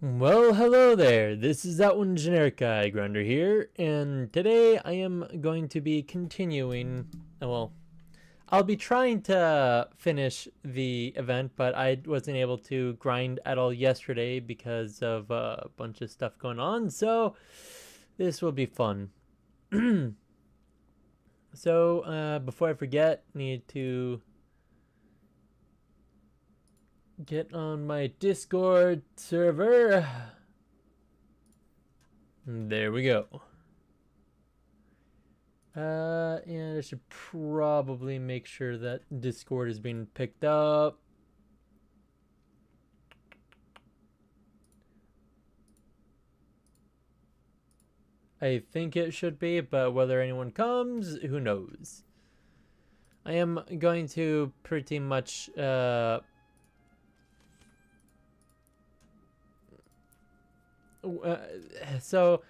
Well, hello there. This is that one generic guy, Grunder here, and today I am going to be continuing. Well, I'll be trying to finish the event, but I wasn't able to grind at all yesterday because of a bunch of stuff going on. So this will be fun. So before I forget, need to get on my Discord server. There we go. And I should probably make sure that Discord is being picked up. I think it should be, but whether anyone comes, who knows. I am going to pretty much, so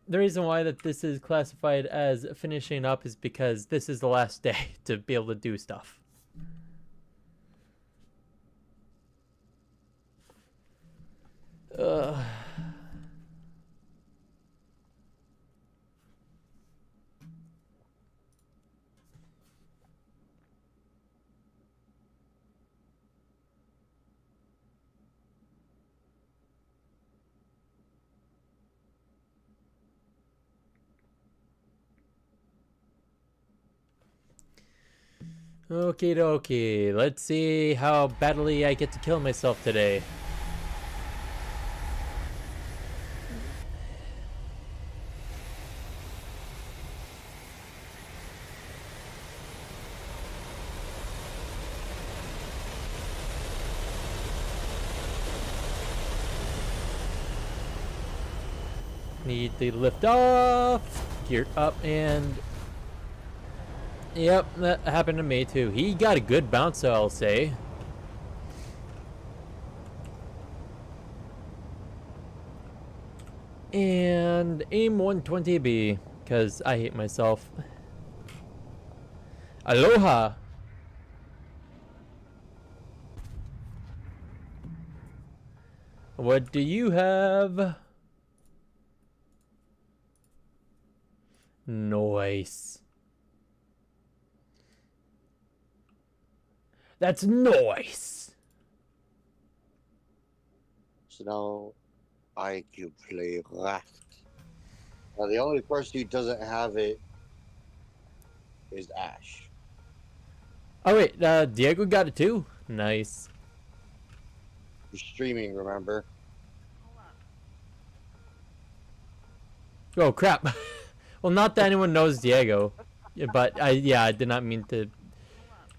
the reason why that this is classified as finishing up is because this is the last day to be able to do stuff. Okie dokie, let's see how badly I get to kill myself today. Need the lift off, gear up, and yep, that happened to me too. He got a good bounce, I'll say. And aim 120B, because I hate myself. Aloha! What do you have? Nice. That's nice. So now I can play left. Now the only person who doesn't have it is Ash. Oh wait, Diego got it too? Nice. You're streaming, remember? Oh crap. Well, not that anyone knows Diego, but I did not mean to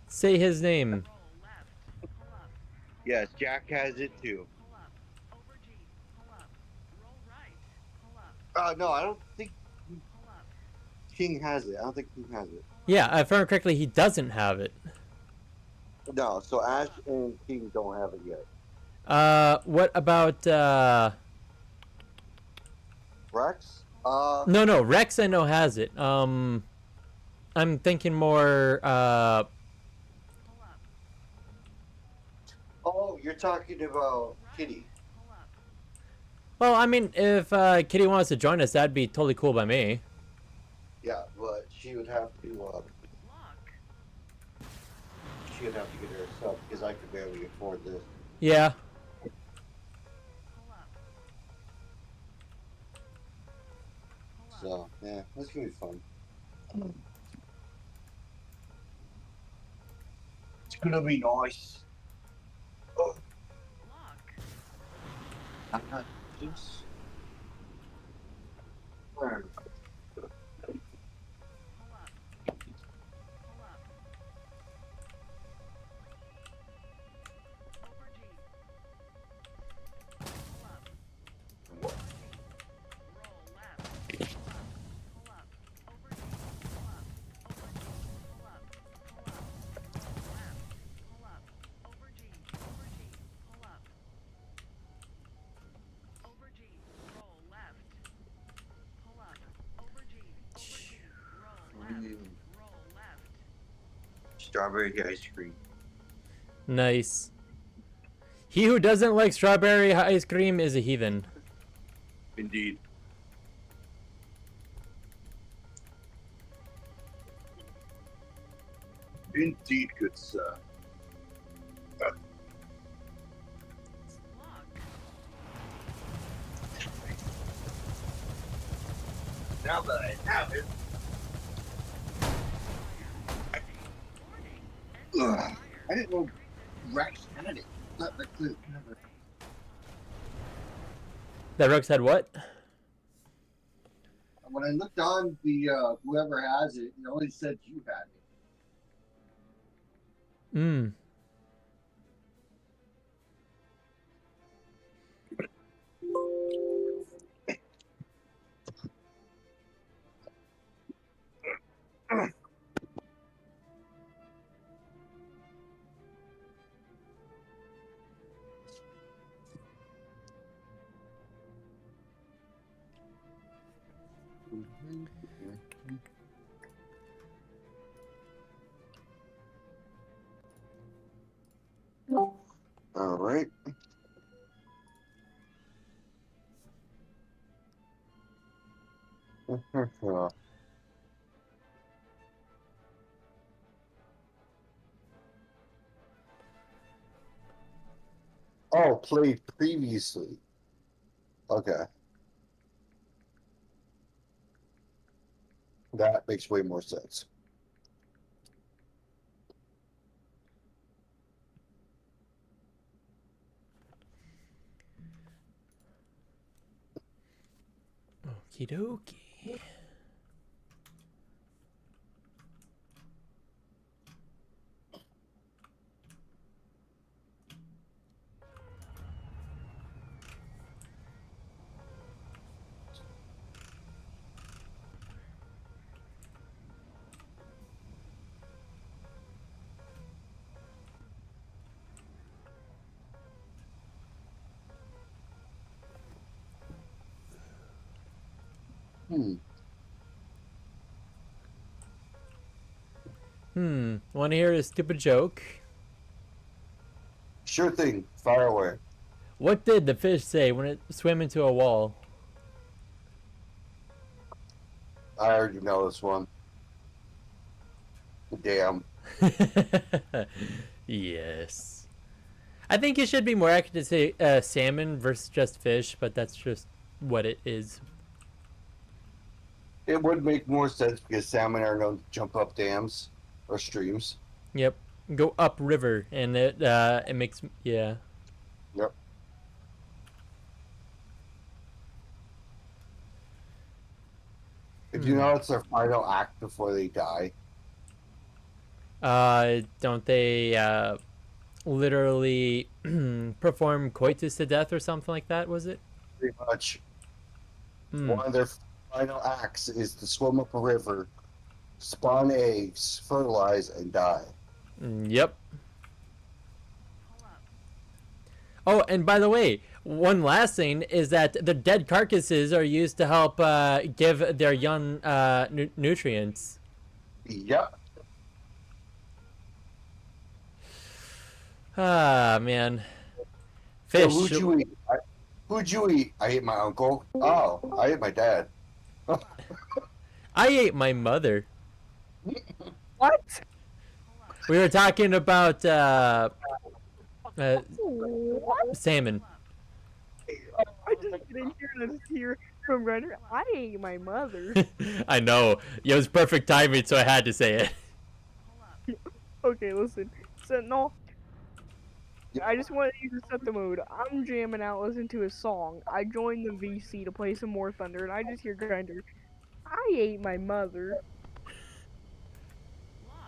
say his name. Yes, Jack has it too. No, I don't think King has it. I don't think King has it. Yeah, if I remember correctly, he doesn't have it. No, so Ash and King don't have it yet. What about, Rex? No, Rex I know has it. I'm thinking more, Oh, you're talking about Kitty. well, I mean, if, Kitty wants to join us, that'd be totally cool by me. Yeah, but she would have to, she would have to get her a sub because I could barely afford this. Yeah. So, yeah, that's gonna be fun. It's gonna be nice. Oh. I'm not just. Strawberry ice cream. Nice. He who doesn't like strawberry ice cream is a heathen. Indeed. Indeed, good sir. Now that I have it, I didn't know Rex had it. Not the clue. That Rex had what? When I looked on the whoever has it, it only said you had it. Hmm. All right. Oh, played previously. Okay. That makes way more sense. Okie dokie. Want to hear a stupid joke? Sure thing. Fire away. What did the fish say when it swam into a wall? I already know this one. Damn. Yes. I think it should be more accurate to say salmon versus just fish, but that's just what it is. It would make more sense because salmon are known to jump up dams or streams. Yep. Go up river, and it makes yeah. Yep. If you know it's their final act before they die. Don't they literally perform coitus to death or something like that? Was it? Pretty much. One of their final acts is to swim up a river, spawn eggs, fertilize, and die. Yep. Oh, and by the way, one last thing is that the dead carcasses are used to help give their young nutrients. Yep. Ah, man. So Fish. who'd you eat? Who'd you eat? I ate my uncle. Oh, I ate my dad. I ate my mother. What? We were talking about salmon. I just get in here and I just hear from Grinder, I ate my mother. I know. It was perfect timing, so I had to say it. Okay, listen. Sentinel, I just want you to set the mood. I'm jamming out, listening to a song. I joined the VC to play some more Thunder, and I just hear Grinder, I ate my mother.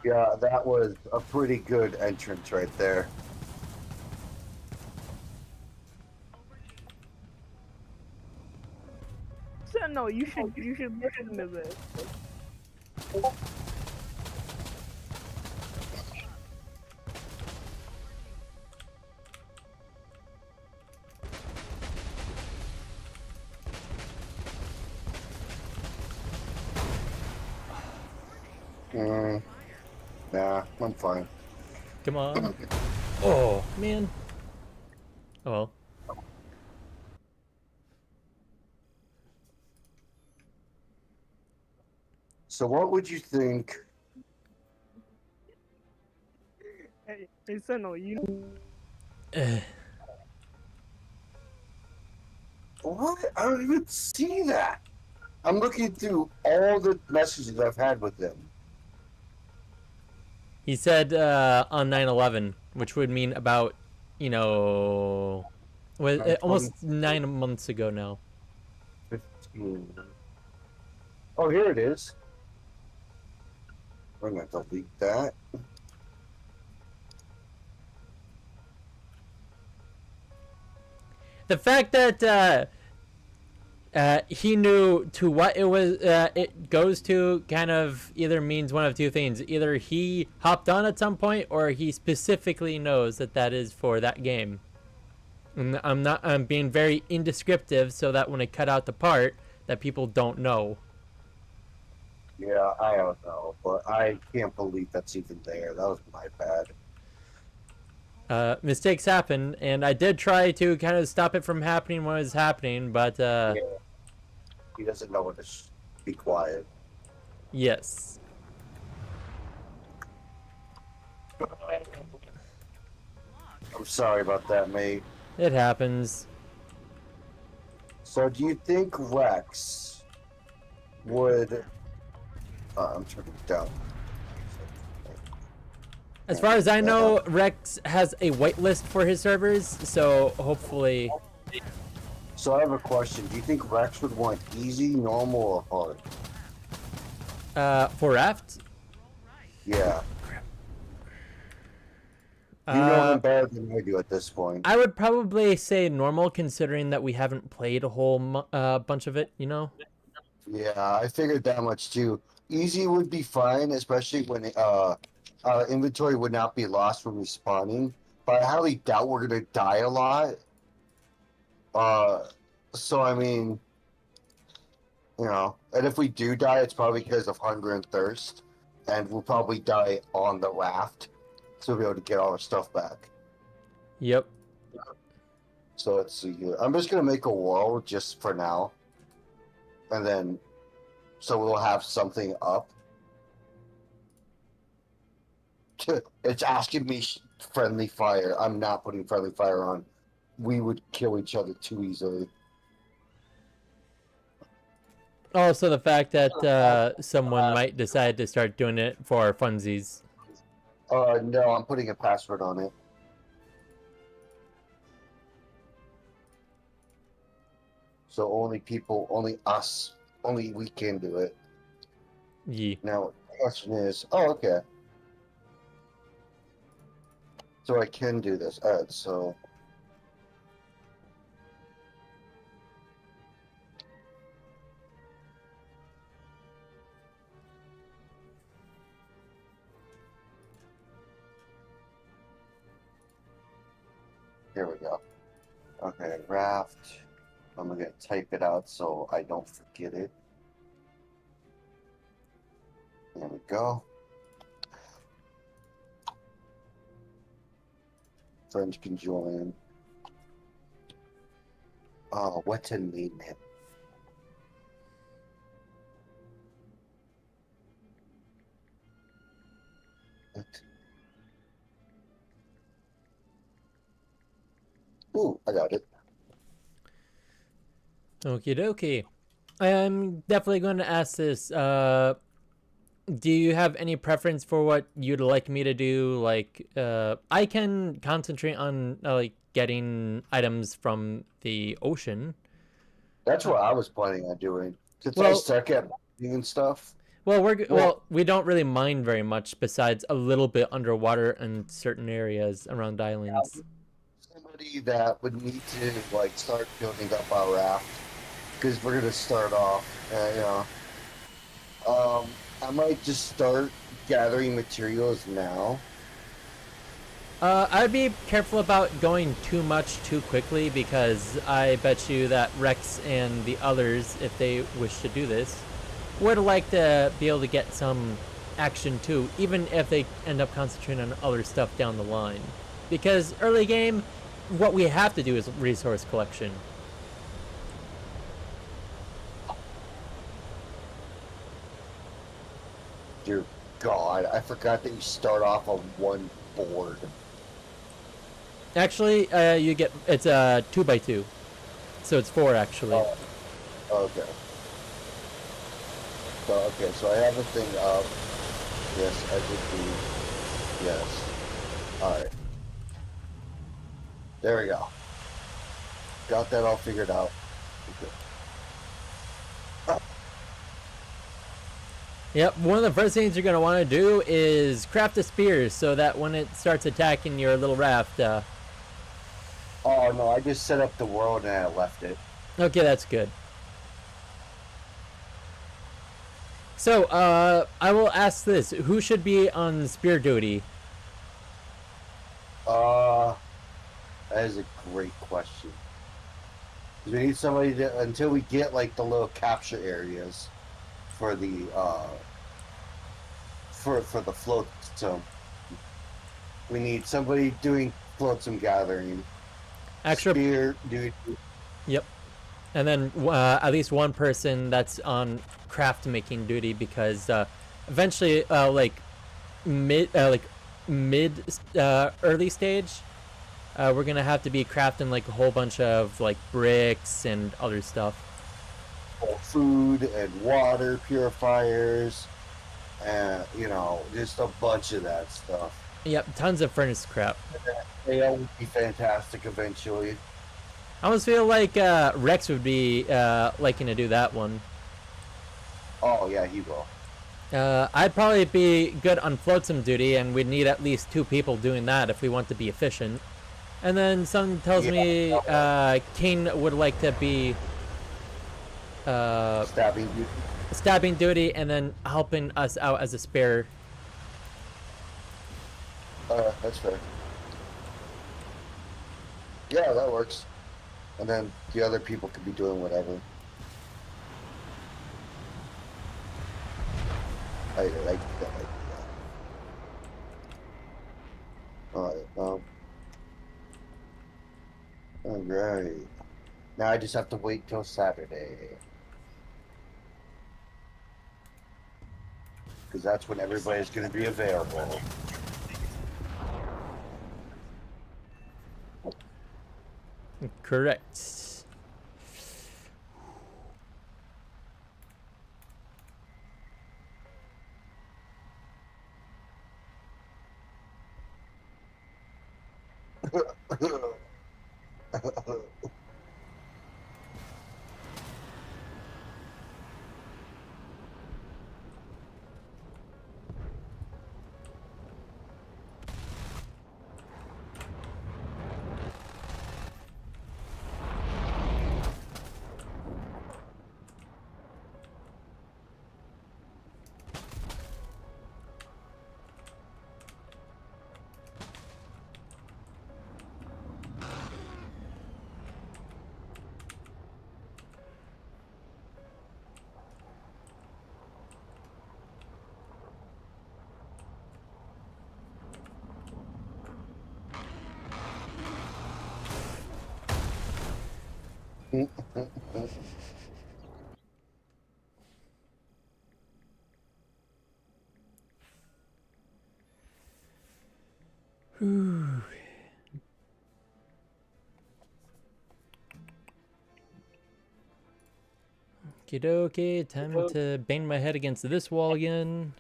Yeah, that was a pretty good entrance right there. Sentinel, you should listen to this. Nah, I'm fine. Come on. Oh, man. Oh well. So what would you think? Hey, Sentinel, you know, What? I don't even see that. I'm looking through all the messages I've had with them. He said on 9/11, which would mean about, you know, almost 9 months ago now. 15. Oh, here it is. I'm gonna delete that. The fact that he knew to what it goes to kind of either means one of two things. Either he hopped on at some point, or he specifically knows that that is for that game. And I'm being very indescriptive so that when I cut out the part that people don't know. Yeah, I don't know, but I can't believe that's even there. That was my bad. Mistakes happen, and I did try to kind of stop it from happening when it was happening, but Yeah, he doesn't know when to be quiet. yes. I'm sorry about that, mate. It happens. So, do you think Rex would? I'm turning it down. As far as I know, Rex has a whitelist for his servers, so hopefully. So, I have a question. Do you think Rex would want easy, normal, or hard? For Raft, Yeah. You know him better than I do at this point. I would probably say normal, considering that we haven't played a whole bunch of it. You know. Yeah, I figured that much too. Easy would be fine, especially when inventory would not be lost from respawning. But I highly doubt we're gonna die a lot. So I mean, and if we do die, it's probably because of hunger and thirst, and we'll probably die on the raft, so we'll be able to get all our stuff back. Yep. So let's see here. I'm just gonna make a wall just for now, and then so we'll have something up. It's asking me friendly fire. I'm not putting friendly fire on. We would kill each other too easily. Also, the fact that someone might decide to start doing it for funsies. No, I'm putting a password on it. So only us, only we can do it. Yeah. Now, the question is, oh, okay. So I can do this. Alright, so. Here we go. Okay, raft. I'm gonna type it out so I don't forget it. There we go. Friends can join. Oh, what to name him? What? Ooh, I got it. Okie dokie. I'm definitely going to ask this. Do you have any preference for what you'd like me to do? Like, I can concentrate on like getting items from the ocean. That's what I was planning on doing. Since I Well- suck at mining and stuff. Well, we don't really mine very much besides a little bit underwater in certain areas around islands. Somebody that would need to like start building up our raft because we're gonna start off. I might just start gathering materials now. I'd be careful about going too much too quickly because I bet you that Rex and the others, if they wish to do this, would like to be able to get some action too, even if they end up concentrating on other stuff down the line. Because early game, what we have to do is resource collection. Dear God, I forgot that you start off on one board. Actually, you get it's 2x2, so it's 4 actually. Oh, okay. So I have a thing up. Yes, I did. Yes. All right. There we go. Got that all figured out. Okay. Yep, one of the first things you're going to want to do is craft a spear so that when it starts attacking your little raft, Oh no, I just set up the world and I left it. okay, that's good. So, I will ask this. Who should be on spear duty? That is a great question. 'Cause we need somebody to, until we get like the little capture areas for the for the flotsam. We need somebody doing flotsam gathering. Extra. Spear duty. Yep. And then at least one person that's on craft making duty, because eventually, like mid early stage, we're gonna have to be crafting like a whole bunch of like bricks and other stuff. Food and water purifiers, and just a bunch of that stuff. Yep, tons of furnace crap. They all would be fantastic eventually. I almost feel like Rex would be liking to do that one. Oh yeah, he will. I'd probably be good on flotsam duty, and we'd need at least 2 people doing that if we want to be efficient. And then something tells me Kane would like to be stabbing duty, and then helping us out as a spare. That's fair. Yeah, that works. And then the other people could be doing whatever. I like that idea. Alright, alright. Now I just have to wait till Saturday. Because that's when everybody's going to be available. Correct. Whew. Okie dokie, time to bang my head against this wall again.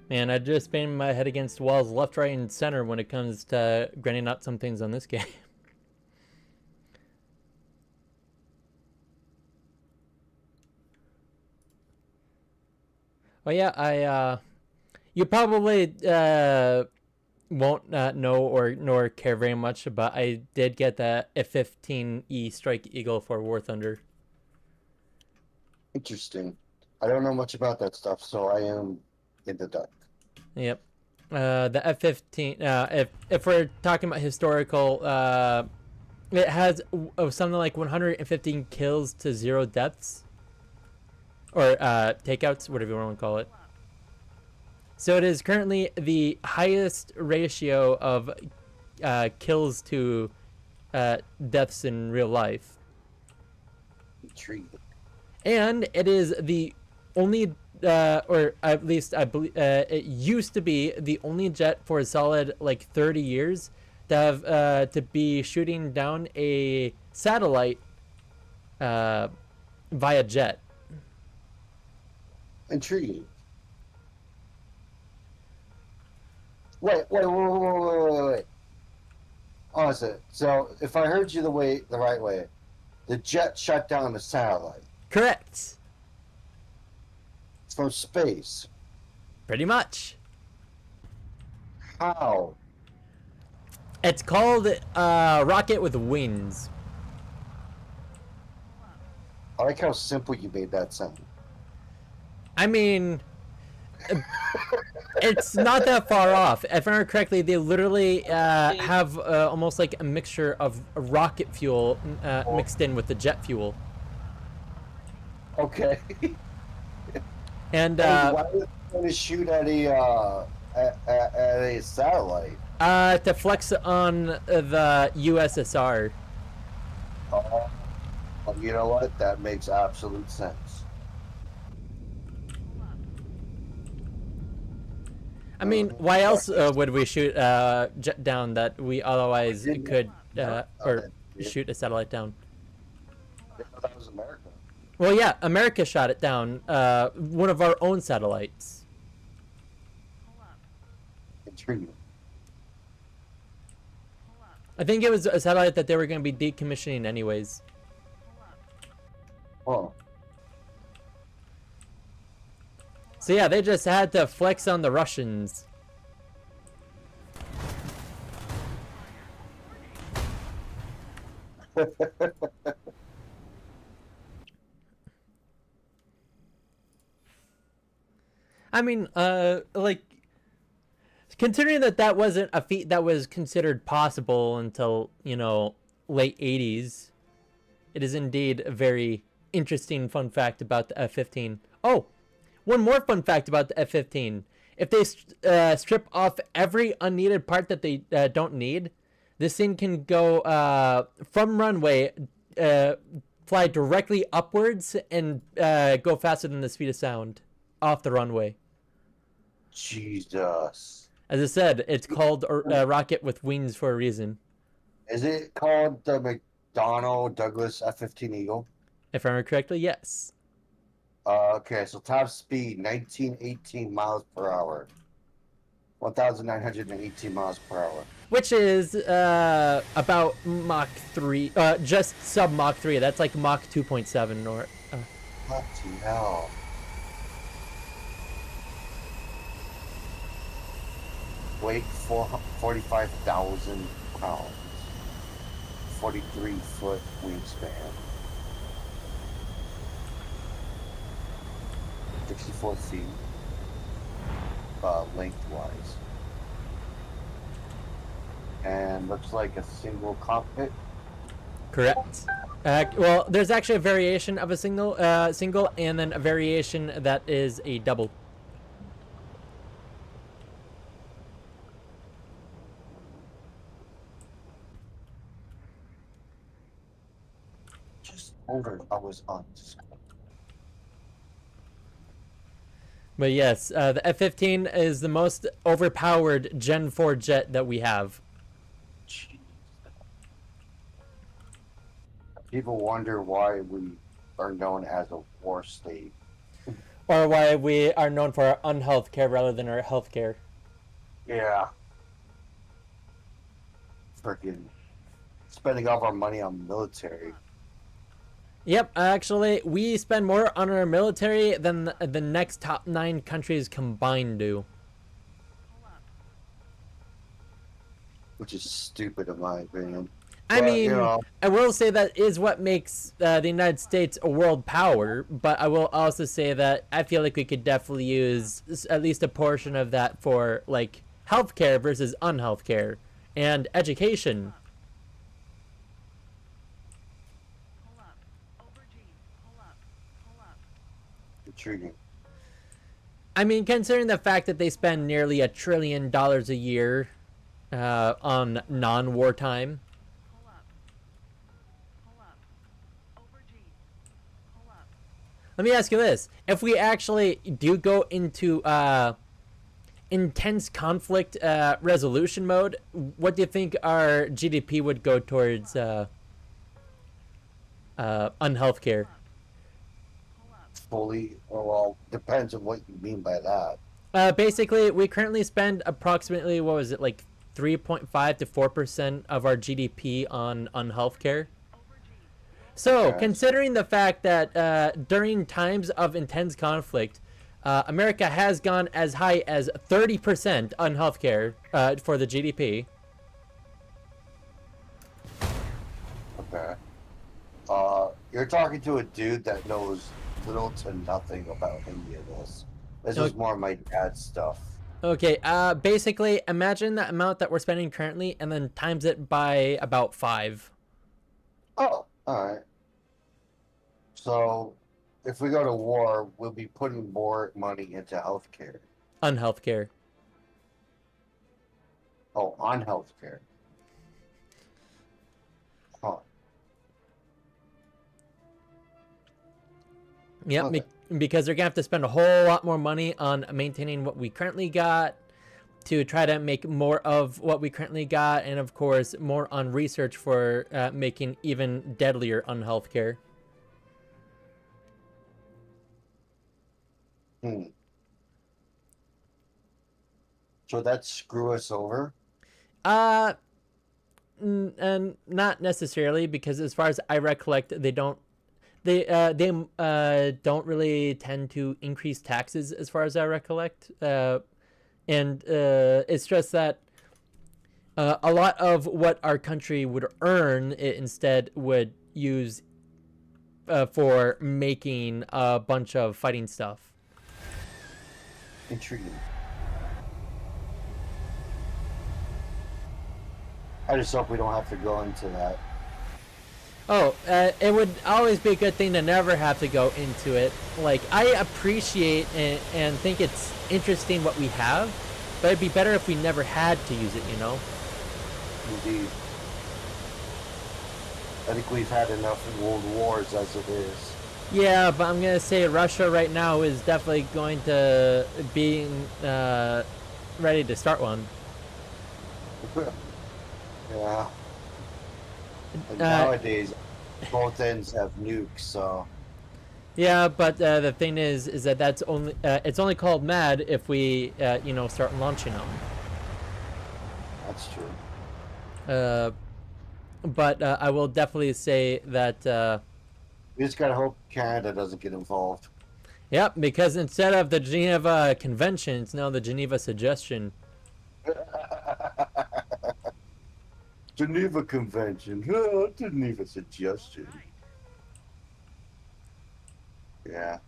Man, I just bang my head against walls left, right, and center when it comes to grinding out some things on this game. Well, yeah, you probably won't know or nor care very much, but I did get the F-15E Strike Eagle for War Thunder. Interesting. I don't know much about that stuff, so I am in the dark. Yep. The F-15, if we're talking about historical, it has something like 115 kills to 0 deaths. Or takeouts, whatever you want to call it. So it is currently the highest ratio of kills to deaths in real life. Intriguing. And it is the only, or at least I believe, it used to be the only jet for a solid like 30 years to have to be shooting down a satellite via jet. Intriguing. Wait. Honestly, so if I heard you the right way, the jet shut down the satellite Correct. from space. Pretty much. How? It's called rocket with wings. I like how simple you made that sound. I mean, it's not that far off. If I remember correctly, they literally have almost like a mixture of rocket fuel mixed in with the jet fuel. Okay. And Why would they shoot at a satellite? to flex on the USSR. Oh, you know what? That makes absolute sense. I mean, why else would we shoot jet down that we otherwise could or shoot a satellite down? That was America. Well, yeah, America shot it down. One of our own satellites. Intriguing. I think it was a satellite that they were going to be decommissioning anyways. Oh. So yeah, they just had to flex on the Russians. I mean, like, considering that that wasn't a feat that was considered possible until, you know, late 80s, it is indeed a very interesting fun fact about the F-15. Oh, one more fun fact about the F-15. If they strip off every unneeded part that they don't need, this thing can go from runway, fly directly upwards, and go faster than the speed of sound off the runway. Jesus. As I said, it's called a rocket with wings for a reason. Is it called the McDonnell Douglas F-15 Eagle? If I remember correctly, yes. Okay, so top speed 1918 miles per hour. 1,918 miles per hour. Which is about Mach 3, just sub Mach 3. That's like Mach 2.7 or... What the hell? Weight 45,000 pounds. 43-foot wingspan. 64 feet lengthwise. And looks like a single cockpit. Correct. Well, there's actually a variation of a single, and then a variation that is a double. Just over I was on Discord. But yes, the F-15 is the most overpowered Gen 4 jet that we have. Jeez. People wonder why we are known as a war state. Or why we are known for our unhealth care rather than our health care. Yeah. Freaking spending all of our money on military. Yep, actually, we spend more on our military than the next top 9 countries combined do. Which is stupid in my opinion. I But, mean, you know, I will say that is what makes the United States a world power, but I will also say that I feel like we could definitely use at least a portion of that for, like, healthcare versus unhealthcare, and education. intriguing. I mean, considering the fact that they spend nearly $1 trillion a year on non-wartime. Let me ask you this: if we actually do go into intense conflict resolution mode, what do you think our GDP would go towards on healthcare? Fully, well, depends on what you mean by that. Basically, we currently spend approximately, what was it, like 3.5 to 4% of our GDP on healthcare. So, Okay. considering the fact that during times of intense conflict, America has gone as high as 30% on healthcare for the GDP. Okay. You're talking to a dude that knows little to nothing about any of this. This is more my dad's stuff. Okay, basically, imagine the amount that we're spending currently and then times it by about 5. Oh, all right. So, if we go to war, we'll be putting more money into healthcare. On healthcare. Oh, on healthcare. Huh. Yep, Okay. because they're gonna have to spend a whole lot more money on maintaining what we currently got, to try to make more of what we currently got, and of course more on research for making even deadlier on healthcare. Hmm. So that screw us over? Uh, and not necessarily, because as far as I recollect, they don't don't really tend to increase taxes as far as I recollect. And it's just that a lot of what our country would earn, it instead would use for making a bunch of fighting stuff. Intriguing. I just hope we don't have to go into that. Oh, it would always be a good thing to never have to go into it. Like, I appreciate and think it's interesting what we have, but it'd be better if we never had to use it, you know? Indeed. I think we've had enough world wars as it is. Yeah, but I'm gonna say Russia right now is definitely going to be ready to start one. Yeah. And nowadays, both ends have nukes, so. Yeah, but the thing is that that's only it's only called mad if we you know, start launching them. That's true. But I will definitely say that. We just gotta hope Canada doesn't get involved. Yep, because instead of the Geneva Convention, it's now the Geneva Suggestion. Geneva Convention. Geneva Suggestion. Yeah.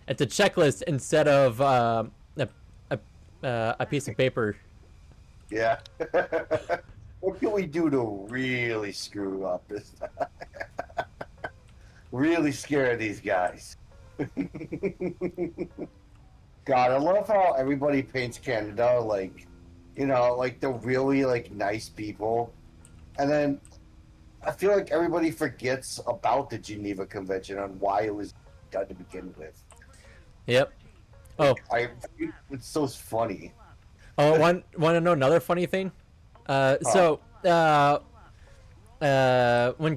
It's a checklist instead of a piece of paper. Yeah. What can we do to really screw up this time? Really scare these guys. God, I love how everybody paints Canada like, you know, like the really like nice people, and then I feel like everybody forgets about the Geneva Convention and why it was done to begin with. Yep. Oh, It's so funny. oh, want to know another funny thing? When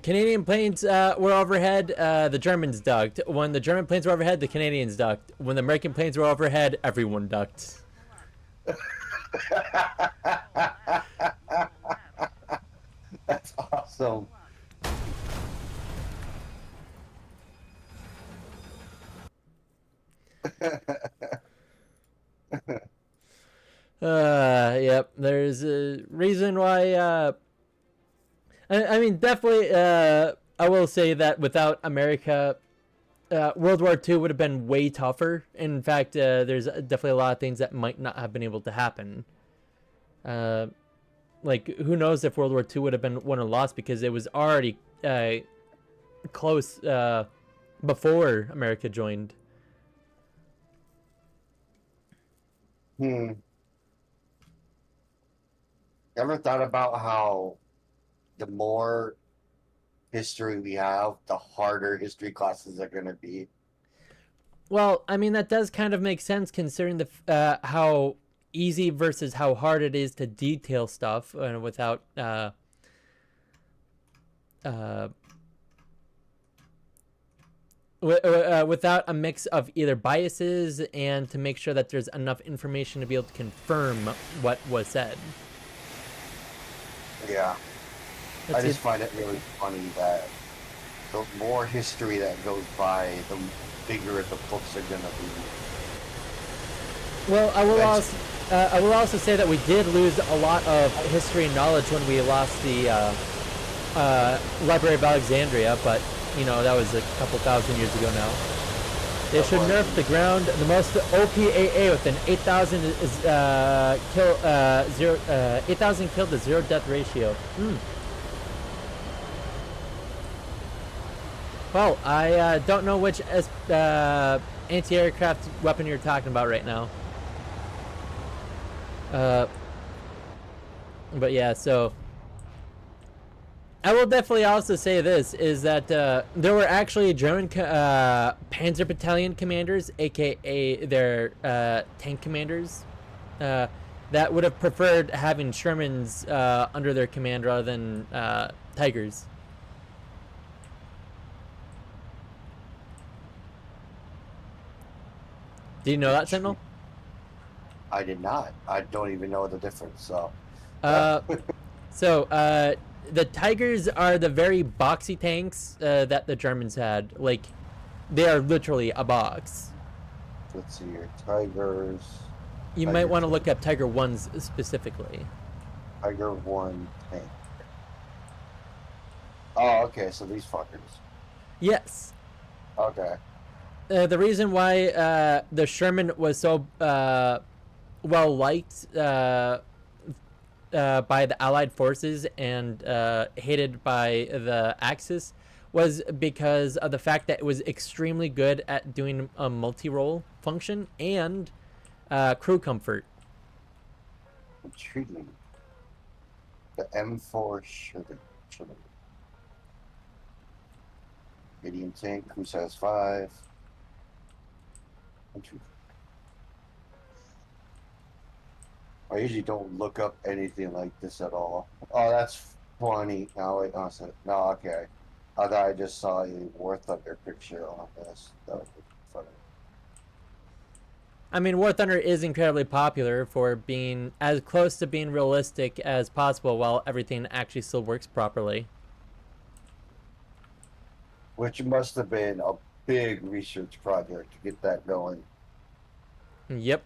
Canadian planes were overhead, the Germans ducked. When the German planes were overhead, the Canadians ducked. When the American planes were overhead, everyone ducked. That's awesome. Yep. There's a reason why. I mean, definitely. I will say that without America, World War II would have been way tougher. In fact, there's definitely a lot of things that might not have been able to happen. Like, who knows if World War II would have been won or lost, because it was already close before America joined. Hmm. Ever thought about how the more history we have, the harder history classes are going to be? Well, I mean that does kind of make sense considering the how easy versus how hard it is to detail stuff without uh, without a mix of either biases and to make sure that there's enough information to be able to confirm what was said. Yeah. I Let's see. just find it really funny that the more history that goes by, the bigger the books are going to be. Well, I will also say that we did lose a lot of history and knowledge when we lost the Library of Alexandria, but you know that was a couple thousand years ago now. They should nerf the ground. The most OPAA with an 8,000 is kill 8,000 killed to 0 death ratio. Well, I don't know which anti-aircraft weapon you're talking about right now. But yeah, so I will definitely also say this is that there were actually German Panzer Battalion commanders, aka their tank commanders, that would have preferred having Shermans under their command rather than Tigers. Do you know that, Sentinel? I did not. I don't even know the difference. So, So the Tigers are the very boxy tanks that the Germans had. Like, they are literally a box. let's see here. Tigers. You might want to look up Tiger 1s specifically. Tiger 1 tank. Oh, okay. So these fuckers. Yes. Okay. The reason why the Sherman was so well liked by the Allied forces and hated by the Axis was because of the fact that it was extremely good at doing a multi-role function and crew comfort. Intriguing. The M4 sugar. Medium tank, crew size 5. I usually don't look up anything like this at all. Oh, that's funny. No, wait, no, okay. I thought I just saw a War Thunder picture on this. That would be funny. I mean, War Thunder is incredibly popular for being as close to being realistic as possible while everything actually still works properly. Which must have been a big research project to get that going. Yep.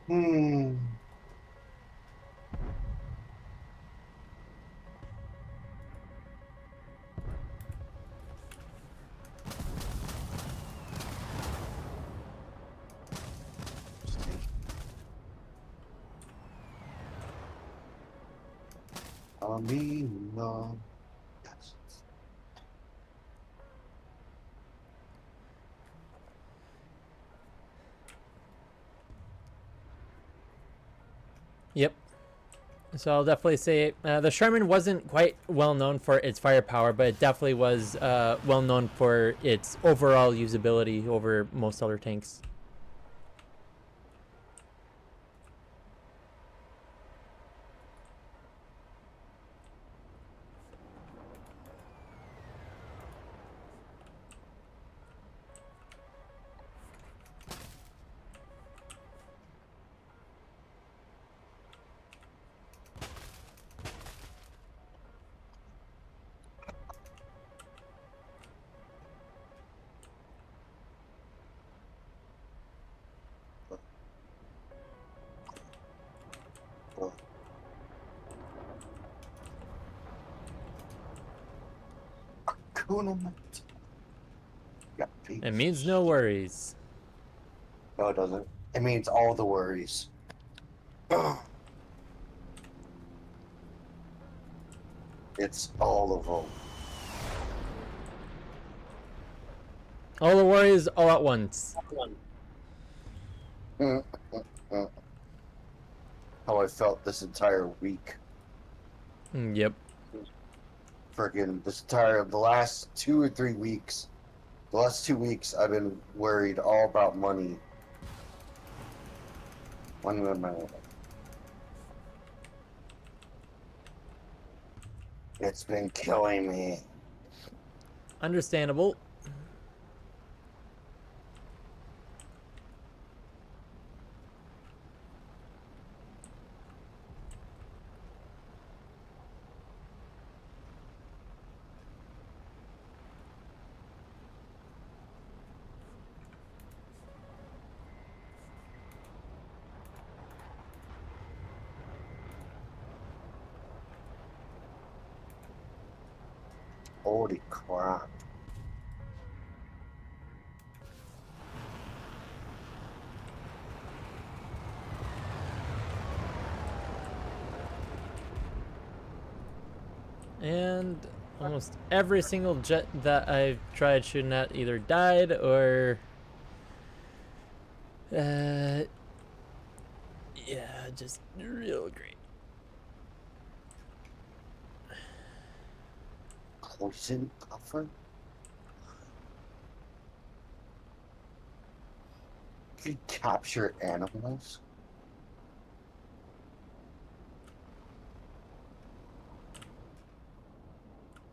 Hmm. I mean, no. Yep. So I'll definitely say the Sherman wasn't quite well known for its firepower, but it definitely was well known for its overall usability over most other tanks. Hakuna Matata. Got peace. It means no worries. No, it doesn't. It means all the worries. It's all of them. All the worries all at once. How I felt this entire week. Yep. Freaking the last 2 or 3 weeks. The last 2 weeks, I've been worried all about money. Money. It's been killing me. Understandable. Holy crap. And almost every single jet that I've tried shooting at either died or yeah, just real great. Poison puffer? You capture animals?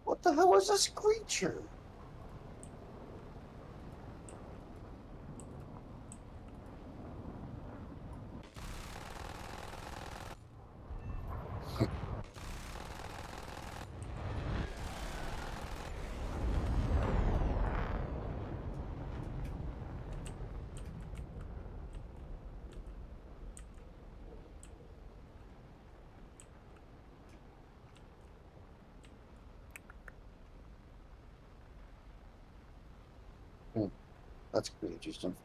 What the hell is this creature? That's pretty interesting.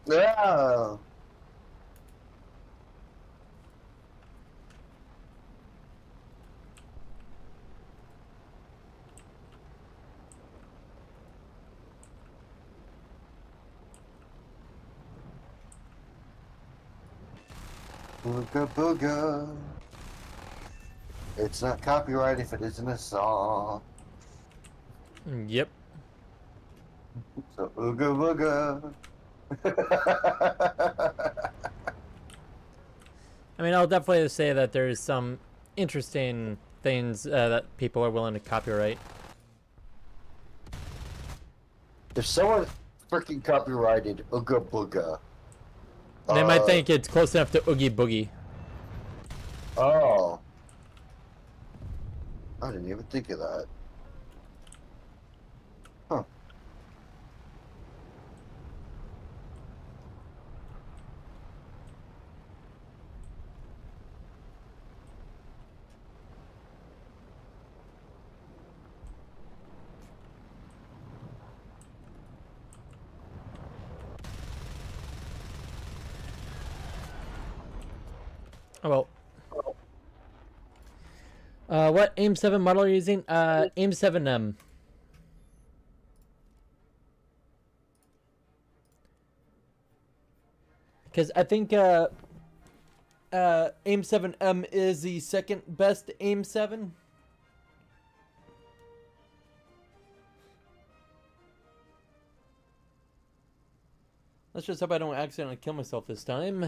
Yeah. Booga booga. It's not copyright if it isn't a song. Yep. So ooga booga. I mean, I'll definitely say that there's some interesting things that people are willing to copyright. If someone freaking copyrighted ooga booga. They might think it's close enough to Oogie Boogie. Oh. I didn't even think of that. Huh. Oh well. What AIM 7 model are you using? AIM 7M. Because I think AIM 7M is the second best AIM 7. Let's just hope I don't accidentally kill myself this time.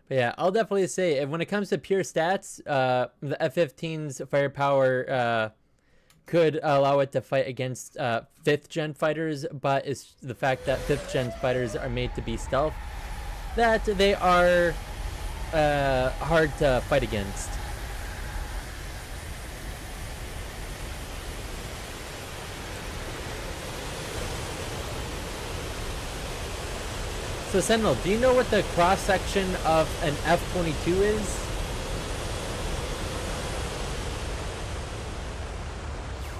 But yeah, I'll definitely say when it comes to pure stats, the F-15's firepower could allow it to fight against 5th gen fighters, but it's the fact that 5th gen fighters are made to be stealth that they are hard to fight against. So Sentinel, do you know what the cross section of an F-22 is?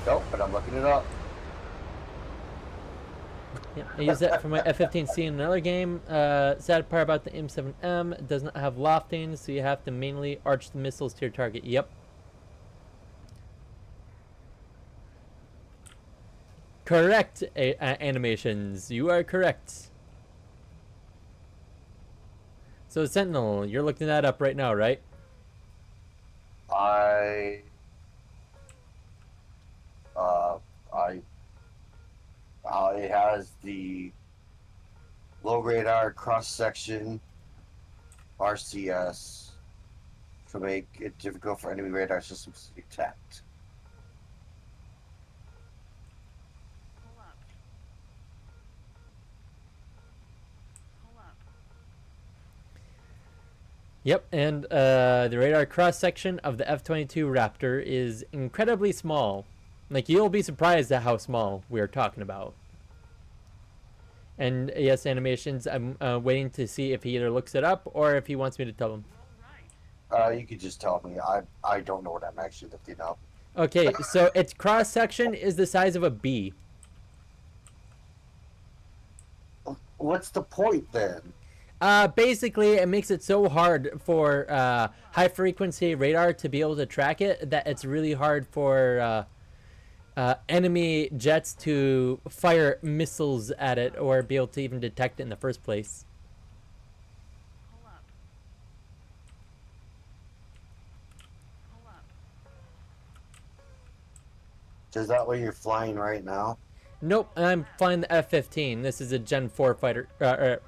Nope, but I'm looking it up. Yeah, I use that for my F-15C in another game. Sad part about the M7M, it does not have lofting, so you have to manually arch the missiles to your target. Yep. Correct, animations. You are correct. So Sentinel, you're looking that up right now, right? It has the low radar cross section RCS to make it difficult for enemy radar systems to detect. Yep, and the radar cross section of the F-22 Raptor is incredibly small. Like, you'll be surprised at how small we're talking about. And yes, animations, I'm waiting to see if he either looks it up or if he wants me to tell him. You could just tell me. I don't know what I'm actually looking up. Okay, so its cross section is the size of a bee. What's the point then? Basically, it makes it so hard for high frequency radar to be able to track it that it's really hard for enemy jets to fire missiles at it or be able to even detect it in the first place. Is that where you're flying right now? Nope, I'm flying the F-15. This is a Gen 4 fighter.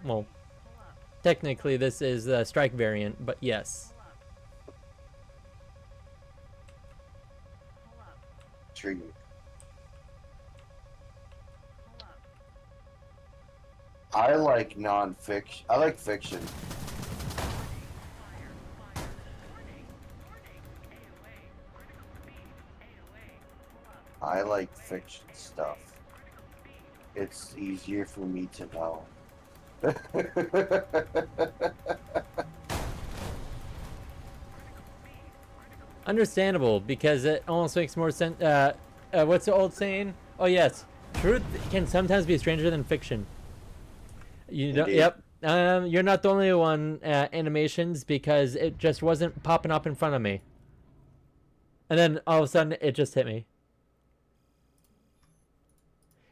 Well, technically this is the strike variant, but yes. Tree. I like non-fiction. I like fiction. I like fiction stuff. It's easier for me to know. Understandable, because it almost makes more sense. What's the old saying? Oh yes, truth can sometimes be stranger than fiction. You don't. Indeed. Yep. You're not the only one. Animations, because it just wasn't popping up in front of me, and then all of a sudden it just hit me.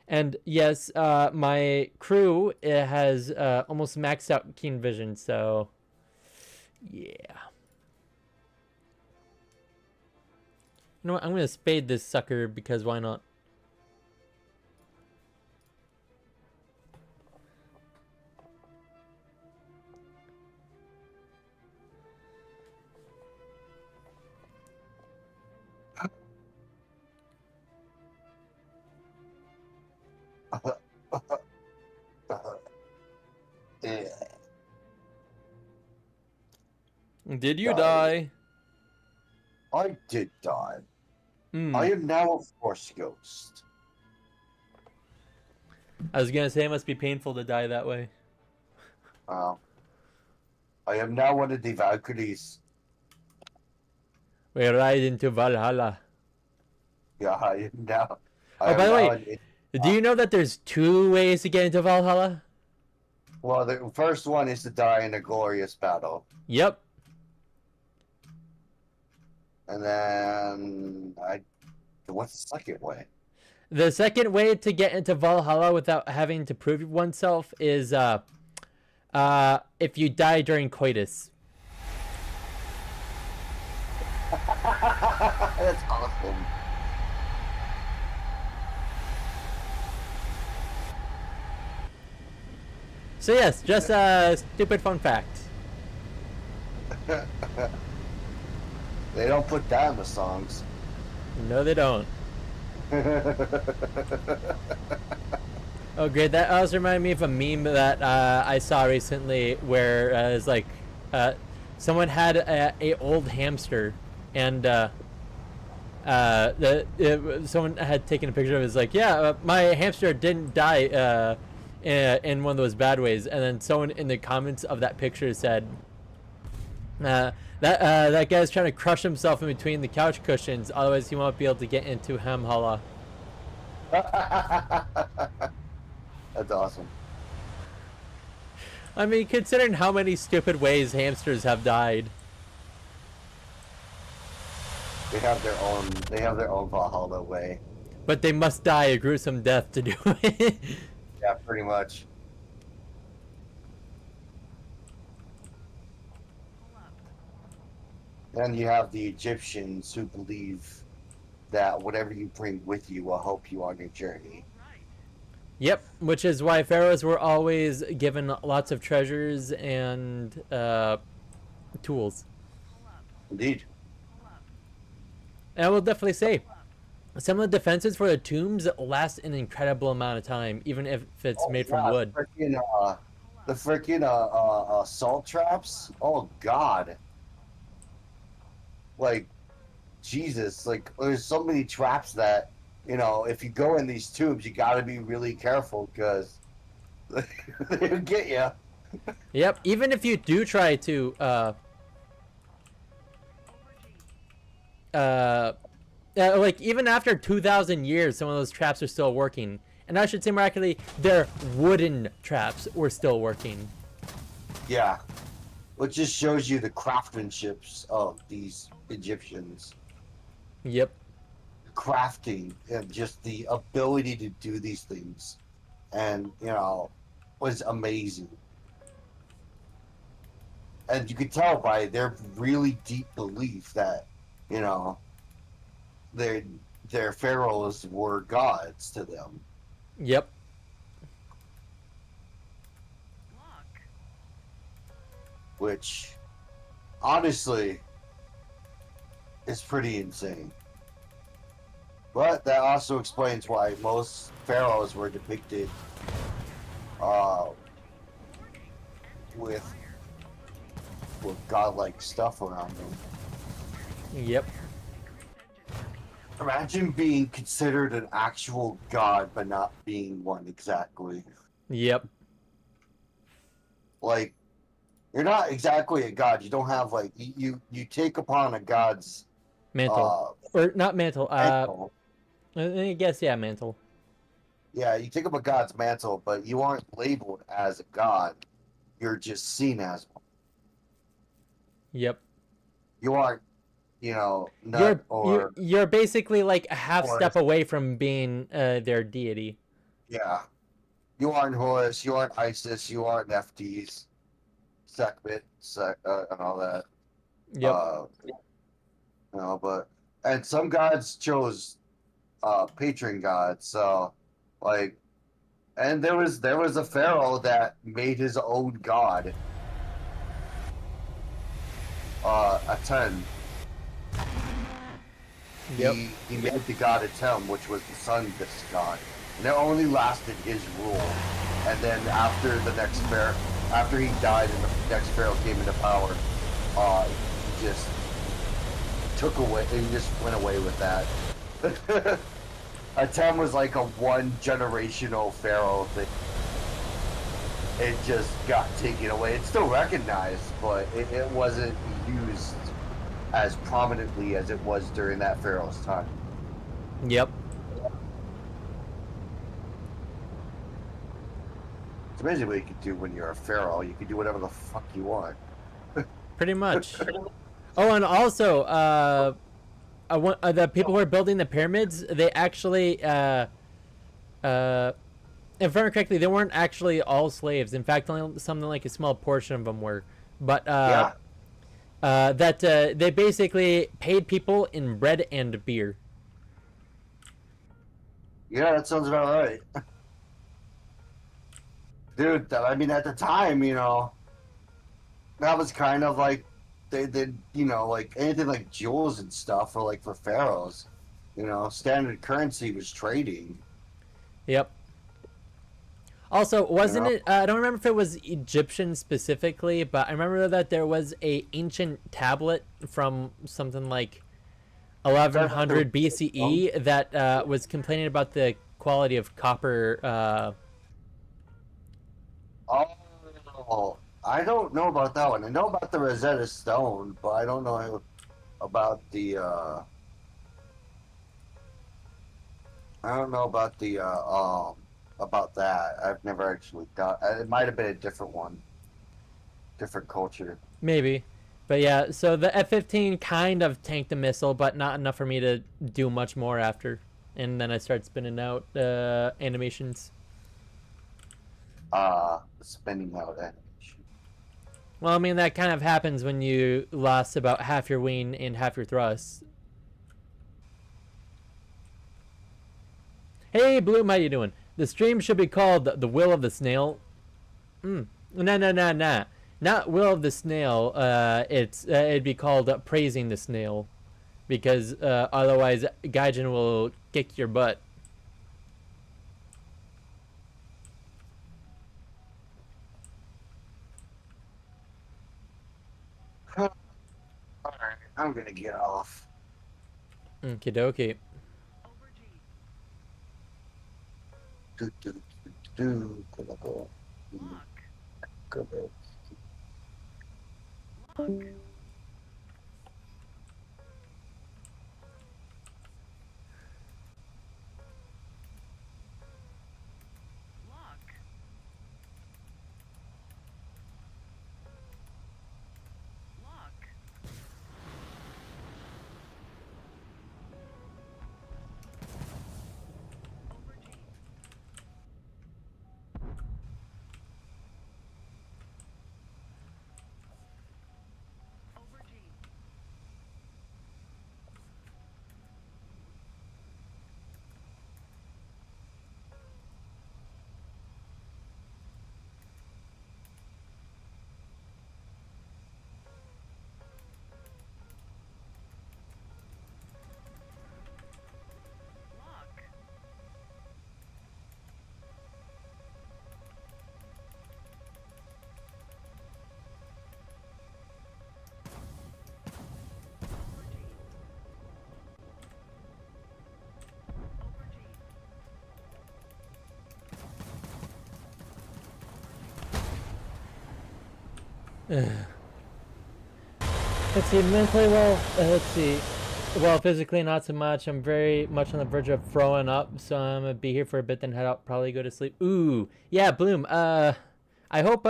And yes, my crew, it has almost maxed out keen vision, so yeah. You know what? I'm gonna spade this sucker because why not? Yeah. Did you Die. die? I did die. Hmm. I am now a force ghost. I was gonna say it must be painful to die that way. I am now one of the Valkyries. We ride into Valhalla. Yeah, I am now. Oh, by the way, do you know that there's 2 ways to get into Valhalla? Well, the first one is to die in a glorious battle. Yep. And then what's the second way? The second way to get into Valhalla without having to prove oneself is if you die during coitus. That's awesome. So yes, just a stupid fun fact. They don't put that in the songs. No, they don't. Oh, great. That also reminded me of a meme that I saw recently where it's like someone had a old hamster, and someone had taken a picture of it. It's like, yeah, my hamster didn't die in one of those bad ways. And then someone in the comments of that picture said, that guy's trying to crush himself in between the couch cushions, otherwise he won't be able to get into Hamhala. That's awesome. I mean, considering how many stupid ways hamsters have died. They have their own. They have their own Valhalla way. But they must die a gruesome death to do it. Yeah, pretty much. Then you have the Egyptians who believe that whatever you bring with you will help you on your journey. Yep, which is why pharaohs were always given lots of treasures and tools. Indeed. And I will definitely say, some of the defenses for the tombs last an incredible amount of time, even if it's made from wood. The freaking salt traps. Oh God. Like, Jesus. Like, there's so many traps that, you know, if you go in these tubes, you got to be really careful because they'll get you. Yep, even if you do try to like even after 2,000 years, some of those traps are still working. And I should say more accurately, their wooden traps were still working. Yeah. Which just shows you the craftsmanship of these Egyptians. Yep. Crafting and just the ability to do these things. And, you know, was amazing. And you could tell by their really deep belief that, you know, their pharaohs were gods to them. Yep. Which, honestly, is pretty insane. But that also explains why most pharaohs were depicted with godlike stuff around them. Yep. Imagine being considered an actual god, but not being one exactly. Yep. Like, you're not exactly a god. You don't have like you take upon a god's mantle, or not mantle. mantle. I guess yeah, mantle. Yeah, you take up a god's mantle, but you aren't labeled as a god. You're just seen as one. Yep. You aren't, you know, nut you're basically like a half Horus. step away from being their deity. Yeah. You aren't Horus, you aren't Isis, you aren't Nephthys, Sekhmet, and all that. Yep. You know, and some gods chose patron gods, so like, and there was a pharaoh that made his own god. Aten. Yep. He made the god Atem, which was the sun of this god, and it only lasted his rule. And then after he died and the next pharaoh came into power, he just took away. He just went away with that. Atem was like a one generational pharaoh thing. It just got taken away. It's still recognized, but it wasn't used as prominently as it was during that pharaoh's time. Yep. It's amazing what you can do when you're a pharaoh. You can do whatever the fuck you want. Pretty much. Oh, and also, the people who are building the pyramids, they actually, if I remember correctly, they weren't actually all slaves. In fact, only something like a small portion of them were. But they basically paid people in bread and beer. Yeah, that sounds about right. Dude, I mean, at the time, you know, that was kind of like, they did, you know, like anything like jewels and stuff, or like for pharaohs, you know, standard currency was trading. Yep. Also, wasn't know? it? I don't remember if it was Egyptian specifically, but I remember that there was a ancient tablet from something like 1100 BCE that was complaining about the quality of copper. Oh, I don't know about that one. I know about the Rosetta Stone, but I don't know about the. I don't know about that. I've never actually done. It might have been a different one, different culture. Maybe. But yeah, so the F-15 kind of tanked the missile, but not enough for me to do much more after. And then I start spinning out animations. Spinning out animation. Well, I mean, that kind of happens when you lost about half your wing and half your thrust. Hey, Bloom, how you doing? The stream should be called The Will of the Snail. No. Not Will of the Snail. It'd be called Praising the Snail. Because otherwise, Gaijin will kick your butt. Alright, I'm gonna get off. Okie dokie. Do, do, do, go. Go. Let's see, mentally, well, let's see. Well, physically, not so much. I'm very much on the verge of throwing up, so I'm gonna be here for a bit, then head out, probably go to sleep. Ooh, yeah, Bloom, I hope,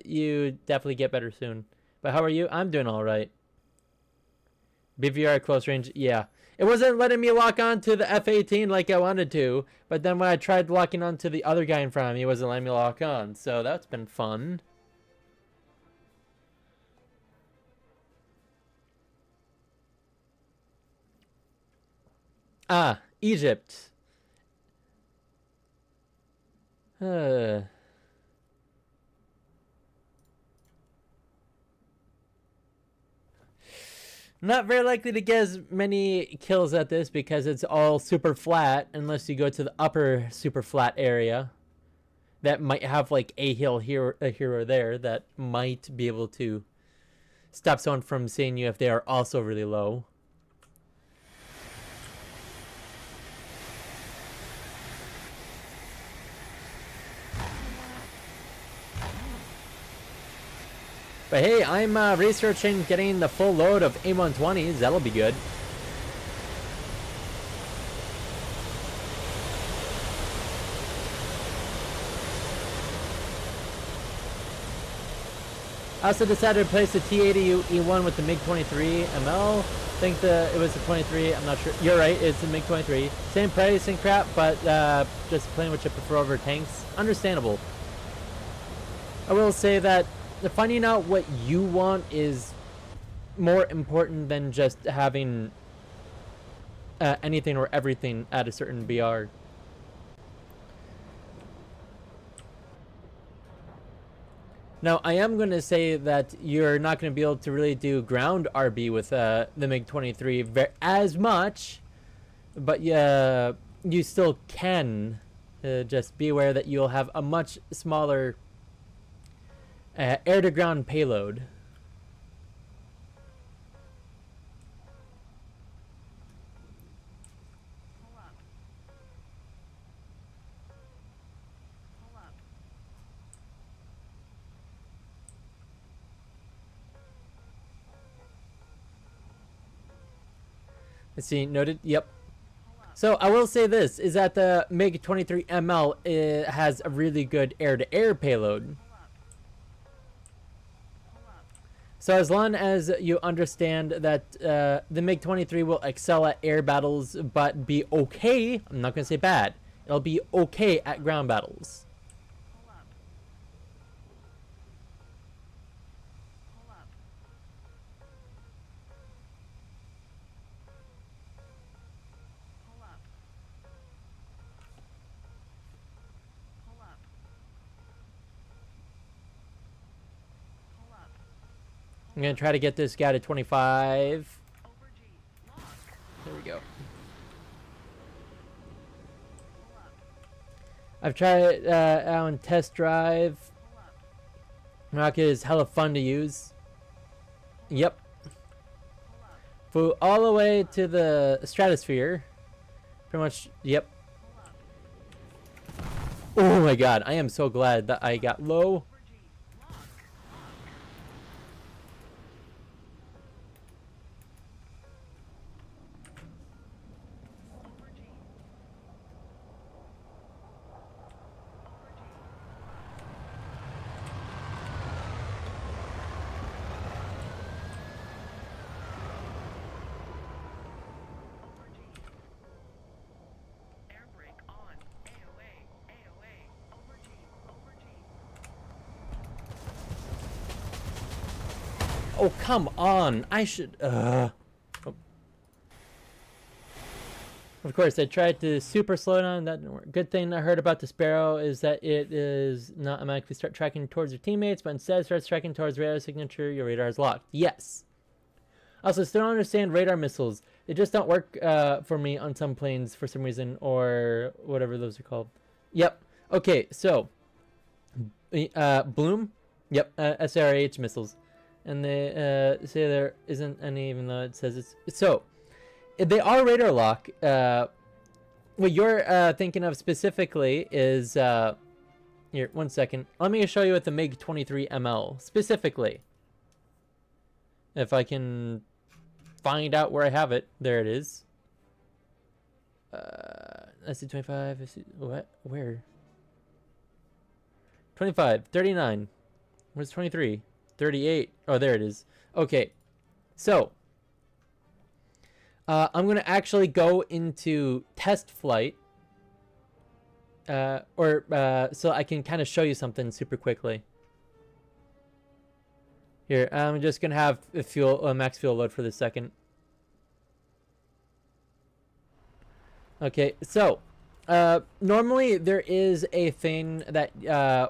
you definitely get better soon. But how are you? I'm doing alright. BVR close range, yeah. It wasn't letting me lock on to the F-18 like I wanted to, but then when I tried locking on to the other guy in front of me, it wasn't letting me lock on, so that's been fun. Ah, Egypt. Not very likely to get as many kills at this because it's all super flat unless you go to the upper super flat area. That might have like a hill here or there that might be able to stop someone from seeing you if they are also really low. But hey, I'm researching getting the full load of A120s. That'll be good. I also decided to replace the T80 E1 with the MiG-23 ML. I think it was the 23. I'm not sure. You're right. It's the MiG-23. Same price and crap, but just plain what you prefer over tanks. Understandable. I will say that finding out what you want is more important than just having anything or everything at a certain BR. Now, I am going to say that you're not going to be able to really do ground RB with the MiG-23 as much, but you still can Just be aware that you'll have a much smaller air-to-ground payload. Let's see, noted. Yep. So I will say this, is that the MiG-23 ML has a really good air-to-air payload. So as long as you understand that the MiG-23 will excel at air battles, but be okay, I'm not going to say bad, it'll be okay at ground battles. I'm going to try to get this guy to 25. There we go. I've tried it on test drive. Rocket is hella fun to use. Yep. Flew all the way to the stratosphere. Pretty much, yep. Oh my god, I am so glad that I got low. Oh, come on. I should... Oh. Of course, I tried to super slow down. That didn't work. Good thing I heard about the Sparrow is that it is not automatically start tracking towards your teammates, but instead starts tracking towards radar signature. Your radar is locked. Yes. Also, still don't understand radar missiles. They just don't work for me on some planes for some reason, or whatever those are called. Yep. Okay, so... Bloom? Yep, SRH missiles. And they say there isn't any, even though it says it's... So, they are radar lock. What you're thinking of specifically is... here, 1 second. Let me show you with the MiG-23 ML, specifically. If I can find out where I have it. There it is. SC-25, what? Where? 25, 39. Where's 23? 38. Oh, there it is. Okay. So, I'm going to actually go into test flight. So I can kind of show you something super quickly. Here, I'm just going to have max fuel load for this second. Okay, so... normally there is a thing that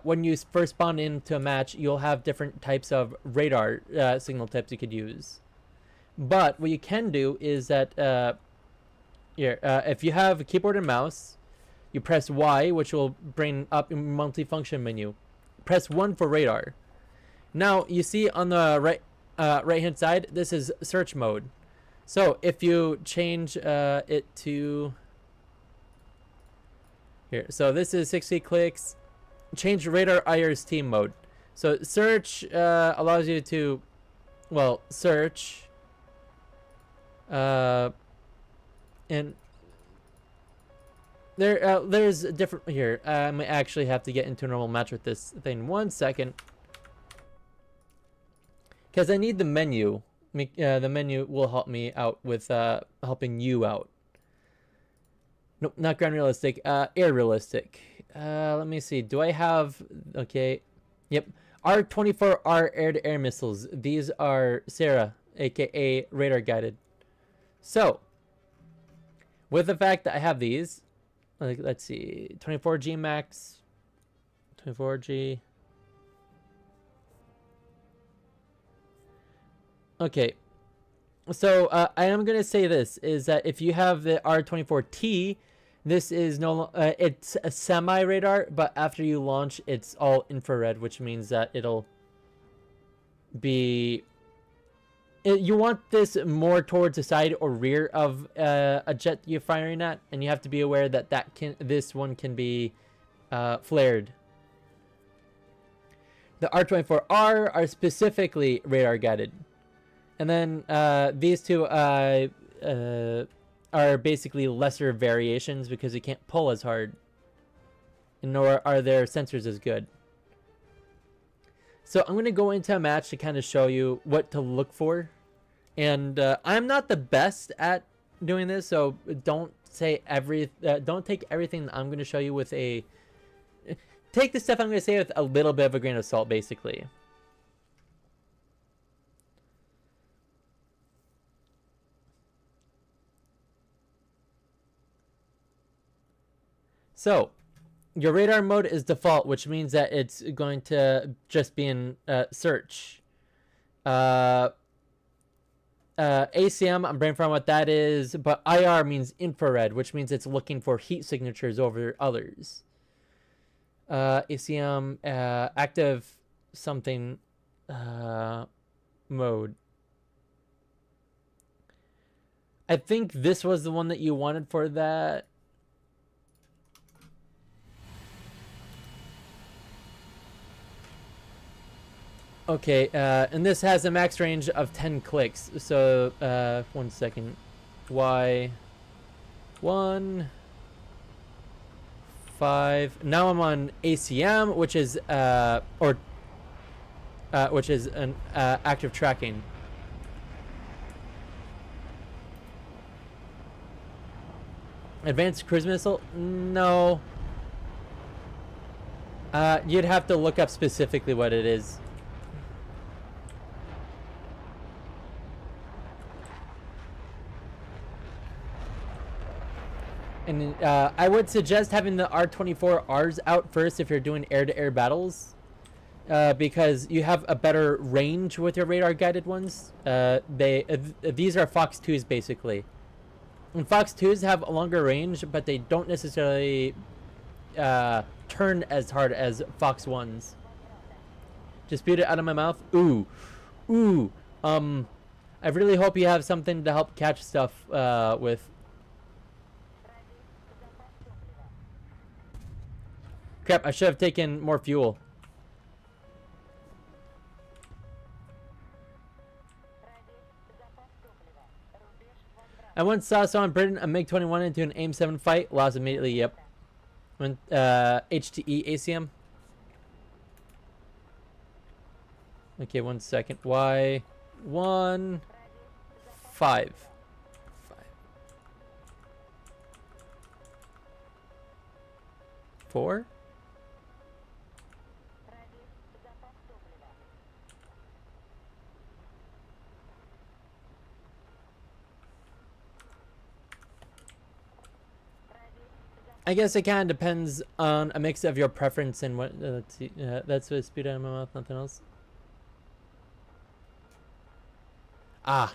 when you first spawn into a match, you'll have different types of radar signal types you could use. But what you can do is that if you have a keyboard and mouse, you press Y, which will bring up a multi-function menu. Press 1 for radar. Now you see on the right hand side, this is search mode. So if you change it to here, so this is 60 clicks. Change radar IRS mode. So search allows you to, well, search. And there's different here. I might actually have to get into a normal match with this thing. 1 second, because I need the menu. The menu will help me out with helping you out. Nope, not ground realistic. Air realistic. Let me see. Do I have... Okay. Yep. R-24R air-to-air missiles. These are Sarah, aka radar guided. So, with the fact that I have these, let's see, 24G max, 24G. Okay. So I am going to say this, is that if you have the R24T, This is it's a semi radar, but after you launch, it's all infrared, which means that it'll be. You want this more towards the side or rear of a jet you're firing at, and you have to be aware that this one can be flared. The R-24R are specifically radar guided, and then these two are basically lesser variations because you can't pull as hard, nor are their sensors as good. So I'm going to go into a match to kind of show you what to look for. And I'm not the best at doing this, so don't take everything that I'm going to show you with a... Take the stuff I'm going to say with a little bit of a grain of salt, basically. So, your radar mode is default, which means that it's going to just be in search. ACM, I'm brainstorming what that is, but IR means infrared, which means it's looking for heat signatures over others. ACM, active something mode. I think this was the one that you wanted for that. Okay, and this has a max range of 10 clicks. So, 1 second. Y 1 5. Now I'm on ACM, which is an active tracking. Advanced cruise missile? No. You'd have to look up specifically what it is. And I would suggest having the R-24Rs out first if you're doing air-to-air battles, because you have a better range with your radar-guided ones. These are Fox 2s, basically. And Fox 2s have a longer range, but they don't necessarily turn as hard as Fox 1s. Just spewed it out of my mouth. Ooh. Ooh. I really hope you have something to help catch stuff with. Crap, I should have taken more fuel. I once saw someone bring a MiG-21 into an AIM-7 fight. Lost immediately, yep. When, HTE ACM. Okay, 1 second. Y 1 5 4. I guess it kind of depends on a mix of your preference and what. Let's see. That's what spewed out of my mouth. Nothing else. Ah.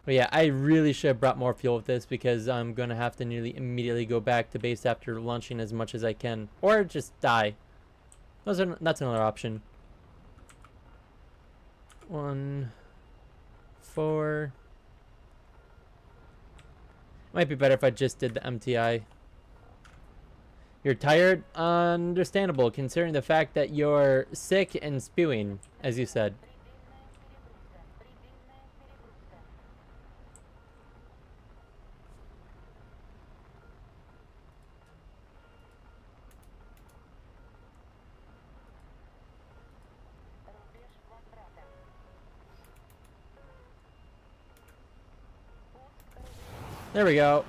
But yeah, I really should have brought more fuel with this because I'm gonna have to nearly immediately go back to base after launching as much as I can, or just die. That's another option. 1 4. Might be better if I just did the MTI. You're tired? Understandable, considering the fact that you're sick and spewing, as you said. There we go.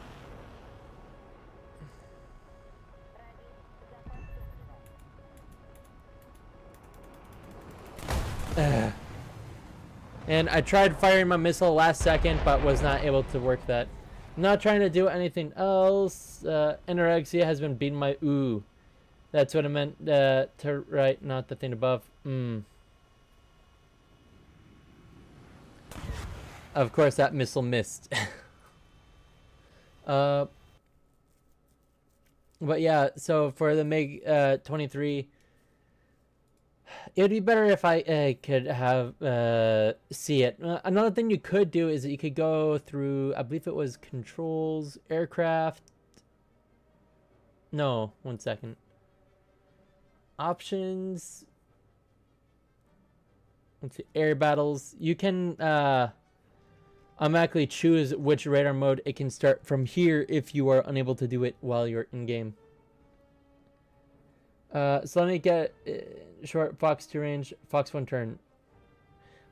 And I tried firing my missile last second, but was not able to work that. I'm not trying to do anything else. Anorexia has been beating my ooh. That's what I meant to write, not the thing above. Of course, that missile missed. But yeah, so for the MiG-23, it would be better if I could have see it. Another thing you could do is that you could go through, I believe it was controls, aircraft. No, 1 second. Options. Let's see, air battles. You can automatically choose which radar mode it can start from here if you are unable to do it while you're in game. So let me get short Fox 2 range, Fox 1 turn.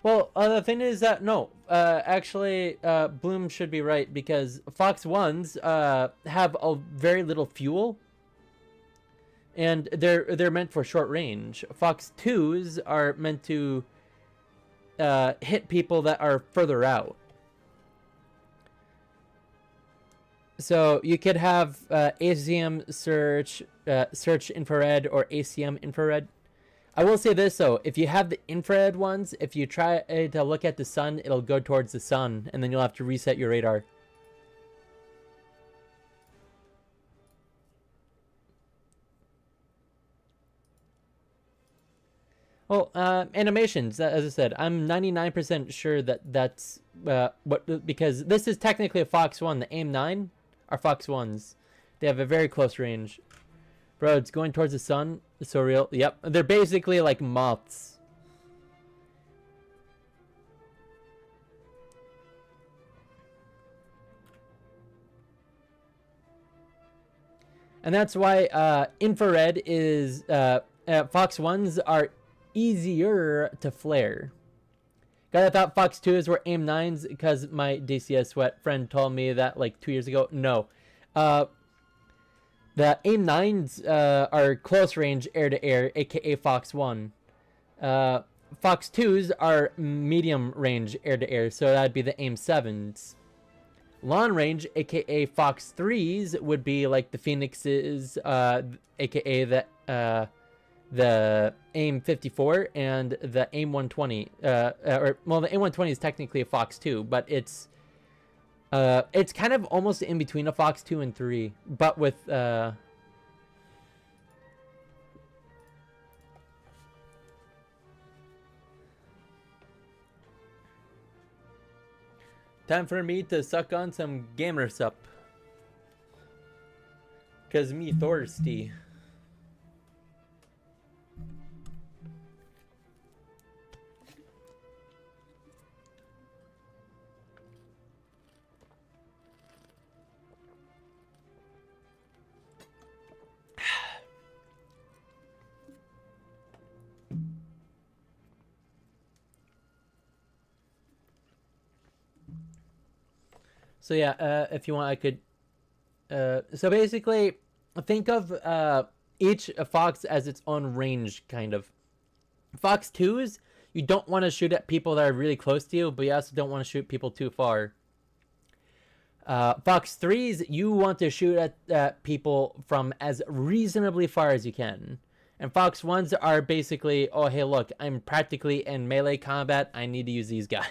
Well, the thing is that no, actually, Bloom should be right because Fox 1s have a very little fuel, and they're meant for short range. Fox 2s are meant to hit people that are further out. So you could have ACM search, search infrared, or ACM infrared. I will say this though, if you have the infrared ones, if you try to look at the sun, it'll go towards the sun, and then you'll have to reset your radar. Well, animations, as I said, I'm 99% sure that that's what, because this is technically a Fox 1. The AIM-9 are Fox 1s. They have a very close range. Bro, it's going towards the sun. It's so real. Yep, they're basically like moths. And that's why infrared is... Fox 1s are easier to flare. God, I thought Fox 2s were AIM-9s because my DCS Sweat friend told me that like 2 years ago. No. The AIM-9s are close range air-to-air, aka Fox 1. Fox 2s are medium range air-to-air, so that'd be the AIM-7s. Long range, aka Fox 3s, would be like the Phoenixes, aka the AIM-54 and the AIM-120. Well, the AIM-120 is technically a Fox 2, but it's kind of almost in between a Fox 2 and 3, but with time for me to suck on some gamer sup. Cause me thirsty. So yeah, if you want, I could. So basically, think of each Fox as its own range, kind of. Fox 2s, you don't want to shoot at people that are really close to you, but you also don't want to shoot people too far. Fox 3s, you want to shoot at people from as reasonably far as you can. And Fox 1s are basically, oh, hey, look, I'm practically in melee combat. I need to use these guys.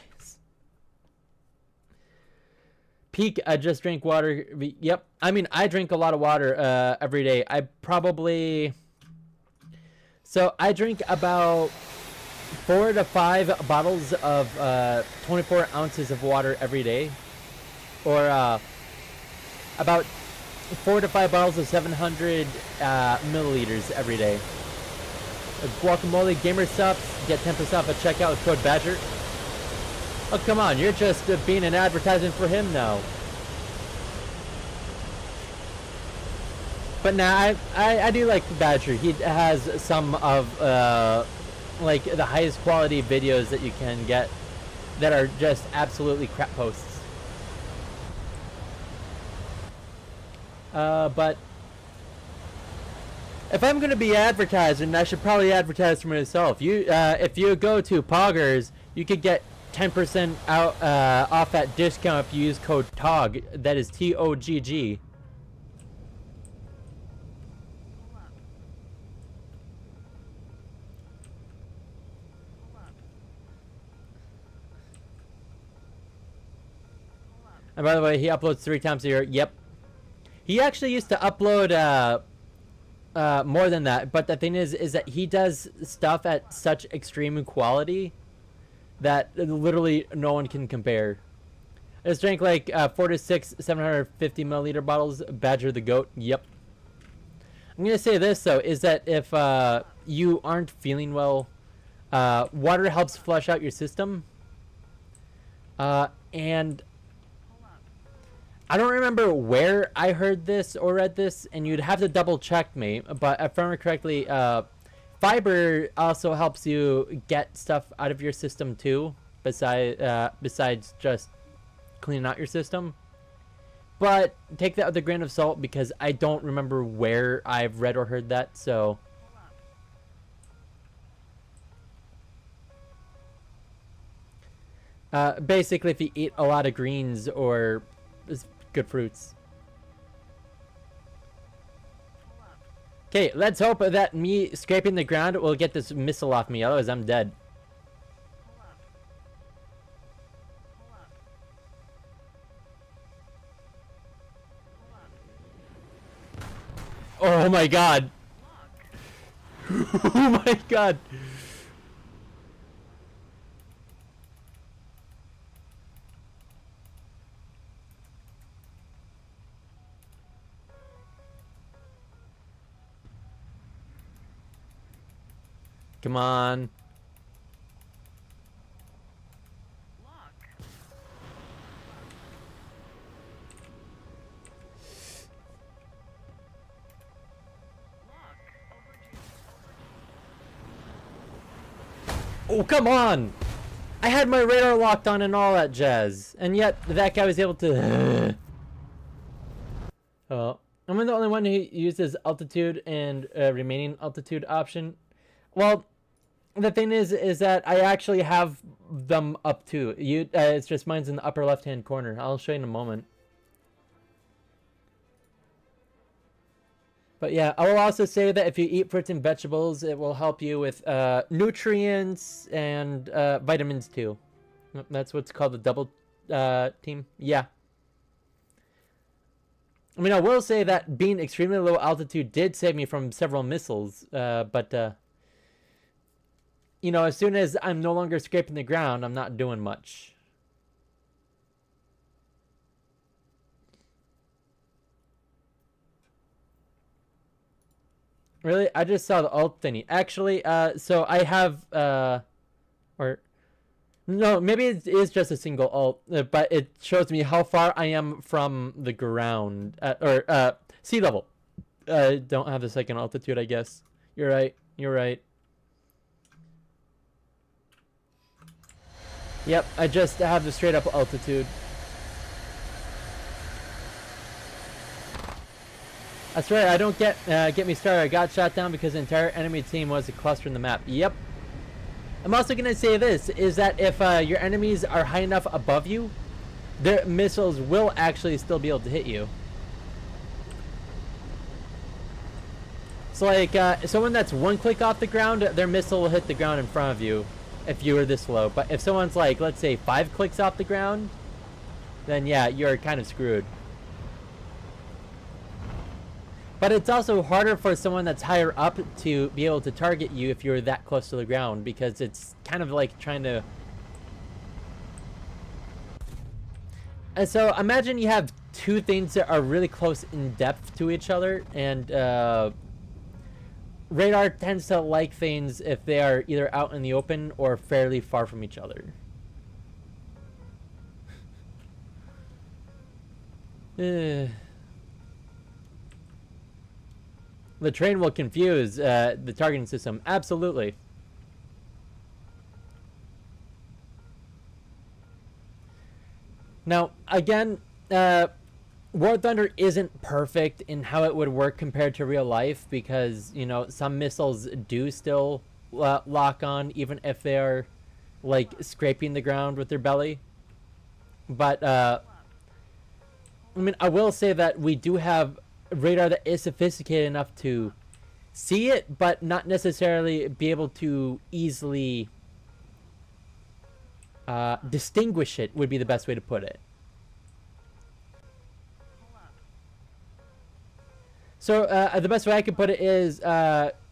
Peak, I just drink water. Yep. I mean, I drink a lot of water every day. I probably... So I drink about 4 to 5 bottles of 24 ounces of water every day. Or about 4 to 5 bottles of 700 milliliters every day. Guacamole Gamer Subs, get 10% off at checkout with code BADGER. Oh, come on, you're just being an advertisement for him now. But nah, I do like Badger. He has some of, like, the highest quality videos that you can get that are just absolutely crap posts. But if I'm going to be advertising, I should probably advertise for myself. If you go to Poggers, you could get 10% out off at discount if you use code TOG. That is TOGG. And by the way, he uploads 3 times a year. Yep. He actually used to upload more than that, but the thing is that he does stuff at such extreme quality that literally no one can compare. I just drank like 4 to 6 750 milliliter bottles. Badger the goat. Yep. I'm gonna say this though, is that if you aren't feeling well, water helps flush out your system. And I don't remember where I heard this or read this, and you'd have to double check me, but if I remember correctly, fiber also helps you get stuff out of your system too, besides just cleaning out your system. But take that with a grain of salt, because I don't remember where I've read or heard that, so... basically, if you eat a lot of greens or good fruits. Okay, let's hope that me scraping the ground will get this missile off me, otherwise I'm dead. Oh my god. Oh my god. Come on. Oh, come on! I had my radar locked on and all that jazz, and yet that guy was able to... Oh, am I the only one who uses altitude and remaining altitude option? Well, the thing is that I actually have them up too. It's just mine's in the upper left-hand corner. I'll show you in a moment. But yeah, I will also say that if you eat fruits and vegetables, it will help you with nutrients and vitamins too. That's what's called the double team. Yeah. I mean, I will say that being extremely low altitude did save me from several missiles, but you know, as soon as I'm no longer scraping the ground, I'm not doing much. Really? I just saw the alt thingy. Actually, so I have, or, no, maybe it is just a single alt, but it shows me how far I am from the ground, or sea level. I don't have the second altitude, I guess. You're right. You're right. Yep, I just have the straight up altitude. That's right, I don't get me started. I got shot down because the entire enemy team was a cluster in the map. Yep. I'm also gonna say this, is that if your enemies are high enough above you, their missiles will actually still be able to hit you. So like, someone that's 1 click off the ground, their missile will hit the ground in front of you if you were this low. But if someone's like, let's say 5 clicks off the ground, then yeah, you're kind of screwed. But it's also harder for someone that's higher up to be able to target you if you're that close to the ground, because it's kind of like trying to... And so imagine you have 2 things that are really close in depth to each other, and radar tends to like things if they are either out in the open or fairly far from each other. The train will confuse the targeting system. Absolutely. Now, again, War Thunder isn't perfect in how it would work compared to real life, because, you know, some missiles do still lock on, even if they are, like, scraping the ground with their belly. But, I mean, I will say that we do have radar that is sophisticated enough to see it, but not necessarily be able to easily distinguish it, would be the best way to put it. So the best way I could put it is,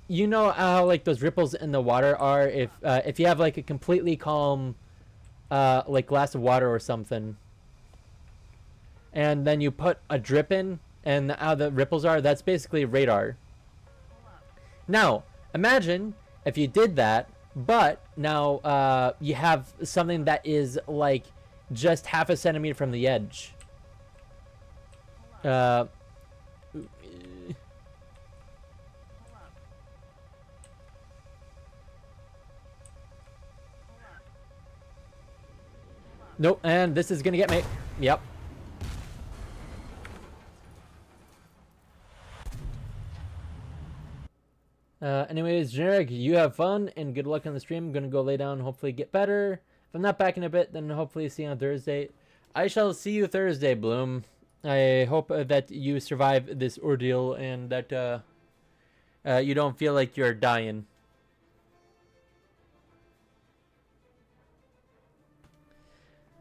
you know how like those ripples in the water are if you have like a completely calm, like glass of water or something, and then you put a drip in, and how the ripples are, that's basically radar. Now, imagine if you did that, but now you have something that is like just half a centimeter from the edge. Uh, nope, and this is gonna get me. Yep. Anyways, generic, you have fun and good luck on the stream. I'm gonna go lay down, hopefully get better. If I'm not back in a bit, then hopefully see you on Thursday. I shall see you Thursday, Bloom. I hope that you survive this ordeal and that you don't feel like you're dying.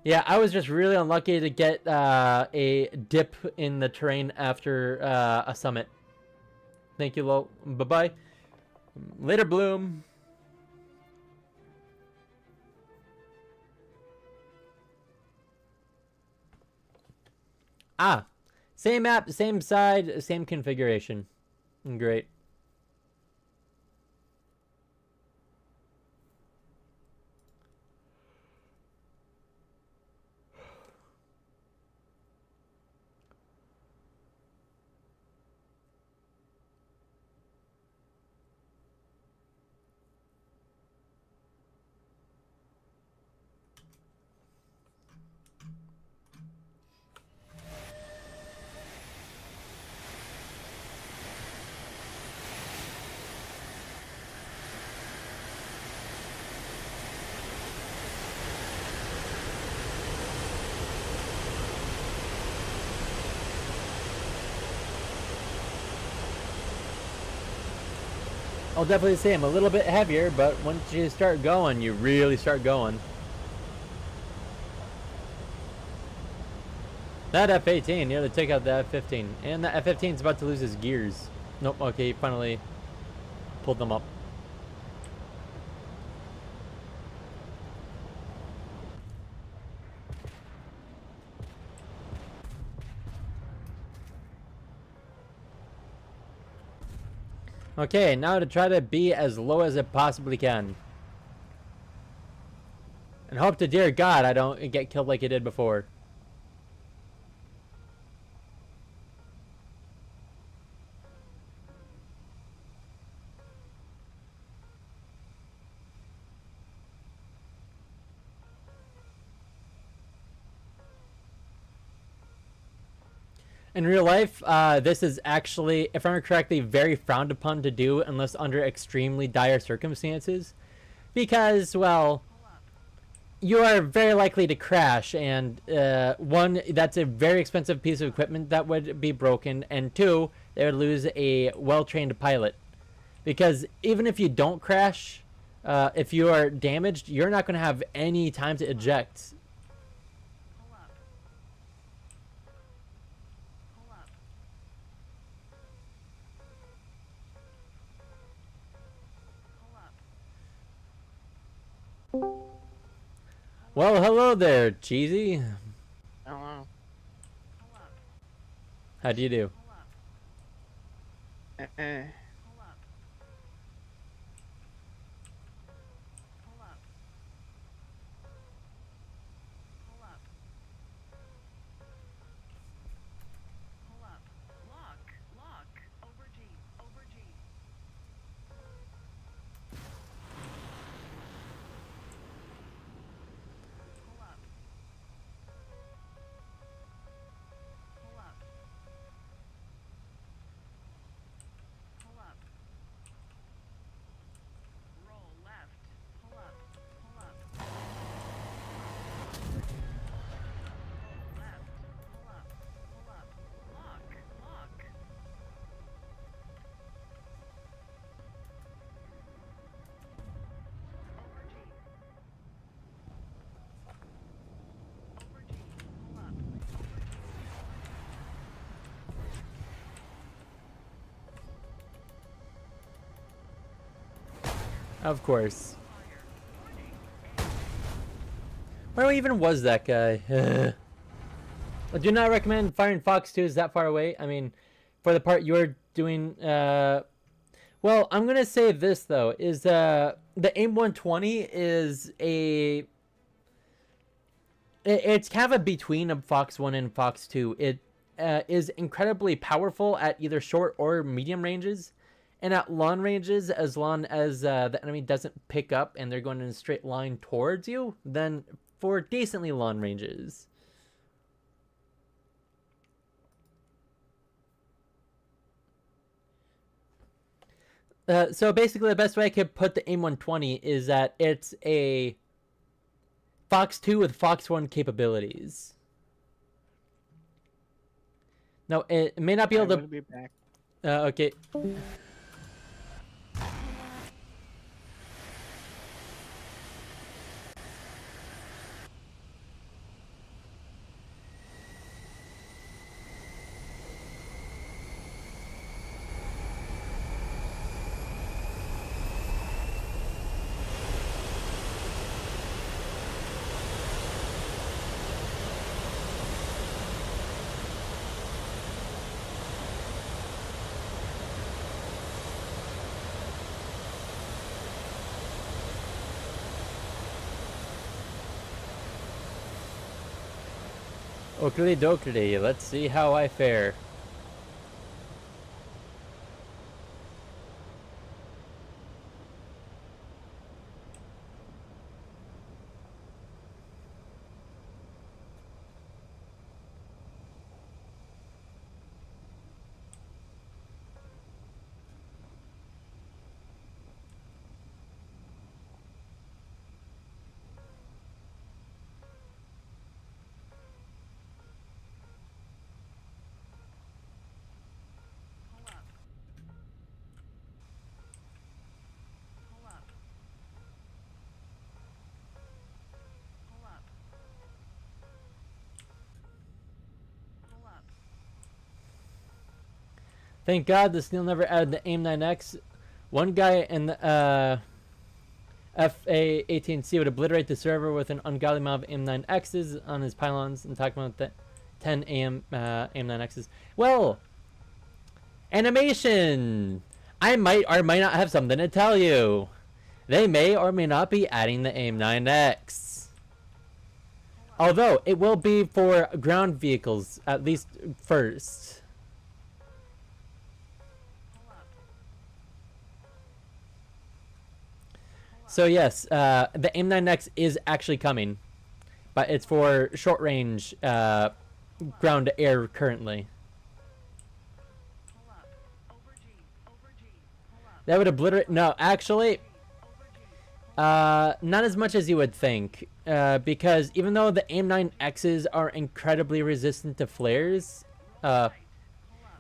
Yeah, I was just really unlucky to get a dip in the terrain after a summit. Thank you, Lo. Bye-bye. Later, Bloom. Ah, same map, same side, same configuration. Great. I'll definitely say I'm a little bit heavier, but once you start going, you really start going. That F-18 nearly took out the F-15. And the F-15 is about to lose his gears. Nope, okay, he finally pulled them up. Okay, now to try to be as low as it possibly can. And hope to dear God I don't get killed like I did before. In real life, this is actually, if I remember correctly, very frowned upon to do unless under extremely dire circumstances. Because, well, you are very likely to crash, and one, that's a very expensive piece of equipment that would be broken, and two, they would lose a well-trained pilot. Because even if you don't crash, if you are damaged, you're not going to have any time to eject. Well, hello there, Cheesy. Hello. How do you do? Of course. Where even was that guy? I do not recommend firing Fox 2 is that far away. I mean, for the part you're doing, well, I'm gonna say this though, is the AIM 120 is it's kind of a between of Fox 1 and Fox 2. It is incredibly powerful at either short or medium ranges, and at long ranges, as long as the enemy doesn't pick up and they're going in a straight line towards you, then for decently long ranges. So basically, the best way I could put the AIM 120 is that it's a Fox 2 with Fox 1 capabilities. No, it may not be able to. Be back. Okay. Oakley dokley, let's see how I fare. Thank God the Steel never added the AIM-9X. One guy in the FA-18C would obliterate the server with an ungodly amount of AIM-9Xs on his pylons and talk about the 10 AIM-9Xs. Well, animation! I might or might not have something to tell you. They may or may not be adding the AIM-9X. Although, it will be for ground vehicles, at least first. So yes, the AIM-9X is actually coming, but it's for short-range ground-to-air currently. That would obliterate... No, actually, not as much as you would think, because even though the AIM-9Xs are incredibly resistant to flares,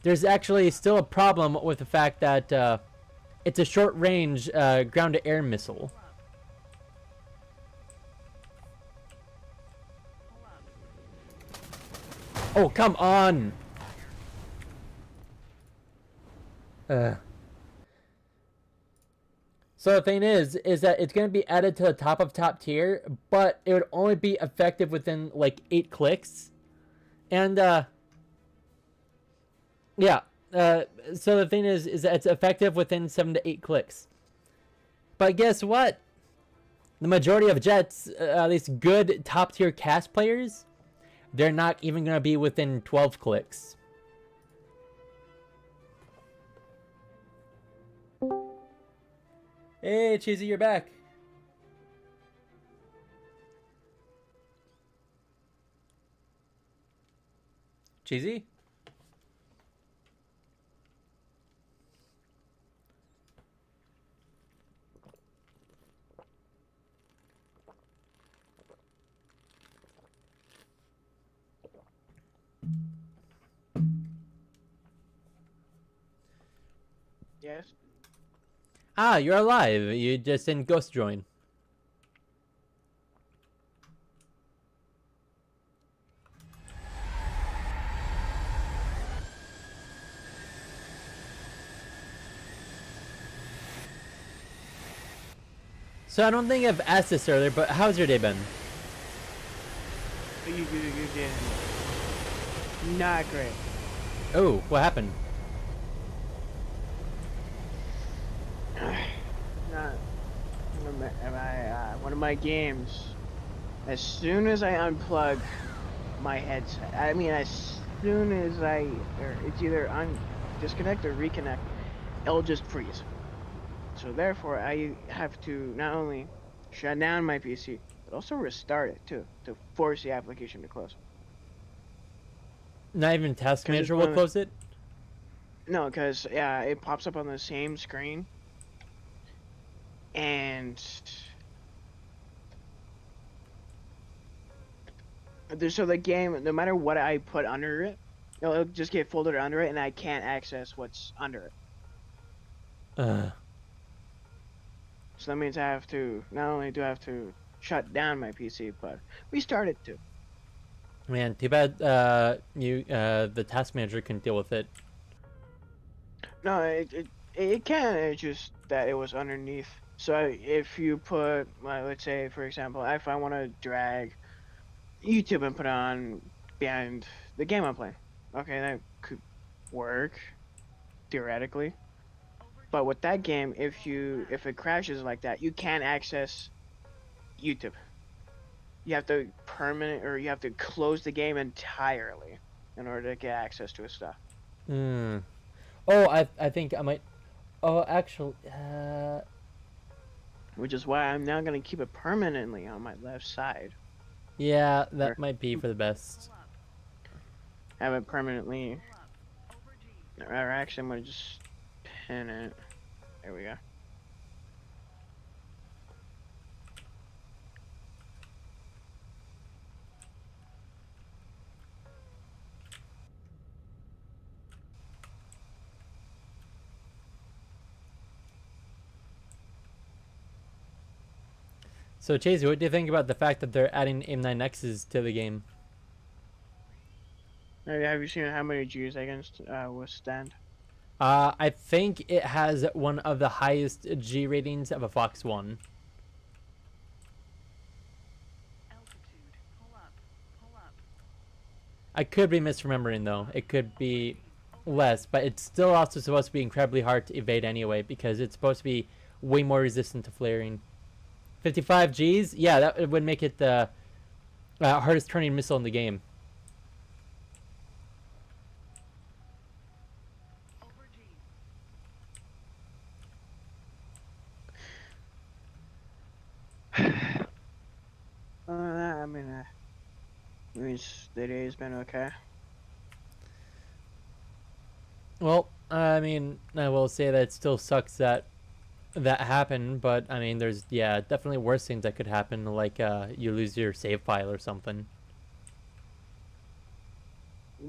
there's actually still a problem with the fact that it's a short-range ground-to-air missile. Oh, come on! So the thing is that it's going to be added to the top of top tier, but it would only be effective within, like, 8 clicks. And, yeah. So the thing is that it's effective within 7 to 8 clicks. But guess what? The majority of jets, at least good top tier cast players, they're not even going to be within 12 clicks. Hey, Cheesy, you're back. Cheesy? Yes. Ah, you're alive. You just didn't ghost join. So I don't think I've asked this earlier, but how's your day been? You did not great. Oh, what happened? Not one of my games. As soon as I unplug my headset, I mean, as soon as it's either disconnect or reconnect, it'll just freeze. So therefore, I have to not only shut down my PC, but also restart it too to force the application to close. Not even Task Because it's Manager will close it? no, because yeah, it pops up on the same screen, and so the game, no matter what I put under it, it'll just get folded under it, and I can't access what's under it. Ugh. So that means I have to not only do I have to shut down my PC, but restart it too. Man, too bad the Task Manager couldn't deal with it. No, it can. It's just that it was underneath. So if you put, let's say for example, if I want to drag YouTube and put on behind the game I'm playing, okay, that could work theoretically. But with that game, if it crashes like that, you can't access YouTube. You have to you have to close the game entirely in order to get access to his stuff. Hmm. Oh, I think I might. Oh, actually, Which is why I'm now gonna keep it permanently on my left side. yeah, Or that might be for the best. have it permanently. Or actually, I'm gonna just pin it. There we go. So, Chase, what do you think about the fact that they're adding AIM-9Xs to the game? Have you seen how many Gs I can withstand? I think it has one of the highest G ratings of a Fox One. I could be misremembering though. It could be less, but it's still also supposed to be incredibly hard to evade anyway because it's supposed to be way more resistant to flaring. 55 Gs? Yeah, that would make it the hardest turning missile in the game. I mean, the day's been okay. Well, I mean, I will say that it still sucks that that happened, but I mean, there's, yeah, definitely worse things that could happen, like you lose your save file or something.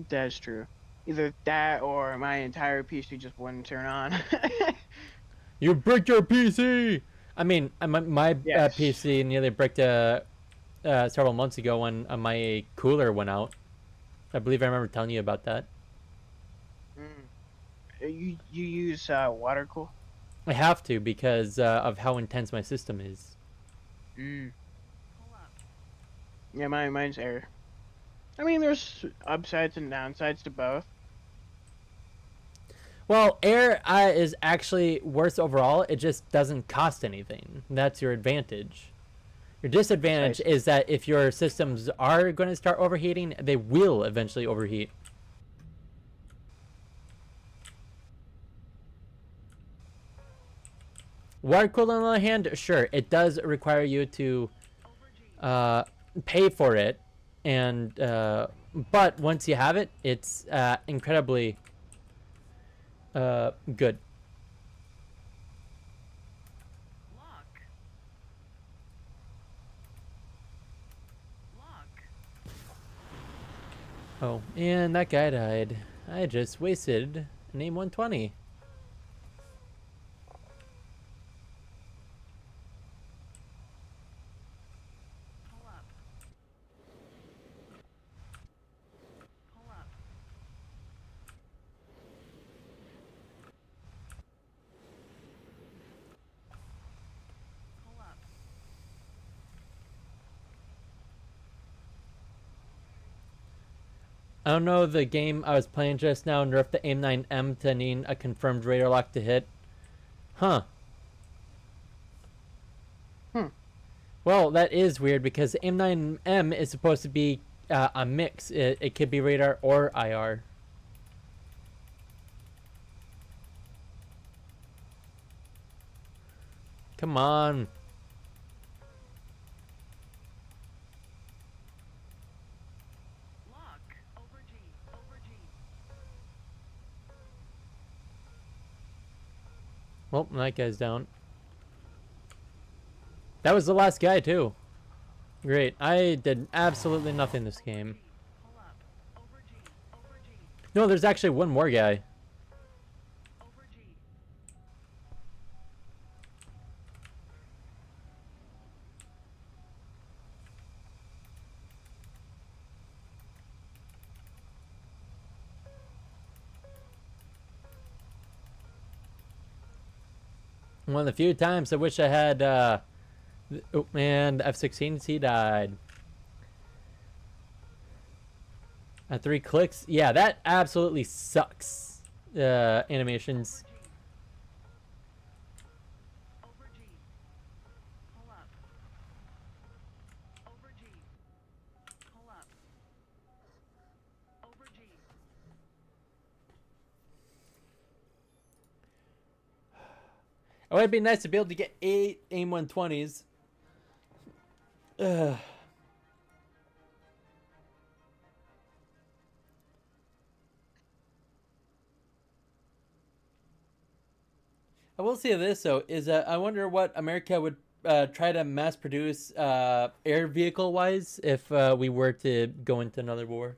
That's true. Either that or my entire PC just wouldn't turn on. You bricked your PC! I mean, my Yes. PC nearly bricked several months ago when my cooler went out. I believe I remember telling you about that. Mm. You use water cool? I have to because of how intense my system is. Mm. Yeah, mine's air. I mean, there's upsides and downsides to both. Well, air is actually worse overall. It just doesn't cost anything. That's your advantage. Your disadvantage Precisely. is that if your systems are going to start overheating, they will eventually overheat. Water cooler, on the other hand, sure, it does require you to uh, pay for it, and but once you have it, it's incredibly good. Oh, and that guy died. I just wasted an AIM 120. I don't know, the game I was playing just now nerfed the AIM-9M to need a confirmed radar lock to hit. Huh. Well, that is weird because AIM-9M is supposed to be a mix. It could be radar or IR. Come on. Well, that guy's down. That was the last guy, too. Great. I did absolutely nothing this game. No, there's actually one more guy. One of the few times I wish I had, oh man, F-16s, he died. At 3 clicks? Yeah, that absolutely sucks. Animations. Oh, it'd be nice to be able to get 8 AIM 120s. Ugh. I will say this though, is I wonder what America would try to mass produce air vehicle wise if we were to go into another war.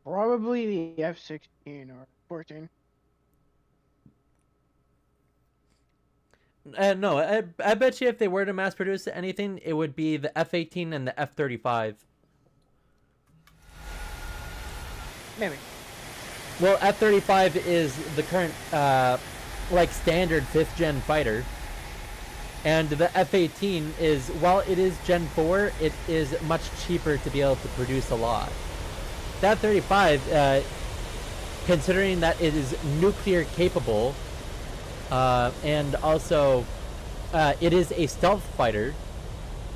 Probably the F-16 or 14. No, I bet you if they were to mass produce anything, it would be the F-18 and the F-35. Maybe. Well, F-35 is the current like standard 5th gen fighter, and the F-18 is, while it is Gen 4, it is much cheaper to be able to produce a lot. The F-35, considering that it is nuclear capable, and also it is a stealth fighter,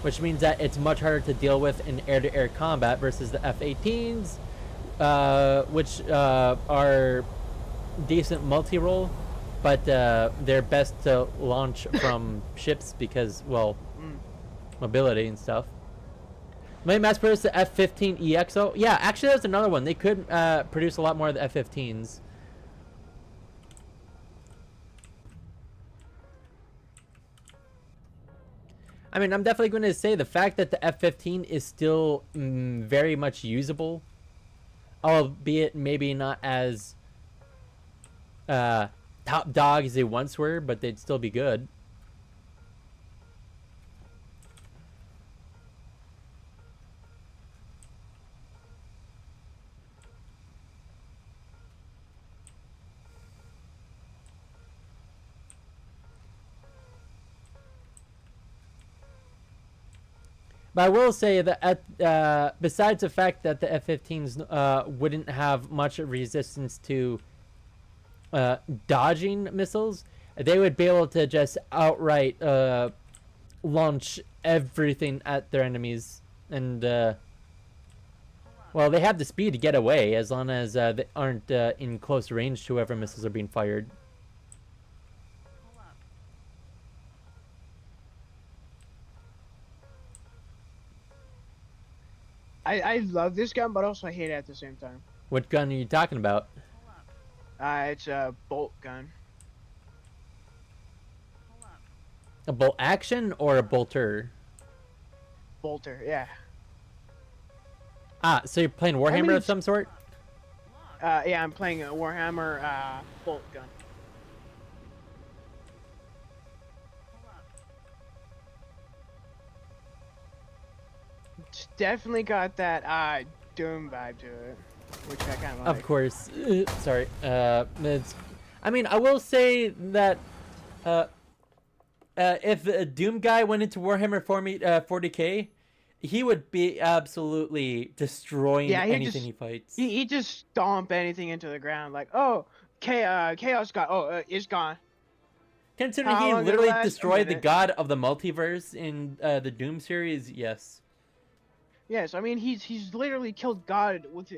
which means that it's much harder to deal with in air-to-air combat versus the F-18s, which are decent multi-role, but they're best to launch from ships because, well, mobility and stuff. Might mass produce the F-15 EXO? Yeah, actually that's another one. They could produce a lot more of the F-15s. I mean, I'm definitely going to say the fact that the F-15 is still very much usable, albeit maybe not as top dog as they once were, but they'd still be good. But I will say that besides the fact that the F-15s wouldn't have much resistance to dodging missiles, they would be able to just outright launch everything at their enemies. And, well, they have the speed to get away as long as they aren't in close range to whoever missiles are being fired. I love this gun, but also I hate it at the same time. What gun are you talking about? It's a bolt gun. A bolt action or a bolter? Bolter, yeah. Ah, so you're playing Warhammer of some sort? Yeah, I'm playing a Warhammer bolt gun. It's definitely got that Doom vibe to it, which I kind of like. Of course. Sorry. It's, I mean, I will say that if a Doom guy went into Warhammer 40K, he would be absolutely destroying Yeah, he anything just he fights. he just stomp anything into the ground like, oh, chaos got it's gone. Considering How he long did it literally last? A destroyed the minute. god of the multiverse in the Doom series, yes. Yes, I mean he's literally killed gods with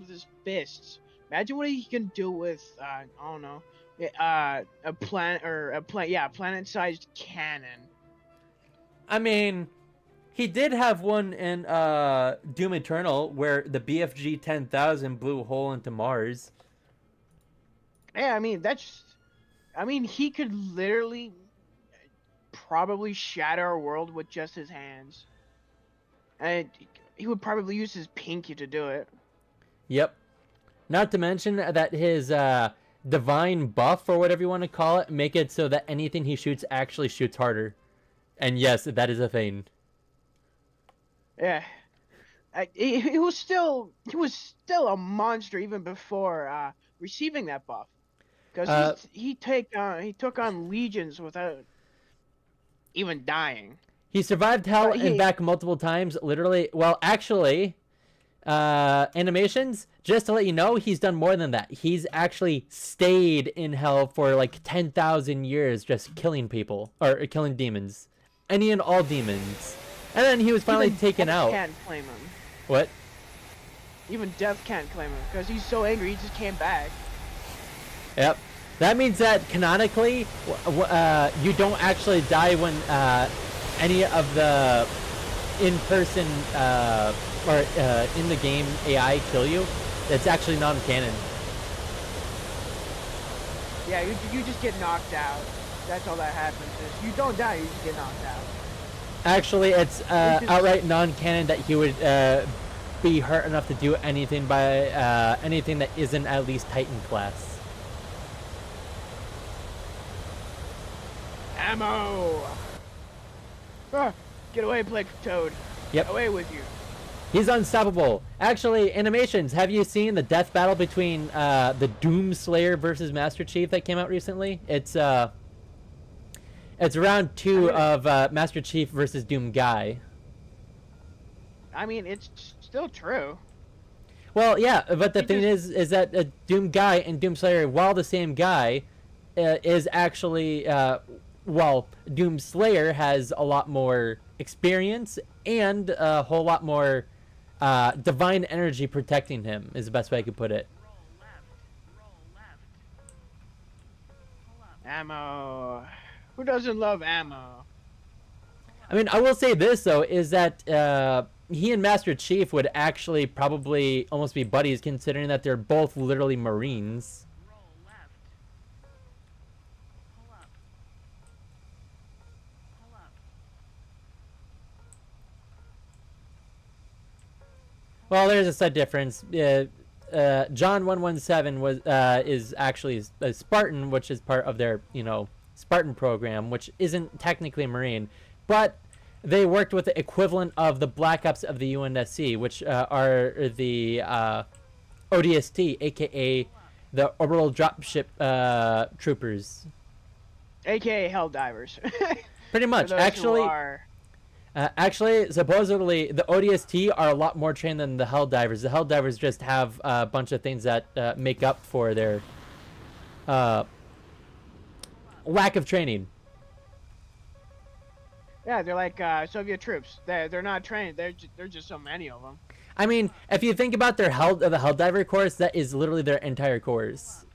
his fists. Imagine what he can do with I don't know, a planet-sized cannon. I mean, he did have one in Doom Eternal where the BFG 10,000 blew a hole into Mars. Yeah, I mean he could literally probably shatter a world with just his hands, and he would probably use his pinky to do it. Yep. Not to mention that his divine buff, or whatever you want to call it, make it so that anything he shoots actually shoots harder. And yes, that is a thing. Yeah. He was still a monster even before receiving that buff, because he took on legions without even dying. He survived hell But and back multiple times, literally. Well, actually, animations, just to let you know, he's done more than that. He's actually stayed in hell for like 10,000 years just killing people, or killing demons. Any and all demons. And then he was finally Even taken death out. Can't claim him. What? Even death can't claim him because he's so angry he just came back. Yep. That means that canonically, you don't actually die when any of the in-person or in the game AI kill you. It's actually non-canon. Yeah, you just get knocked out. That's all that happens. Is you don't die, you just get knocked out. Actually, it's outright non-canon that he would be hurt enough to do anything by anything that isn't at least Titan class. Ammo! Ah, get away, Plague Toad. Yep. Get away with you. He's unstoppable. Actually, animations, have you seen the death battle between the Doom Slayer versus Master Chief that came out recently? It's round 2 of Master Chief versus Doom Guy. I mean, it's still true. Well, yeah, but the thing is that Doom Guy and Doom Slayer, while the same guy, is actually well, Doom Slayer has a lot more experience and a whole lot more divine energy protecting him, is the best way I could put it. Ammo. Who doesn't love ammo? I mean, I will say this, though, is that he and Master Chief would actually probably almost be buddies, considering that they're both literally Marines. Well, there's a slight difference. John 117 is actually a Spartan, which is part of their Spartan program, which isn't technically a Marine, but they worked with the equivalent of the Black Ops of the UNSC, which are the ODST, aka the Orbital Dropship Troopers. AKA Helldivers. Pretty much, actually, supposedly, the ODST are a lot more trained than the Helldivers. The Helldivers just have a bunch of things that make up for their lack of training. Yeah, they're like Soviet troops. They're not trained. They're just so many of them. I mean, if you think about the Helldiver course, that is literally their entire course.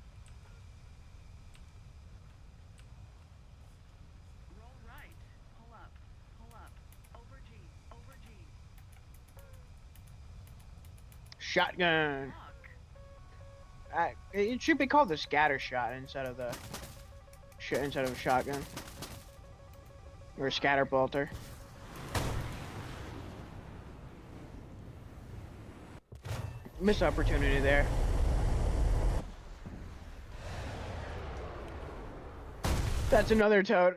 Shotgun. It should be called the scatter shot instead of a shotgun or a scatter bolter. Missed opportunity there. That's another toad.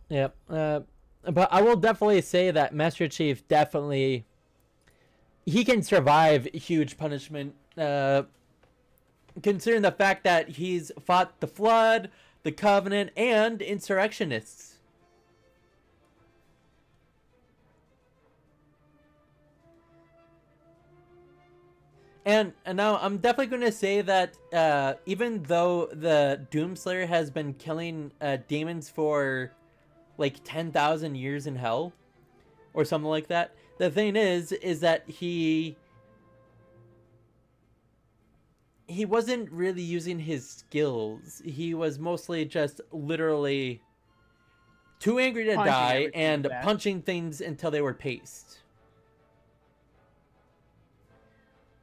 Yep. But I will definitely say that Master Chief definitely, he can survive huge punishment, considering the fact that he's fought the Flood, the Covenant, and insurrectionists. And now I'm definitely going to say that even though the Doomslayer has been killing demons for like 10,000 years in hell or something like that, the thing is that he wasn't really using his skills. He was mostly just literally too angry to Punching die everything and to death. punching things until they were paste.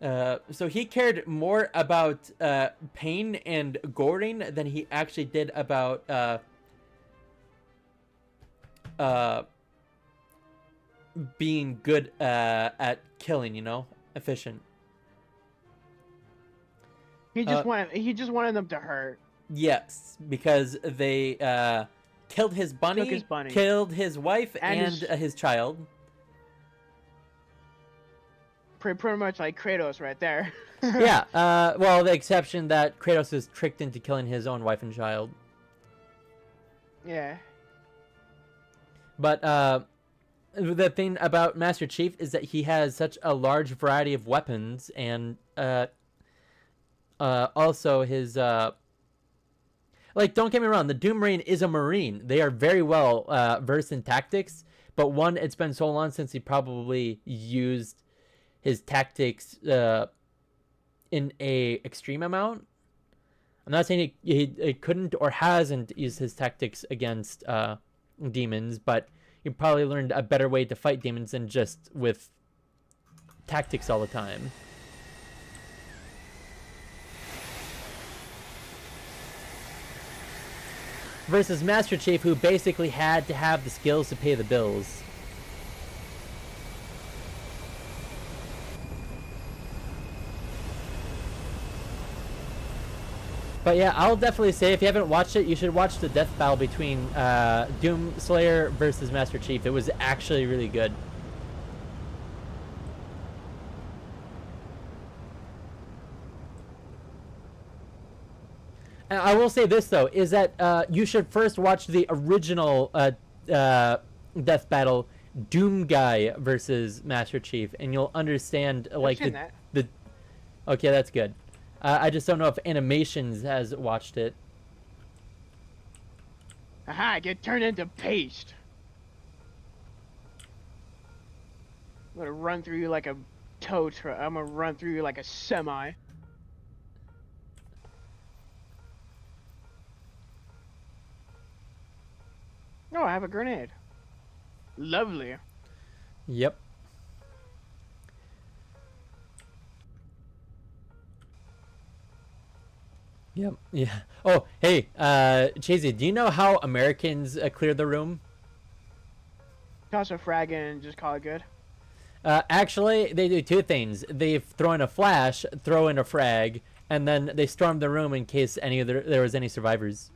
So he cared more about pain and goring than he actually did about being good at killing, you know, efficient. He just wanted them to hurt. Yes, because they killed his bunny, Took his bunny. killed his wife, And and his- his child. Pretty much like Kratos right there. Yeah, well, the exception that Kratos is tricked into killing his own wife and child. Yeah. But the thing about Master Chief is that he has such a large variety of weapons, and also his like, don't get me wrong, the Doom Marine is a Marine. They are very well versed in tactics, but one, it's been so long since he probably used his tactics in a extreme amount. I'm not saying he couldn't or hasn't used his tactics against demons, but he probably learned a better way to fight demons than just with tactics all the time. Versus Master Chief, who basically had to have the skills to pay the bills. But yeah, I'll definitely say, if you haven't watched it, you should watch the death battle between Doom Slayer versus Master Chief. It was actually really good. And I will say this, though, is that you should first watch the original death battle, Doom Guy versus Master Chief, and you'll understand, like, seen that. the... Okay, that's good. I just don't know if Animations has watched it. Aha! Get turned into paste. I'm gonna run through you like a tow truck. I'm gonna run through you like a semi. Oh, I have a grenade. Lovely. Yep. Yep. Yeah. Oh, hey, Chasey, do you know how Americans clear the room? Toss a frag in and just call it good. Actually, they do two things. They throw in a flash, throw in a frag, and then they storm the room in case there was any survivors.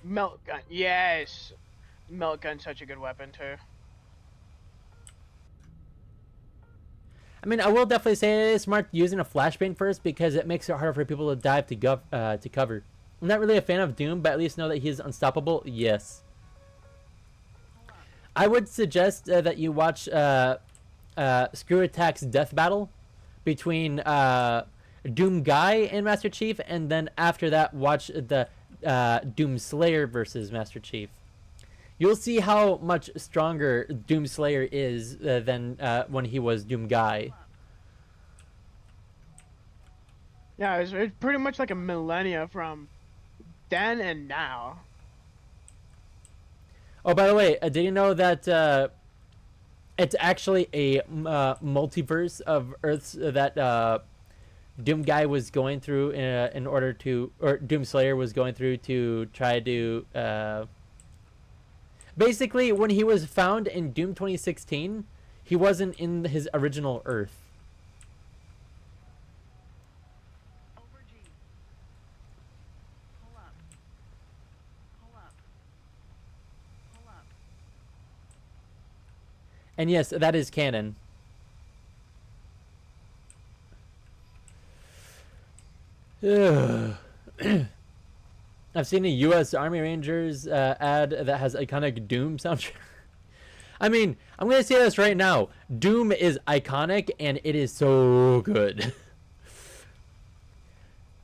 Melt gun. Yes. Melt gun's such a good weapon too. I mean, I will definitely say it is smart using a flashbang first because it makes it harder for people to dive to cover. I'm not really a fan of Doom, but at least know that he's unstoppable. Yes. I would suggest that you watch Screw Attack's death battle between Doom Guy and Master Chief, and then after that, watch the Doom Slayer versus Master Chief. You'll see how much stronger Doom Slayer is than when he was Doom Guy. Yeah, it's pretty much like a millennia from then and now. Oh, by the way, did you know that it's actually a multiverse of Earths that Doom Guy was going through in order to, or Doom Slayer was going through to try to. Basically, when he was found in Doom 2016, he wasn't in his original Earth. And yes, that is canon. I've seen a U.S. Army Rangers ad that has iconic Doom soundtrack. I mean, I'm gonna say this right now. Doom is iconic, and it is so good.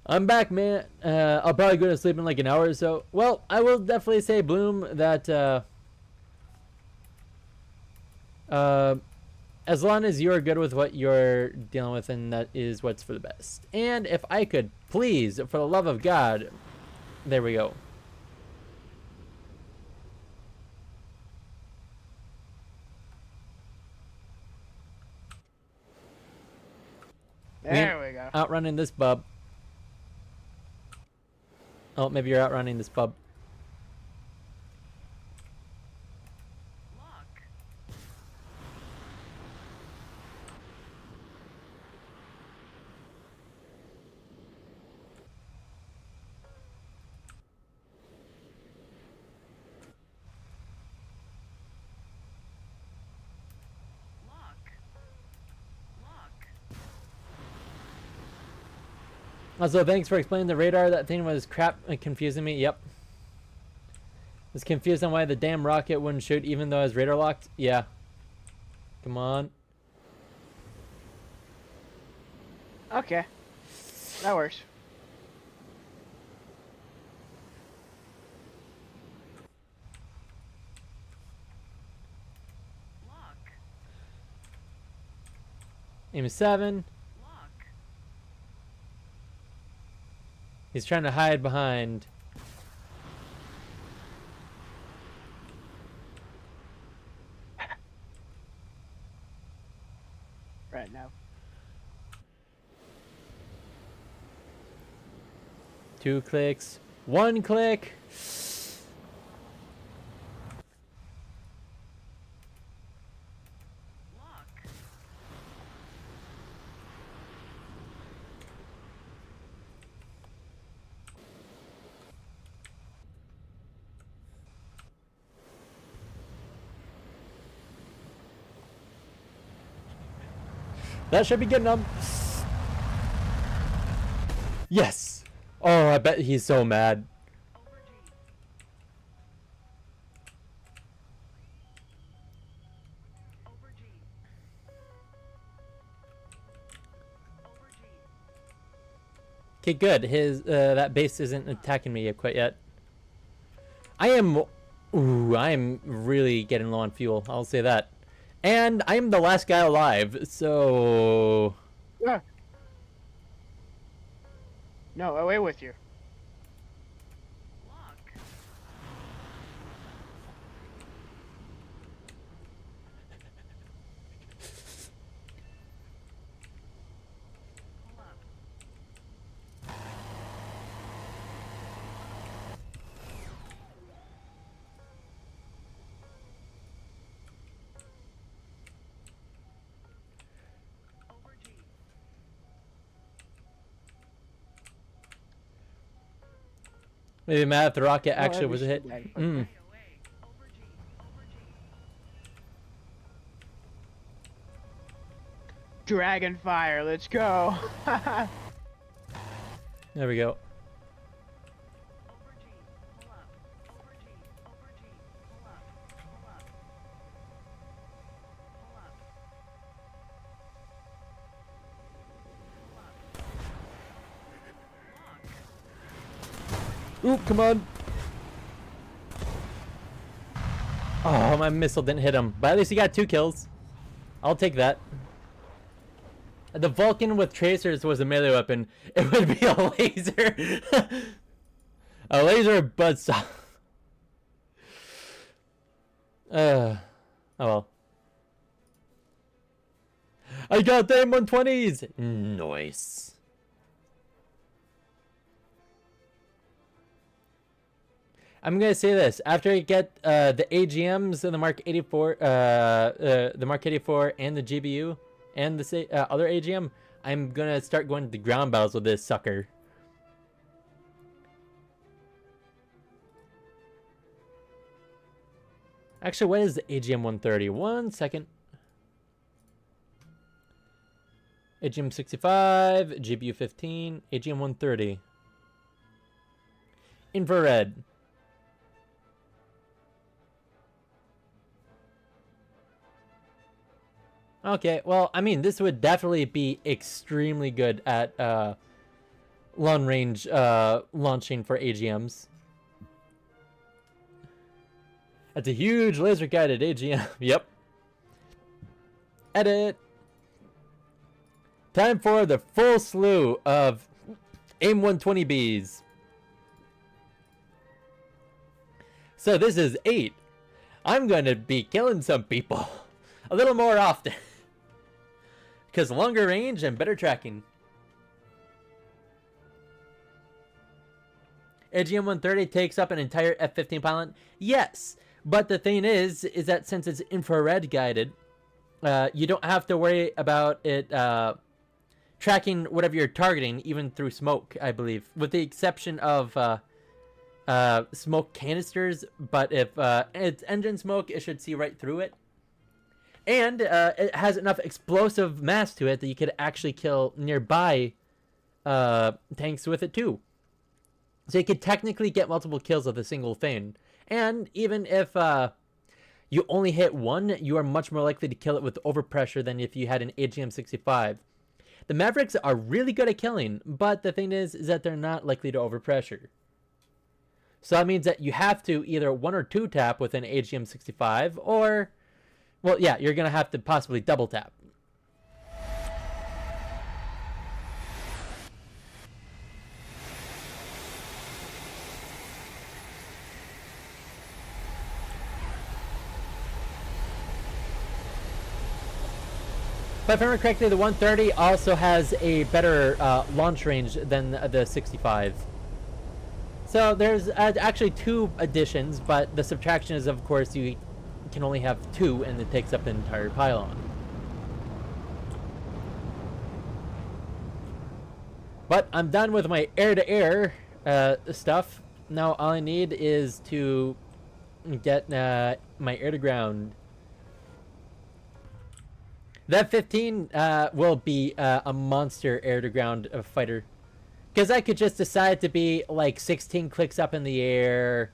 I'm back, man. I'll probably go to sleep in like an hour or so. Well, I will definitely say, Bloom, that as long as you're good with what you're dealing with, and that is what's for the best. And if I could, please, for the love of God, there we go. There we go. Outrunning this bub. Oh, maybe you're outrunning this bub. Also, thanks for explaining the radar. That thing was crap and confusing me. Yep. Was confused on why the damn rocket wouldn't shoot even though I was radar locked. Yeah. Come on. Okay. That works. Aim 7. He's trying to hide behind. Right now. 2 clicks. 1 click. That should be getting him. Yes. Oh, I bet he's so mad. Okay, good. His that base isn't attacking me quite yet. I am really getting low on fuel. I'll say that. And I'm the last guy alive, so Yeah. No, away with you. maybe mad if the rocket No, actually at was a least hit. you died. Dragon fire, let's go. There we go. Ooh, come on. Oh, my missile didn't hit him. But at least he got 2 kills. I'll take that. The Vulcan with tracers was a melee weapon. It would be a laser. A laser buzzsaw. Oh well. I got the M120s! Nice. I'm gonna say this after I get the AGMs and the Mark 84, the Mark 84 and the GBU and the other AGM. I'm gonna start going to the ground battles with this sucker. Actually, what is the AGM 130? 1 second. AGM 65, GBU 15, AGM 130. Infrared. Okay, well, I mean, this would definitely be extremely good at long range launching for AGMs. That's a huge laser guided AGM. Yep. Edit. Time for the full slew of AIM 120Bs. So this is 8. I'm going to be killing some people a little more often. Because longer range and better tracking. AGM 130 takes up an entire F-15 pylon. Yes, but the thing is that since it's infrared guided, you don't have to worry about it tracking whatever you're targeting, even through smoke, I believe. With the exception of smoke canisters, but if it's engine smoke, it should see right through it. And it has enough explosive mass to it that you could actually kill nearby tanks with it too. So you could technically get multiple kills with a single thing. And even if you only hit one, you are much more likely to kill it with overpressure than if you had an AGM-65. The Mavericks are really good at killing, but the thing is that they're not likely to overpressure. So that means that you have to either 1 or 2 tap with an AGM-65, or, well, yeah, you're going to have to possibly double tap. If I remember correctly, the 130 also has a better launch range than the 65. So there's actually 2 additions, but the subtraction is, of course, you can only have 2, and it takes up the entire pylon. But I'm done with my air-to-air stuff. Now all I need is to get my air-to-ground. That 15 will be a monster air-to-ground fighter. Because I could just decide to be like 16 clicks up in the air,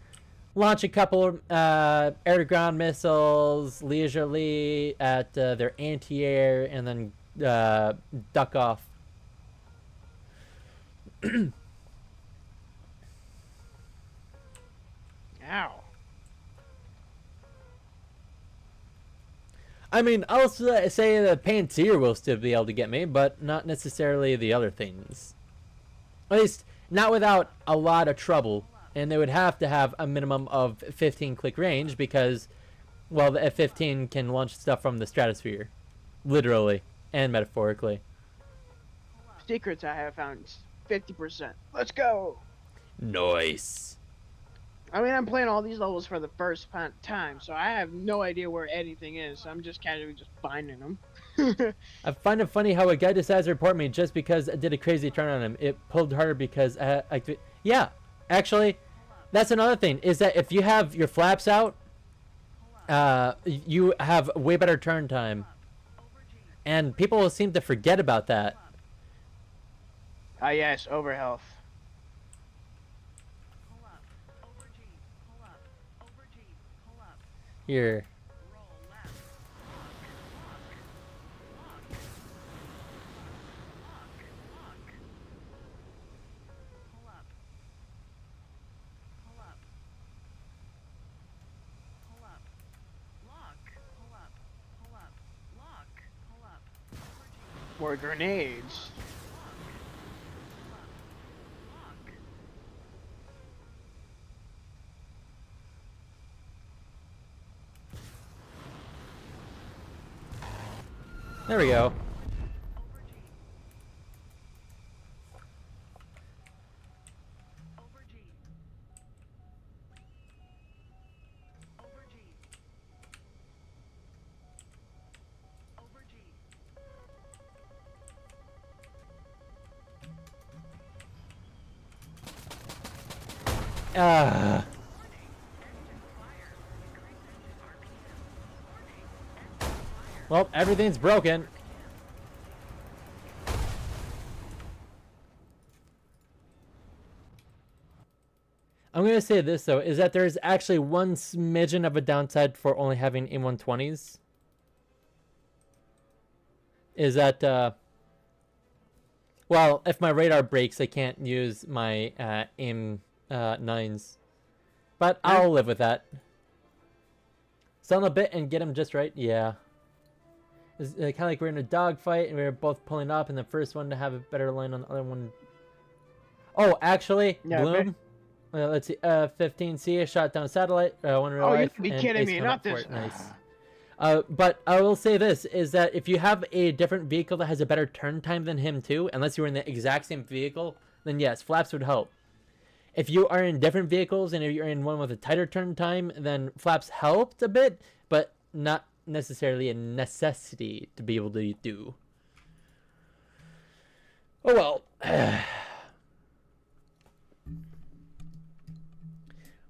launch a couple air-to-ground missiles leisurely at their anti-air, and then duck off. Ow. I mean, I'll say the Panther will still be able to get me, but not necessarily the other things. At least, not without a lot of trouble. And they would have to have a minimum of 15 click range because, well, the F-15 can launch stuff from the stratosphere. Literally. And metaphorically. Secrets I have found 50%. Let's go! Nice. I mean, I'm playing all these levels for the first time, so I have no idea where anything is. So I'm just casually just finding them. I find it funny how a guy decides to report me just because I did a crazy turn on him. It pulled harder because yeah, actually, that's another thing, is that if you have your flaps out, you have way better turn time. And people seem to forget about that. Ah, yes, overhealth. Here. More grenades. There we go. Well, everything's broken. I'm going to say this, though, is that there's actually one smidgen of a downside for only having M120s. is that well, if my radar breaks, I can't use my aim 9s, but I'll live with that. Sell a bit and get him just right. Yeah. It's kind of like we're in a dogfight and we're both pulling up, and the first one to have a better line on the other one. Oh, actually, Yeah, Bloom. Let's see. 15C shot down satellite. One real Oh, you life. could be and kidding Ace me! come Not up for this. it. Nice. But I will say this, is that if you have a different vehicle that has a better turn time than him too, unless you were in the exact same vehicle, then yes, flaps would help. If you are in different vehicles and if you're in one with a tighter turn time, then flaps helped a bit, but not necessarily a necessity to be able to do. Oh well.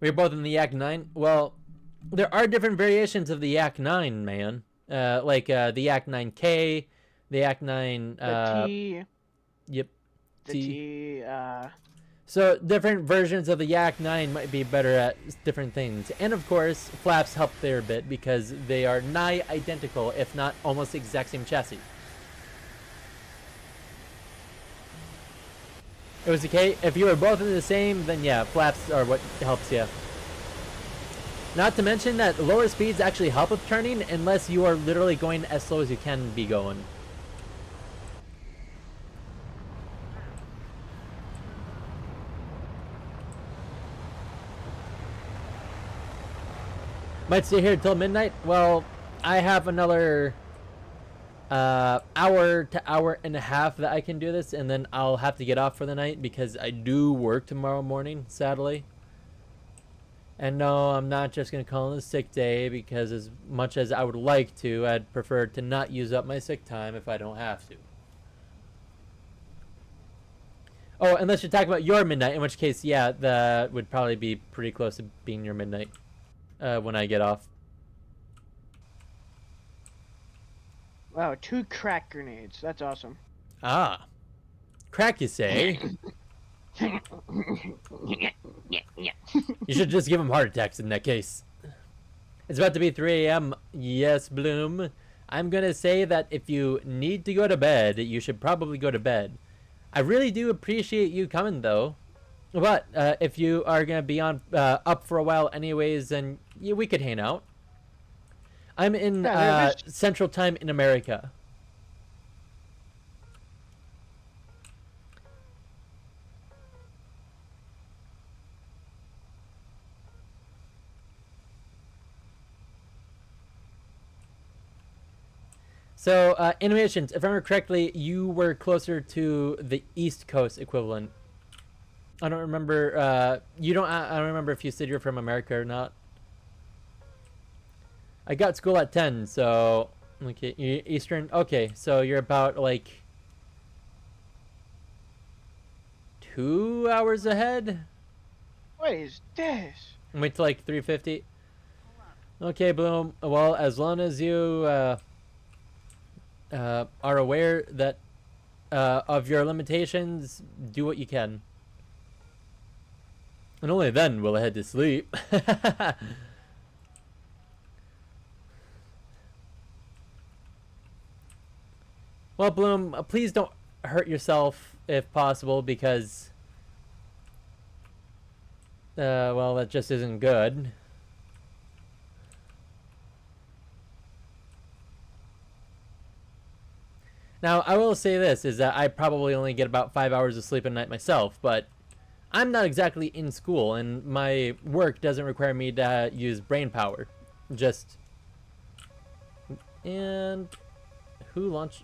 We're both in the Yak 9. Well, there are different variations of the Yak 9, man. Like the Yak 9K, the Yak 9. The T. Yep. The T. So different versions of the Yak 9 might be better at different things. And of course, flaps help there a bit because they are nigh identical, if not almost the exact same chassis. It was okay. If you were both in the same, then yeah, flaps are what helps you. Not to mention that lower speeds actually help with turning unless you are literally going as slow as you can be going. Might stay here till midnight. Well, I have another hour to hour and a half that I can do this, and then I'll have to get off for the night because I do work tomorrow morning, sadly. And no, I'm not just going to call it a sick day because as much as I would like to, I'd prefer to not use up my sick time if I don't have to. Oh, unless you're talking about your midnight, in which case, yeah, that would probably be pretty close to being your midnight when I get off. Wow, 2 crack grenades. That's awesome. Ah. Crack, you say? You should just give him heart attacks in that case. It's about to be 3 a.m. Yes, Bloom. I'm gonna say that if you need to go to bed, you should probably go to bed. I really do appreciate you coming, though. But if you are gonna be on up for a while anyways, then yeah, we could hang out. I'm in Central Time in America. So, animations, if I remember correctly, you were closer to the East Coast equivalent. I don't remember, I don't remember if you said you're from America or not. I got school at 10, so, okay, Eastern, okay, so you're about, like, 2 hours ahead? What is this? Wait till, like, 3:50. Okay, Bloom, well, as long as you, are aware that of your limitations, do what you can. And only then will I head to sleep. Well, Bloom, please don't hurt yourself if possible because, well, that just isn't good. Now, I will say this, is that I probably only get about 5 hours of sleep a night myself, but I'm not exactly in school, and my work doesn't require me to use brain power. Just... And... Who launched...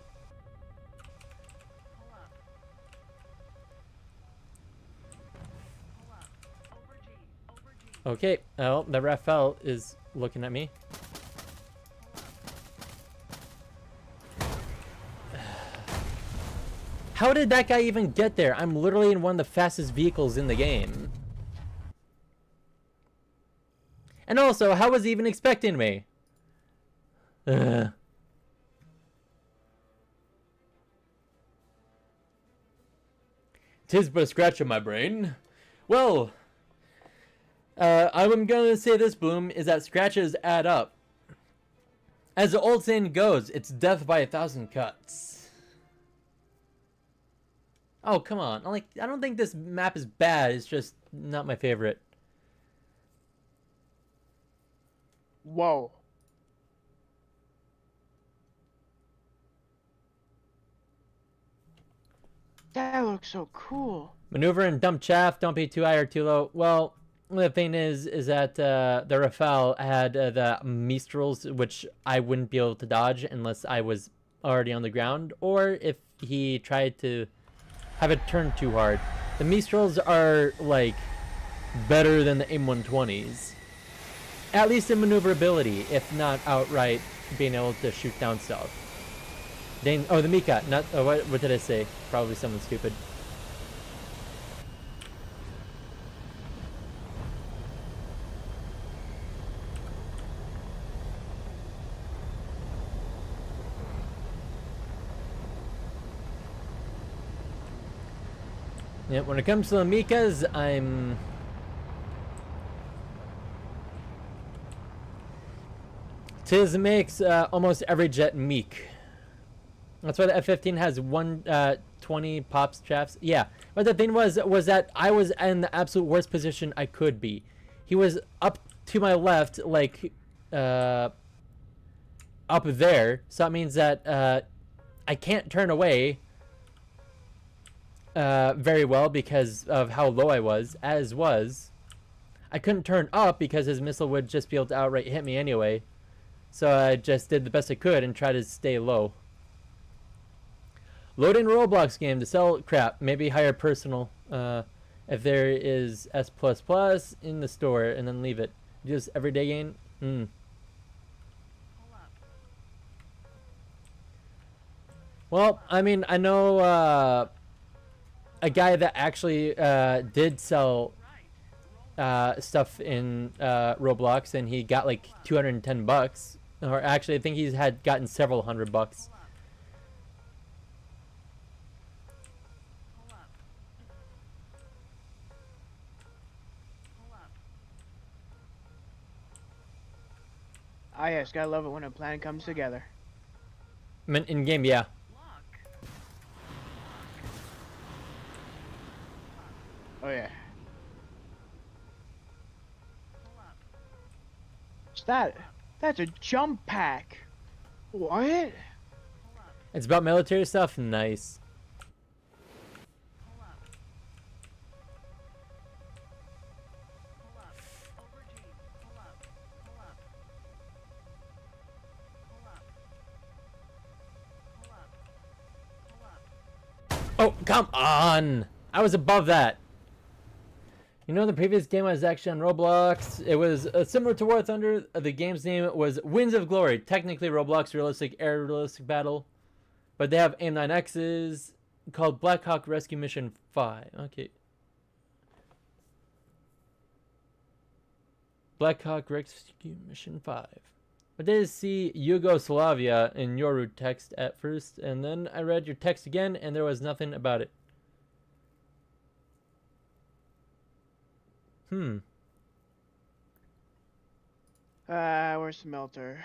Okay, oh, the Raphael is looking at me. How did that guy even get there? I'm literally in one of the fastest vehicles in the game. And also, how was he even expecting me? Tis but a scratch on my brain. Well, I'm gonna say this, Bloom, is that scratches add up. As the old saying goes, it's death by 1,000 cuts. Oh, come on. I don't think this map is bad. It's just not my favorite. Whoa. That looks so cool. Maneuver and dump chaff. Don't be too high or too low. Well, the thing is that the Rafale had the Mistrals, which I wouldn't be able to dodge unless I was already on the ground, or if he tried to have it turn too hard. The Mistrals are, like, better than the M120s. At least in maneuverability, if not outright being able to shoot down south. Oh, the Mika. Not. Oh, what did I say? Probably something stupid. Yeah, when it comes to the Mikas, I'm... Tiz makes almost every jet meek. That's why the F-15 has 120 pops chaffs. Yeah, but the thing was that I was in the absolute worst position I could be. He was up to my left, like, up there. So that means that I can't turn away very well because of how low I was, as was. I couldn't turn up because his missile would just be able to outright hit me anyway. So I just did the best I could and tried to stay low. Loading Roblox game to sell crap. Maybe hire personal if there is S++ in the store and then leave it. Just everyday game? Well, I mean, I know a guy that actually did sell stuff in Roblox, and he got like 210 bucks. Or actually, I think he's had gotten several $100. Ah, yes, gotta love it when a plan comes together. In game, yeah. Oh yeah. What's that? That's a jump pack. What? It's about military stuff. Nice. Oh, come on! I was above that. You know, the previous game was actually on Roblox. It was similar to War Thunder. The game's name was Winds of Glory. Technically Roblox realistic air realistic battle, but they have AIM-9X's called Black Hawk Rescue Mission 5. Okay. Black Hawk Rescue Mission 5. I did see Yugoslavia in your text at first, and then I read your text again, and there was nothing about it. Where's the melter?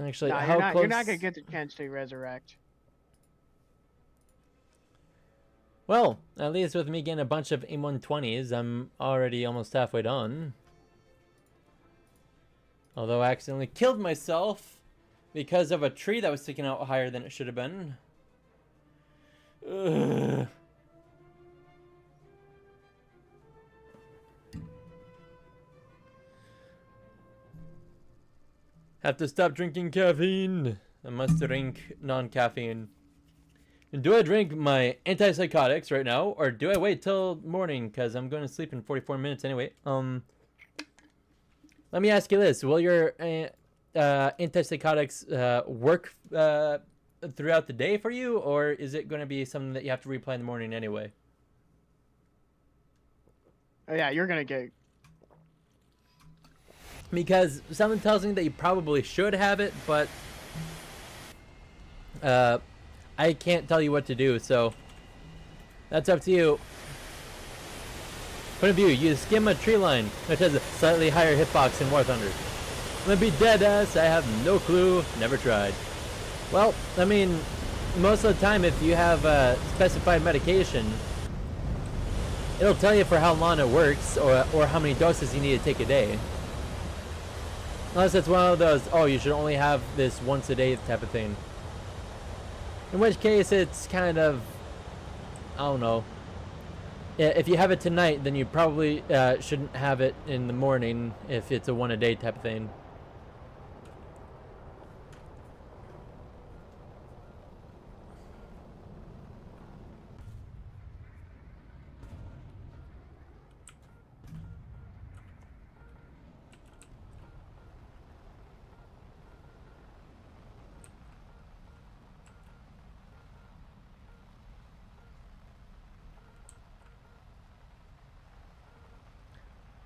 Actually, Nah, how close... you're not gonna get the chance to resurrect. Well, at least with me getting a bunch of M120s, I'm already almost halfway done. Although I accidentally killed myself because of a tree that was sticking out higher than it should have been. Ugh. Have to stop drinking caffeine. I must drink non-caffeine. Do I drink my antipsychotics right now, or do I wait till morning? Because I'm going to sleep in 44 minutes anyway. Let me ask you this. Will your antipsychotics work throughout the day for you, or is it going to be something that you have to replay in the morning anyway? Oh yeah, you're gonna get... Because something tells me that you probably should have it, but I can't tell you what to do, so that's up to you. Point of view, you skim a tree line, which has a slightly higher hitbox than War Thunder. I'm gonna be dead ass. I have no clue. Never tried. Well, I mean, most of the time, if you have specified medication, it'll tell you for how long it works or how many doses you need to take a day. Unless it's one of those, oh, you should only have this once a day type of thing. In which case, it's kind of, I don't know. If you have it tonight, then you probably shouldn't have it in the morning if it's a one-a-day type of thing.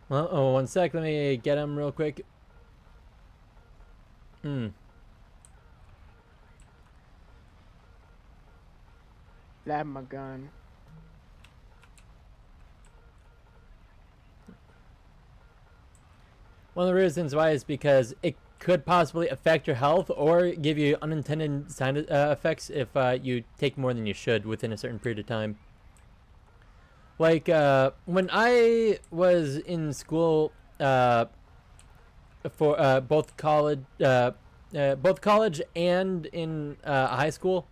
Well, oh, one sec. Let me get him real quick. Lab my gun. One of the reasons why is because it could possibly affect your health or give you unintended side effects if you take more than you should within a certain period of time. Like when I was in school for both college and in high school,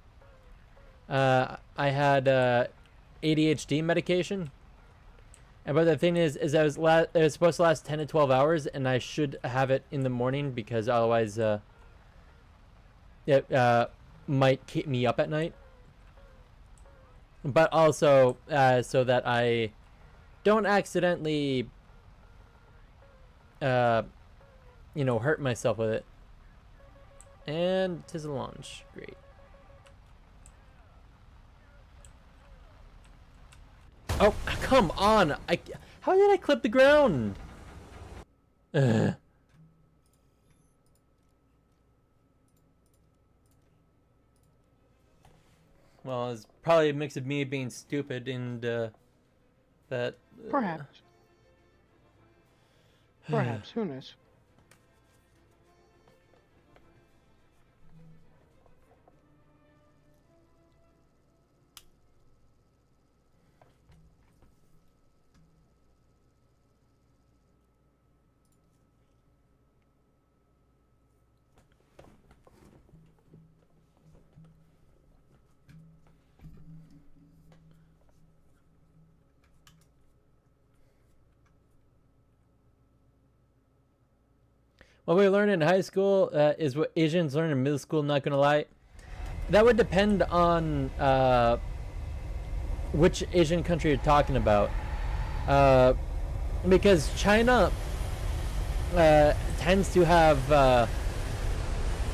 I had ADHD medication. But the thing is it was supposed to last 10 to 12 hours, and I should have it in the morning because otherwise it might keep me up at night. But also so that I don't accidentally, hurt myself with it. And 'tis a launch. Great. Oh, come on! How did I clip the ground? Ugh. Well, it's probably a mix of me being stupid and that. Perhaps. Perhaps. Who knows? What we learn in high school is what Asians learn in middle school, not gonna lie. That would depend on which Asian country you're talking about. Because China tends to have a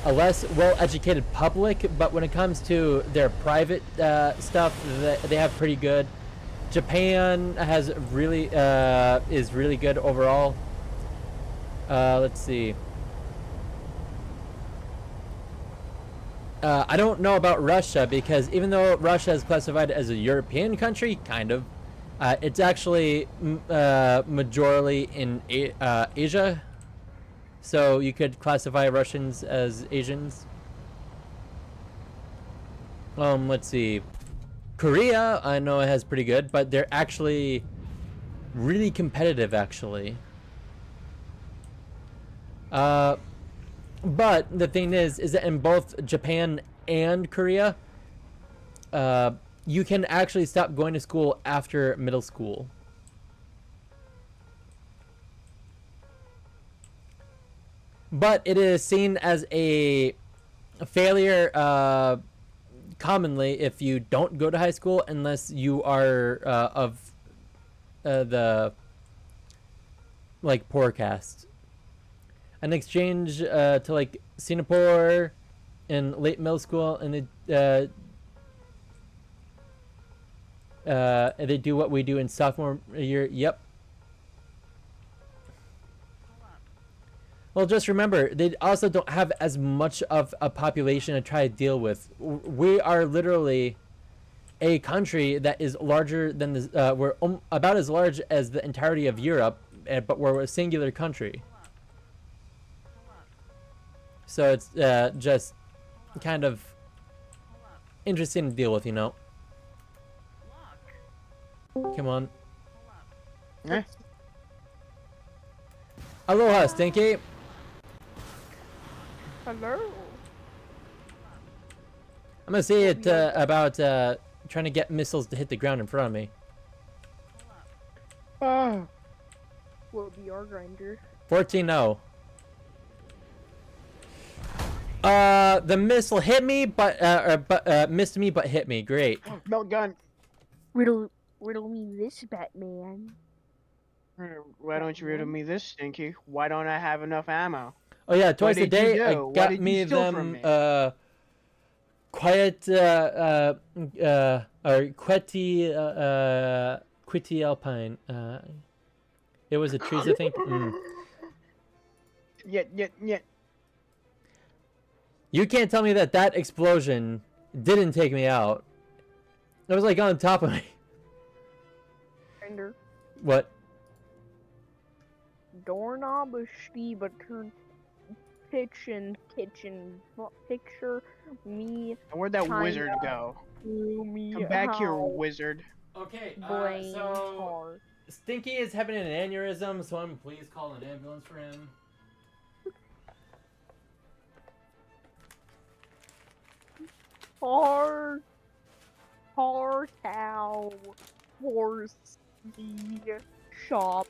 less well-educated public, but when it comes to their private stuff, they have pretty good. Japan has really is really good overall. Let's see. I don't know about Russia because even though Russia is classified as a European country, kind of, it's actually majorly in Asia. So you could classify Russians as Asians. Let's see. Korea, I know it has pretty good, but they're actually really competitive, actually. But the thing is that in both Japan and Korea, you can actually stop going to school after middle school. But it is seen as a failure commonly if you don't go to high school unless you are of the like poor caste. An exchange to like Singapore in late middle school, and they do what we do in sophomore year. Yep. Well, just remember, they also don't have as much of a population to try to deal with. We are literally a country that is larger than the, we're about as large as the entirety of Europe, but we're a singular country. so it's just kind of interesting to deal with, you know. Come on. Eh? Aloha, Stinky. Hello. I'm gonna say it about trying to get missiles to hit the ground in front of me. Oh. Will be our grinder. 14-0. The missile hit me, but missed me, but hit me. Great. Melt gun. Riddle me this, Batman. Why don't you riddle me this, Stinky? Why don't I have enough ammo? Oh yeah, twice a did you day do? I What got did you me steal from them me? quiet or quitty alpine. It was a trees, I think. Yet. You can't tell me that that explosion didn't take me out. It was like on top of me. Grinder. What? Doorknob is but turn kitchen picture me And where'd that China. wizard go? to me Come back here, how wizard. Okay, Blaine so Tar. Stinky is having an aneurysm, so I'm please call an ambulance for him. Tar cow horse the shop.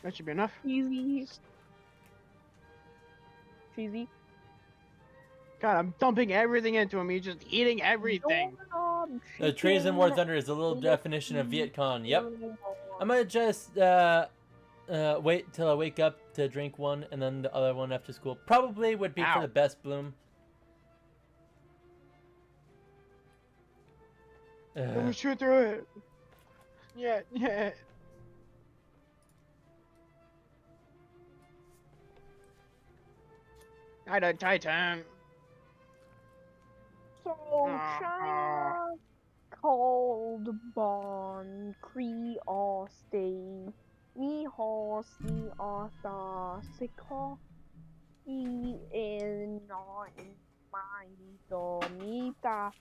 That should be enough. Cheesy. God, I'm dumping everything into him. He's just eating everything. Doorknob, The Trees and War chicken, Thunder is a little definition of Viet Cong. Yep. doorknob. I'm gonna just wait till I wake up to drink one, and then the other one after school. Probably would be for Ow. the best bloom. Let me shoot through it. Yeah. I done Titan. So Aw. China called Bon Cree all stay. Me horse me asa siko. He is not in my domita.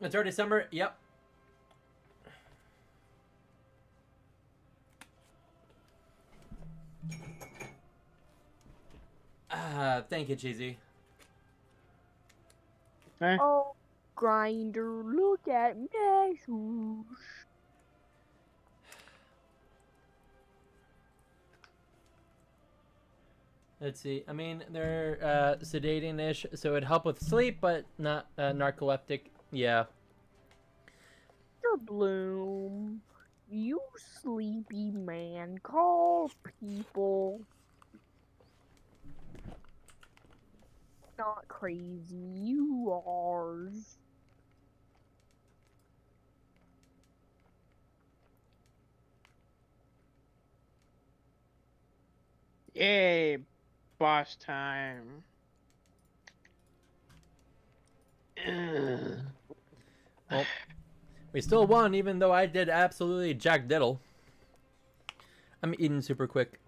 It's already summer. Yep. Thank you, Cheesy. Eh? Oh, grinder, look at me. Let's see. I mean, they're sedating-ish, so it'd help with sleep, but not narcoleptic. Yeah. Mr. Bloom, you sleepy man, call people. Not crazy, you are. Yay, boss time. Well, we still won, even though I did absolutely jack diddle. I'm eating super quick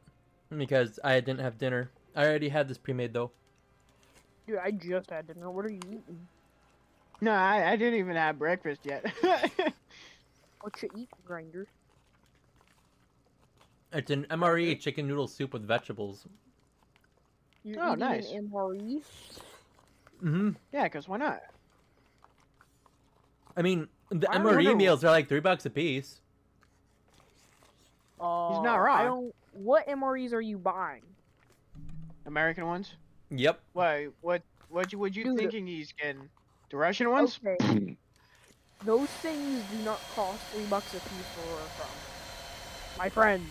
because I didn't have dinner. I already had this pre-made though. Dude, I just had dinner. What are you eating? No, I didn't even have breakfast yet. What you eat, grinder? It's an MRE chicken noodle soup with vegetables. You're Oh, eating nice. an MRE? Mm-hmm. Yeah, because why not? I mean, the I MRE wonder- meals are like $3 a piece. He's not I wrong. don't. What MREs are you buying? American ones? Yep. Why? What you Dude. thinking he's getting? The Russian ones? Okay. Those things do not cost $3 a piece for from. My friend.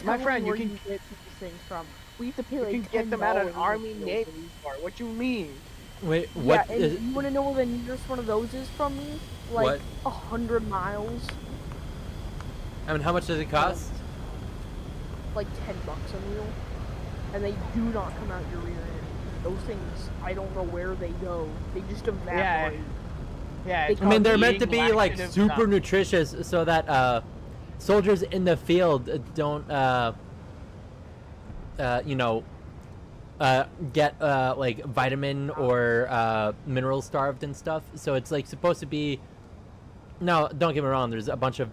My Tell me friend, you where can- get these things from. We have to pay You like can get them at an $10 Army to steal Navy these. store. What you mean? Wait, Yeah, what? and is- you want to know where the nearest one of those is from me? Like What? 100 miles. I mean, how much does it cost? Like $10 a meal, and they do not come out your rear end. Those things, I don't know where they go. They just evaporate. Yeah. They It's I mean, called they're meant to eating be like laxative super stuff. nutritious, so that soldiers in the field don't, you know, get like vitamin or mineral starved and stuff. So it's like supposed to be. Now, don't get me wrong. There's a bunch of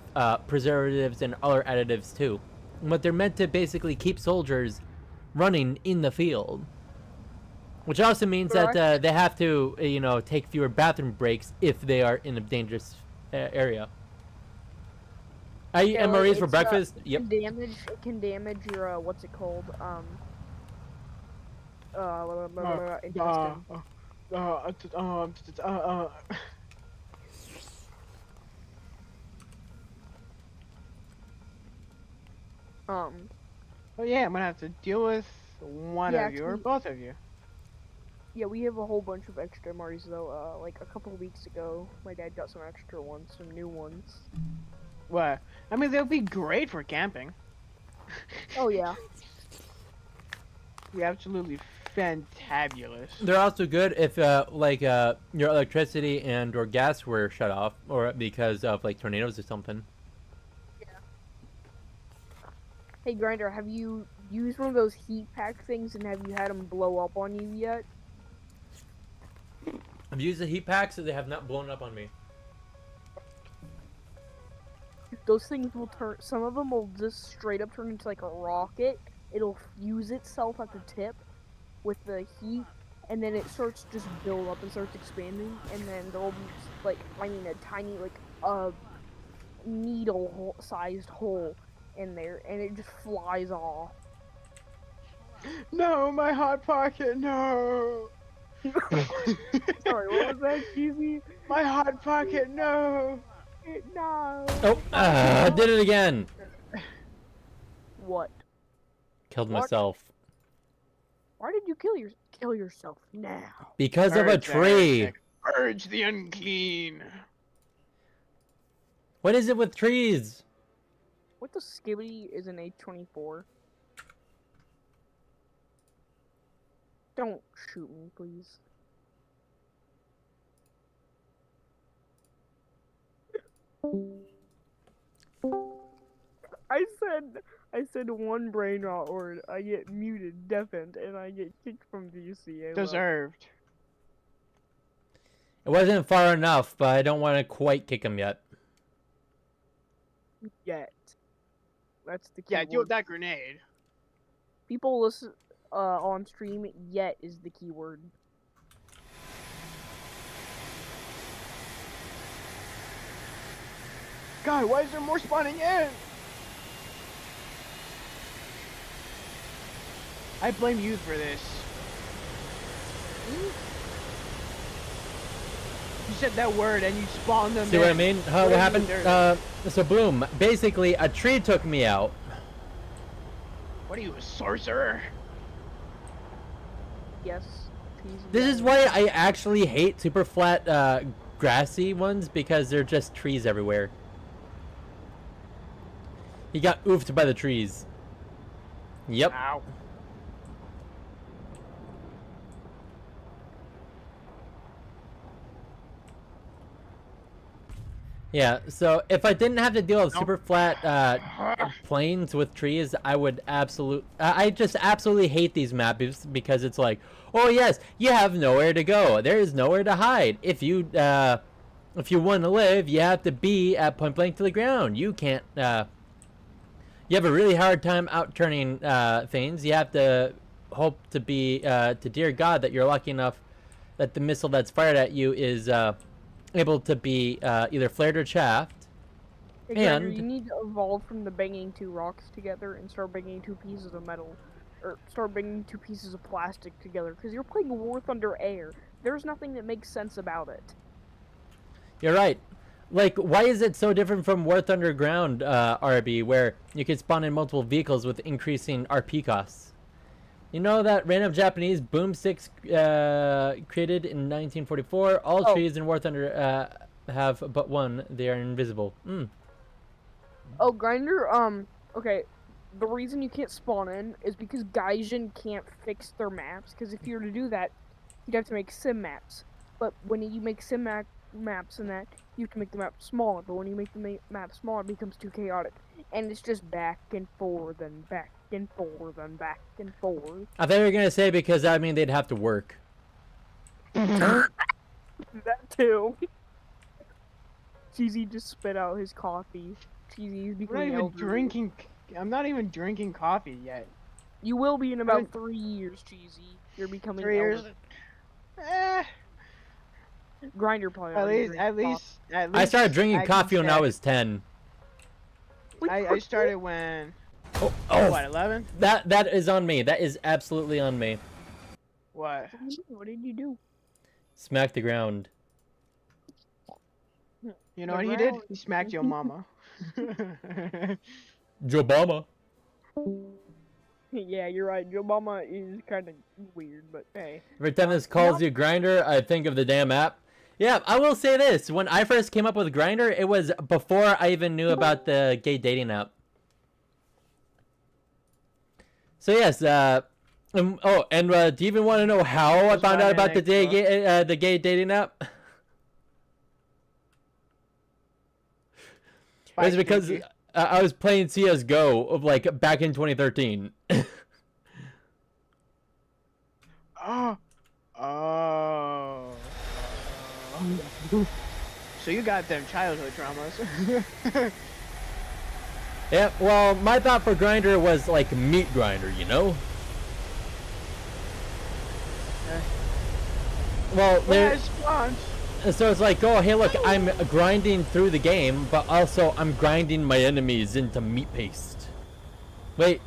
preservatives and other additives too, but they're meant to basically keep soldiers running in the field. Which also means that they have to, you know, take fewer bathroom breaks if they are in a dangerous area. I eat Yeah, MREs for it's, breakfast. it Yep. can damage your what's it called? Intestine. Oh yeah, I'm gonna have to deal with one Yeah, of you or actually, both of you. yeah, we have a whole bunch of extra MREs though. Like a couple of weeks ago, my dad got some extra ones, some new ones. What? I mean, they'll be great for camping. Oh yeah. Be absolutely fantabulous. They're also good if, like, your electricity and or gas were shut off, or because of like tornadoes or something. Hey Grinder, have you used one of those heat pack things and have you had them blow up on you yet? I've used the heat packs, so they have not blown up on me. Those things will turn. Some of them will just straight up turn into like a rocket. It'll fuse itself at the tip with the heat, and then it starts to just build up and starts expanding, and then there'll be like, I mean, a tiny like a needle-sized hole in there, and it just flies off. No, my hot pocket, no. Sorry, what was that, Cheesy? My hot pocket, no. No. Oh, I did it again. What? Killed What? myself. Why did you kill yourself now? Because of a Urge the tree. heretic. Urge the unclean. What is it with trees? What the skibidi is an H-24? Don't shoot me, please. I said one brain rot word. I get muted, deafened, and I get kicked from VC. Deserved. It wasn't far enough, but I don't want to quite kick him yet. Yet. That's the key Yeah, deal word. with that grenade. People listen on stream. Yet is the key word. God, why is there more spawning in? I blame you for this. You said that word and you spawned them. See what I mean? What happened? So boom. Basically, a tree took me out. What are you, a sorcerer? Yes. This is why I actually hate super flat, grassy ones, because they're just trees everywhere. He got oofed by the trees. Yep. Ow. Yeah, so if I didn't have to deal with super flat plains with trees, I would I just absolutely hate these maps because it's like, oh yes, you have nowhere to go. There is nowhere to hide. If you want to live, you have to be at point blank to the ground. You can't. You have a really hard time outturning things. You have to hope to be to dear God that you're lucky enough that the missile that's fired at you is able to be either flared or chaffed. Hey, and you need to evolve from the banging two rocks together and start banging two pieces of metal, or start banging two pieces of plastic together, because you're playing War Thunder Air. There's nothing that makes sense about it. You're right. Like, why is it so different from War Thunder Ground RB, where you can spawn in multiple vehicles with increasing RP costs? You know that random Japanese boomsticks created in 1944? All trees in War Thunder have but one. They are invisible. Oh, Grinder. Okay. The reason you can't spawn in is because Gaijin can't fix their maps. Because if you were to do that, you'd have to make sim maps. But when you make maps and that, you have to make the map smaller. But when you make the map smaller, it becomes too chaotic, and it's just back and forth and back and forth and back and forth. I thought you were gonna say because I mean they'd have to work. That too. Cheesy just spit out his coffee. Cheesy's I'm not becoming even elderly. drinking. I'm not even drinking coffee yet. You will be in about haven't- 3 years, Cheesy. You're becoming 3 years. elderly. Eh, Grinder probably at already least, drinks at coffee. least, at least. I started drinking I can coffee when I check. was 10. I started when. Oh, oh, What, 11? that is on me. That is absolutely on me. What? What did you do? Smack the ground. You know The what he did? ground. He smacked your mama. Jobama. Yeah, you're right. Joe Mama is kind of weird, but hey. Every time this calls you Grinder, I think of the damn app. Yeah, I will say this. When I first came up with Grinder, it was before I even knew about the gay dating app. So yes, do you even want to know how I That's found why out I about the like gay dating app? It was because Stinky. I was playing CS:GO of like back in 2013. Oh. Oh. So you got them childhood traumas. Yeah, well, my thought for Grinder was like meat grinder, you know? Well, there. Where's Sponge? So it's like, oh, hey, look, I'm grinding through the game, but also I'm grinding my enemies into meat paste. Wait,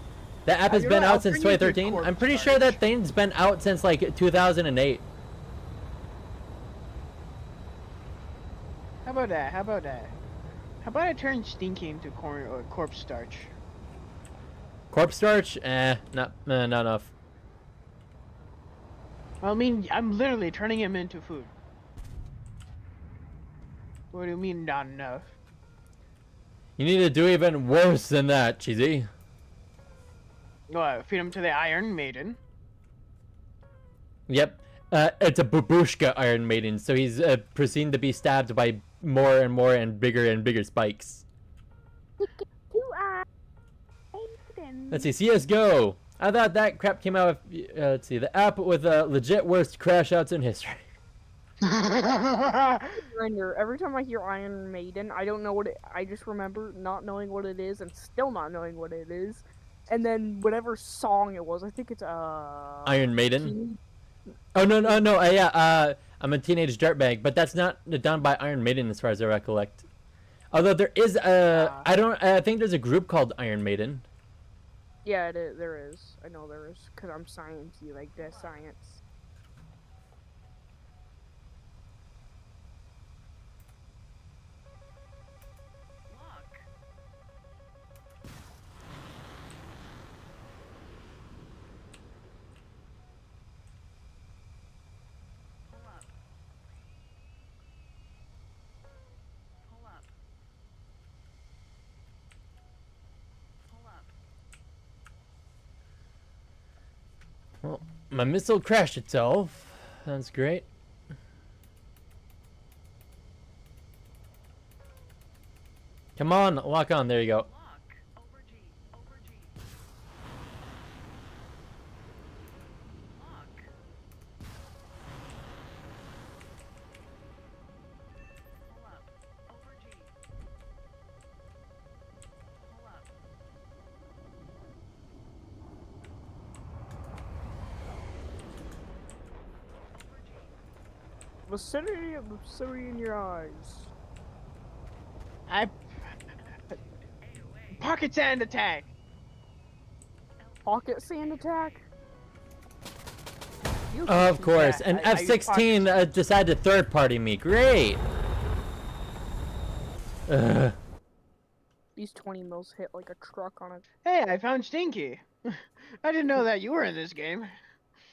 that app has You know been what, I'll out since bring you to 2013? corpse I'm pretty sure starch. that thing's been out since like 2008. How about that? How about that? How about I turn Stinky into corn or corpse starch? Corpse starch? Not enough. I mean, I'm literally turning him into food. What do you mean not enough? You need to do even worse than that, Cheesy. What, feed him to the Iron Maiden? Yep. It's a babushka Iron Maiden, so he's proceeding to be stabbed by more and more and bigger spikes. Let's see, CSGO. I thought that crap came out with, let's see, the app with the legit worst crash outs in history. Grinder. Every time I hear Iron Maiden, I don't know what it. I just remember not knowing what it is and still not knowing what it is. And then whatever song it was, I think it's Iron Maiden? Oh, no, I'm a teenage dirtbag, but that's not done by Iron Maiden as far as I recollect. Although there is I think there's a group called Iron Maiden. Yeah, there is. I know there is, because I'm sciencey, like that science. Well, my missile crashed itself. That's great. Come on, lock on. There you go. Vicinity in your eyes. I pocket sand attack. Pocket sand attack? You Of course. Yeah, And I use F-16 decided to third party me. Great. Ugh. These 20 mils hit like a truck on it. Hey, I found Stinky. I didn't know that you were in this game.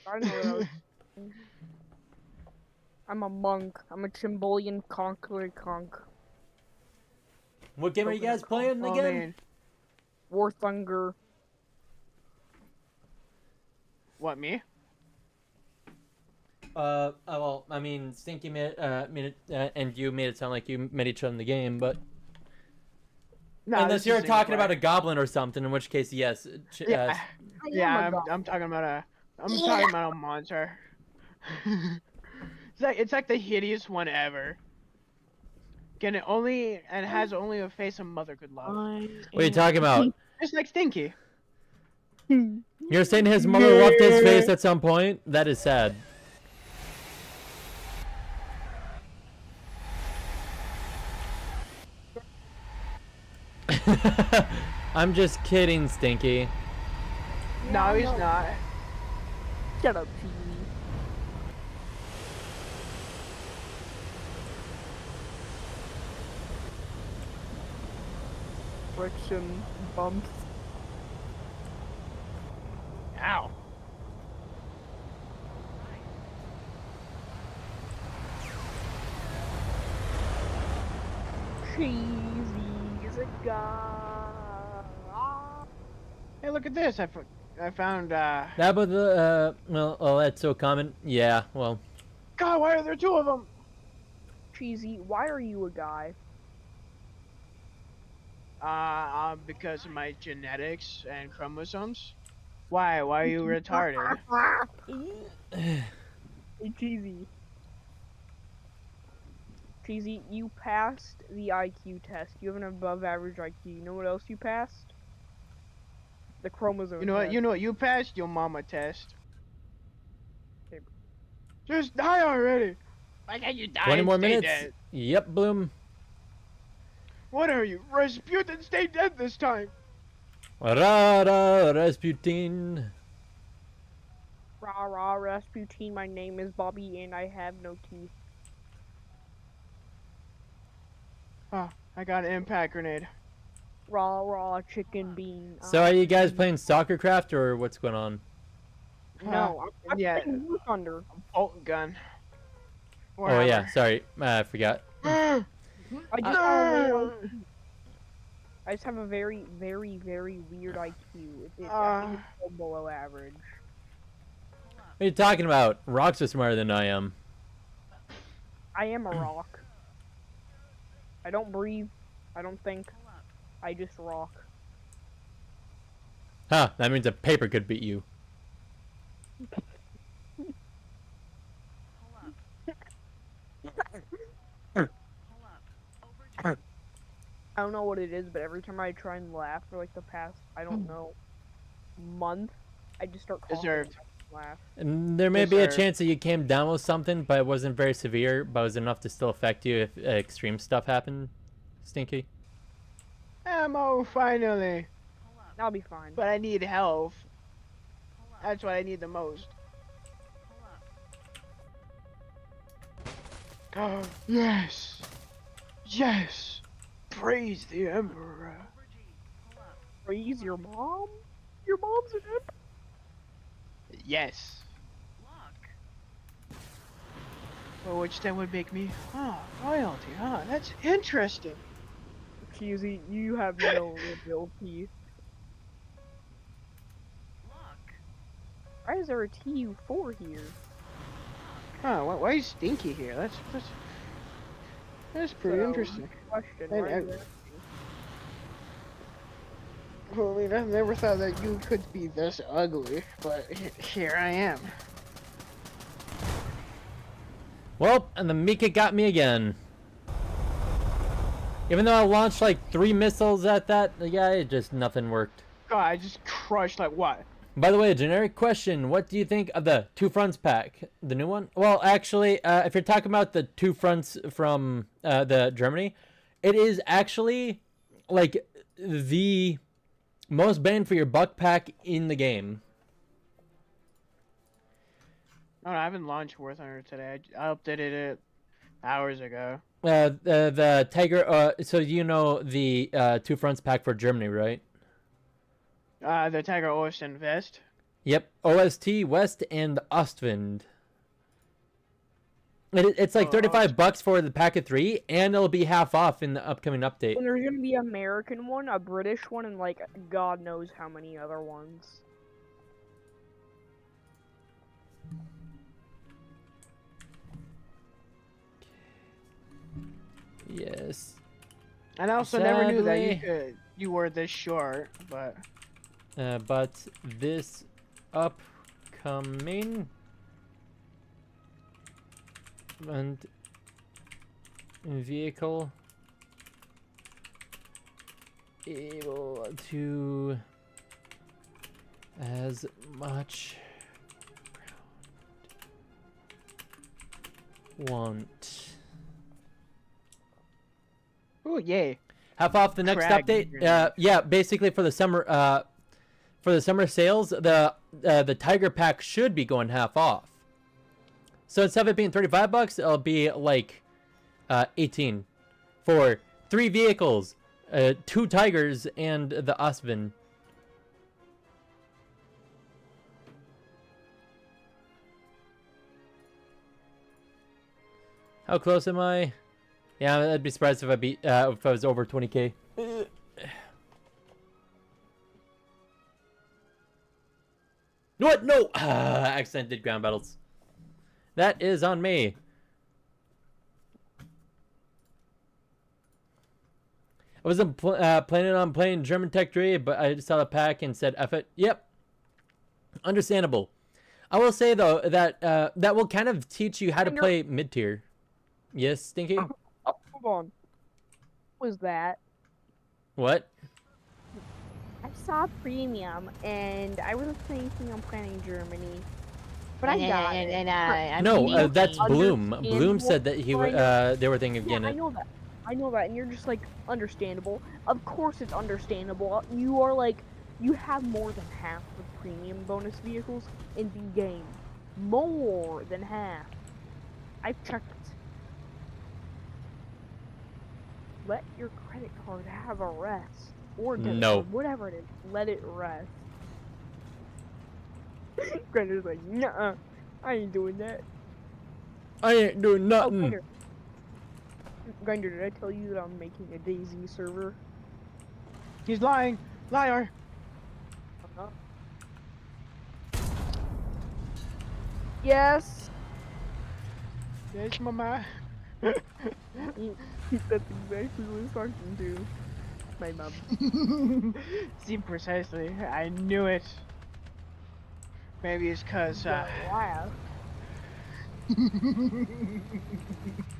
I know that was... I'm a monk. I'm a Chimbolian conqueror conk. What game are you guys playing Oh again? man, War Thunder. what me? Well, I mean, Stinky made it, and you made it sound like you met each other in the game, but No, unless this is you're single talking player. about a goblin or something, in which case, yes. Yeah, yeah. a I'm talking about a monster. It's like the hideous one ever. Has only a face a mother could love. What are you talking about? Just like Stinky. You're saying his mother loved his face at some point? That is sad. I'm just kidding, Stinky. No, he's not. Shut up, Cheesy. Friction bumps. Ow. Cheesy's a guy. Hey, look at this. I found. That but well, oh, that's so common. Yeah, well, God, why are there two of them? Cheesy, why are you a guy? Because of my genetics and chromosomes. Why? Why are you retarded? Hey, Cheesy. Cheesy, you passed the IQ test. You have an above average IQ. You know what else you passed? The chromosome You know what? test. You know what? You passed your mama test. Okay. Just die already. Why can't you die 20 and more stay minutes. dead? Yep, Bloom. What are you, Rasputin? Stay dead this time. Rara Rasputin. Rah rah Rasputin, my name is Bobby and I have no teeth. Oh, I got an impact grenade. Rah rah chicken bean. So are you guys playing Soccercraft or what's going on? No, I'm yeah. playing War Thunder. Bolt gun. Oh yeah, sorry, I forgot. I just No. I just have a very, very, very weird IQ. I think it's well below average. What are you talking about? Rocks are smarter than I am. I am a rock. I don't breathe. I don't think. I just rock. Huh, that means a paper could beat you. I don't know what it is, but every time I try and laugh for like the past, I don't know, month, I just start coughing Deserved. and laugh. And there may be a Deserved. chance that you came down with something, but it wasn't very severe, but it was enough to still affect you if extreme stuff happened, Stinky. Ammo, finally. I'll be fine. But I need health. That's what I need the most. Oh, yes. Yes. Praise the Emperor. Praise your mom? Your mom's an emperor? Yes. Well, which then would make me, royalty, that's interesting. Cheesy, you have no ability. Why is there a TU4 here? Why is Stinky here? That's pretty So, interesting. Question. And- Why is and- there... Well, I mean, I never thought that you could be this ugly, but here I am. Well, and the Mika got me again. Even though I launched like 3 missiles at that, yeah, it just nothing worked. God, I just crushed like what? By the way, a generic question. What do you think of the Two Fronts pack? The new one? Well, actually, if you're talking about the Two Fronts from the Germany, it is actually like the most bang for your buck pack in the game. No, I haven't launched War Thunder today. I updated it hours ago. The Tiger, so you know the Two Fronts pack for Germany, right? The Tiger Ost and Vest. Yep, OST, West, and Ostwind. It's like Oh, 35 bucks for the pack of 3, and it'll be half off in the upcoming update. And there's gonna be an American one, a British one, and like God knows how many other ones. Yes. And I also never knew that Sadly. you were this short, but But this upcoming and vehicle able to as much want. oh yay. Half off the next Crag update. grenade. Yeah, basically for the summer sales, the Tiger Pack should be going half off. So instead of it being 35 bucks, it'll be like 18 for 3 vehicles, 2 Tigers, and the Osvin. How close am I? Yeah, I'd be surprised if I beat if I was over 20k. What? No! Accident did ground battles. That is on me. I wasn't planning on playing German Tech 3, but I just saw the pack and said, F it. Yep. Understandable. I will say, though, that that will kind of teach you how to play mid-tier. Yes, Stinky? Hold on. What was that? What? I saw premium, and I wasn't thinking on planning Germany, but I got it. I'm No, mediocre. that's Bloom. Understandable. Bloom said that he they were thinking of Yeah, getting I it. know that. I know that, and you're just like, understandable. Of course it's understandable. You are like, you have more than half the premium bonus vehicles in the game. More than half. I've checked. Let your credit card have a rest. Or debit No. card, whatever it is, let it rest. Grander's like, nuh-uh, I ain't doing that. I ain't doing Oh, nothing. Grinder, did I tell you that I'm making a DayZ server? He's lying. Liar. Yes! Yes, mama. That's exactly what he's talking to. My mom. See, precisely. I knew it. Maybe it's cause, Laugh.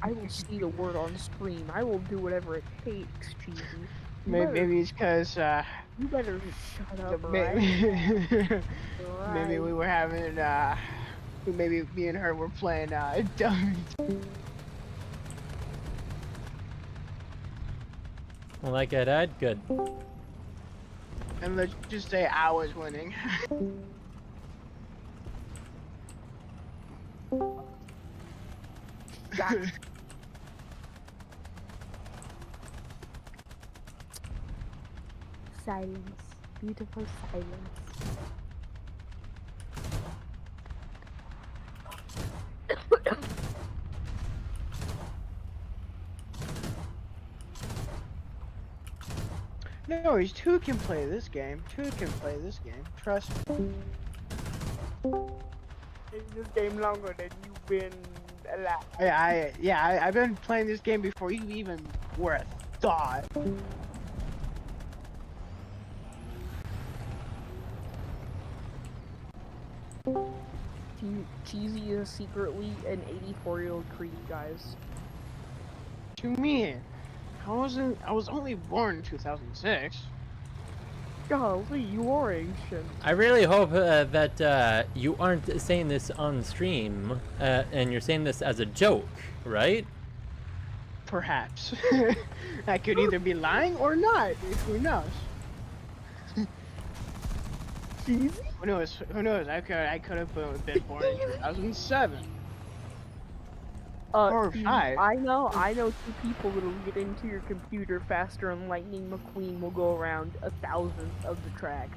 I will see the word on screen. I will do whatever it takes, Cheesy. maybe it's cause, You better shut up, maybe, right? maybe we were having, maybe me and her were playing, dummy. Well, like I died, good. And let's just say I was winning. Silence. Beautiful silence. No, he's two can play this game. Two can play this game. Trust me. In this game longer than you've been alive. I've been playing this game before you even were a thought. Cheesy is secretly an 84-year-old Creed, guys. What do you mean? I was only born in 2006. Golly, you are ancient. I really hope that you aren't saying this on stream, and you're saying this as a joke, right? Perhaps. I could either be lying or not. Who knows? Cheesy? Who knows? Who knows? I could have been born in 2007. Or Steve, 5. I know 2 people that'll get into your computer faster than Lightning McQueen will go around 1,000th of the track.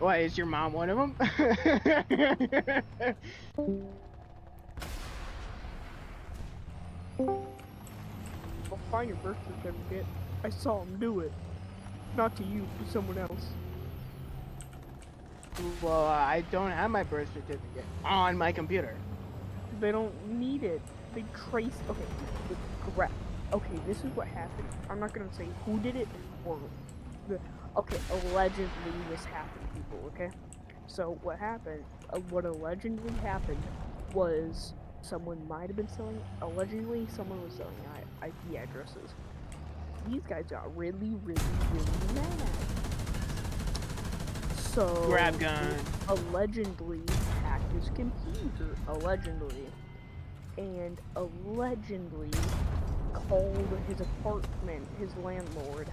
What, is your mom one of them? I'll find your birth certificate. I saw him do it. Not to you, to someone else. Well, I don't have my birth certificate on my computer. They don't need it. They traced. Okay, correct. Okay, this is what happened. I'm not gonna say who did it or the. Okay, allegedly this happened, people. Okay, so what happened? What allegedly happened was someone might have been selling. Allegedly, someone was selling IP addresses. These guys got really mad. So Grab gun. allegedly hacked his computer, allegedly, and allegedly called his apartment, his landlord,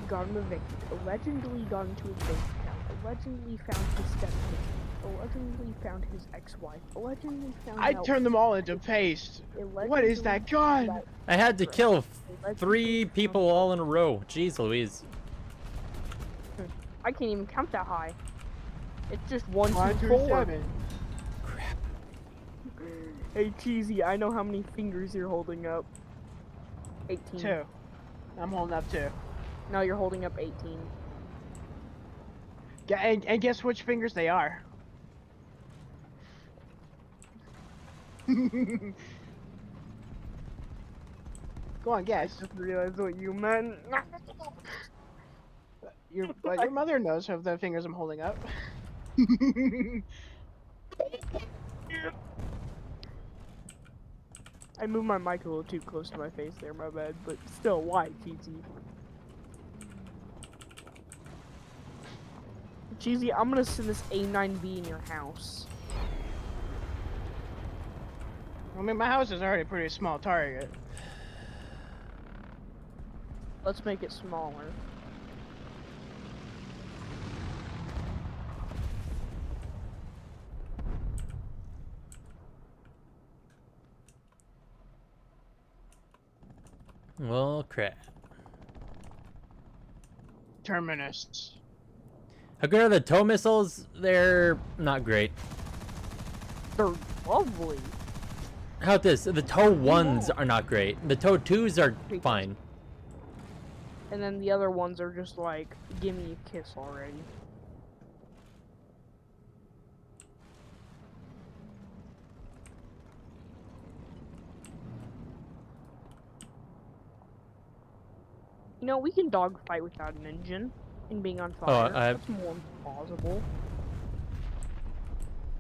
got him evicted, allegedly got into his bank account, allegedly found his stepdad, allegedly found his ex-wife, allegedly found I out turned them all into paste. What is that gun? I had to kill Allegedly 3 found people out- all in a row. Jeez Louise. I can't even count that high. It's just 1, 2, 1 4. through 7. Crap. Hey, Cheesy, I know how many fingers you're holding up. 18. 2. I'm holding up 2. No, you're holding up 18. And guess which fingers they are? Go on, I guess. just realized what you meant. But your mother knows of the fingers I'm holding up. I moved my mic a little too close to my face there, my bad. But still, why, Cheesy? Cheesy, I'm gonna send this A9B in your house. I mean, my house is already a pretty small target. Let's make it smaller. Well, crap. Terminus. How good are the tow missiles? They're not great. They're lovely. How about this? The tow 1s are not great. The tow 2s are fine. And then the other ones are just like, give me a kiss already. You know, we can dogfight without an engine and being on fire. That's more plausible.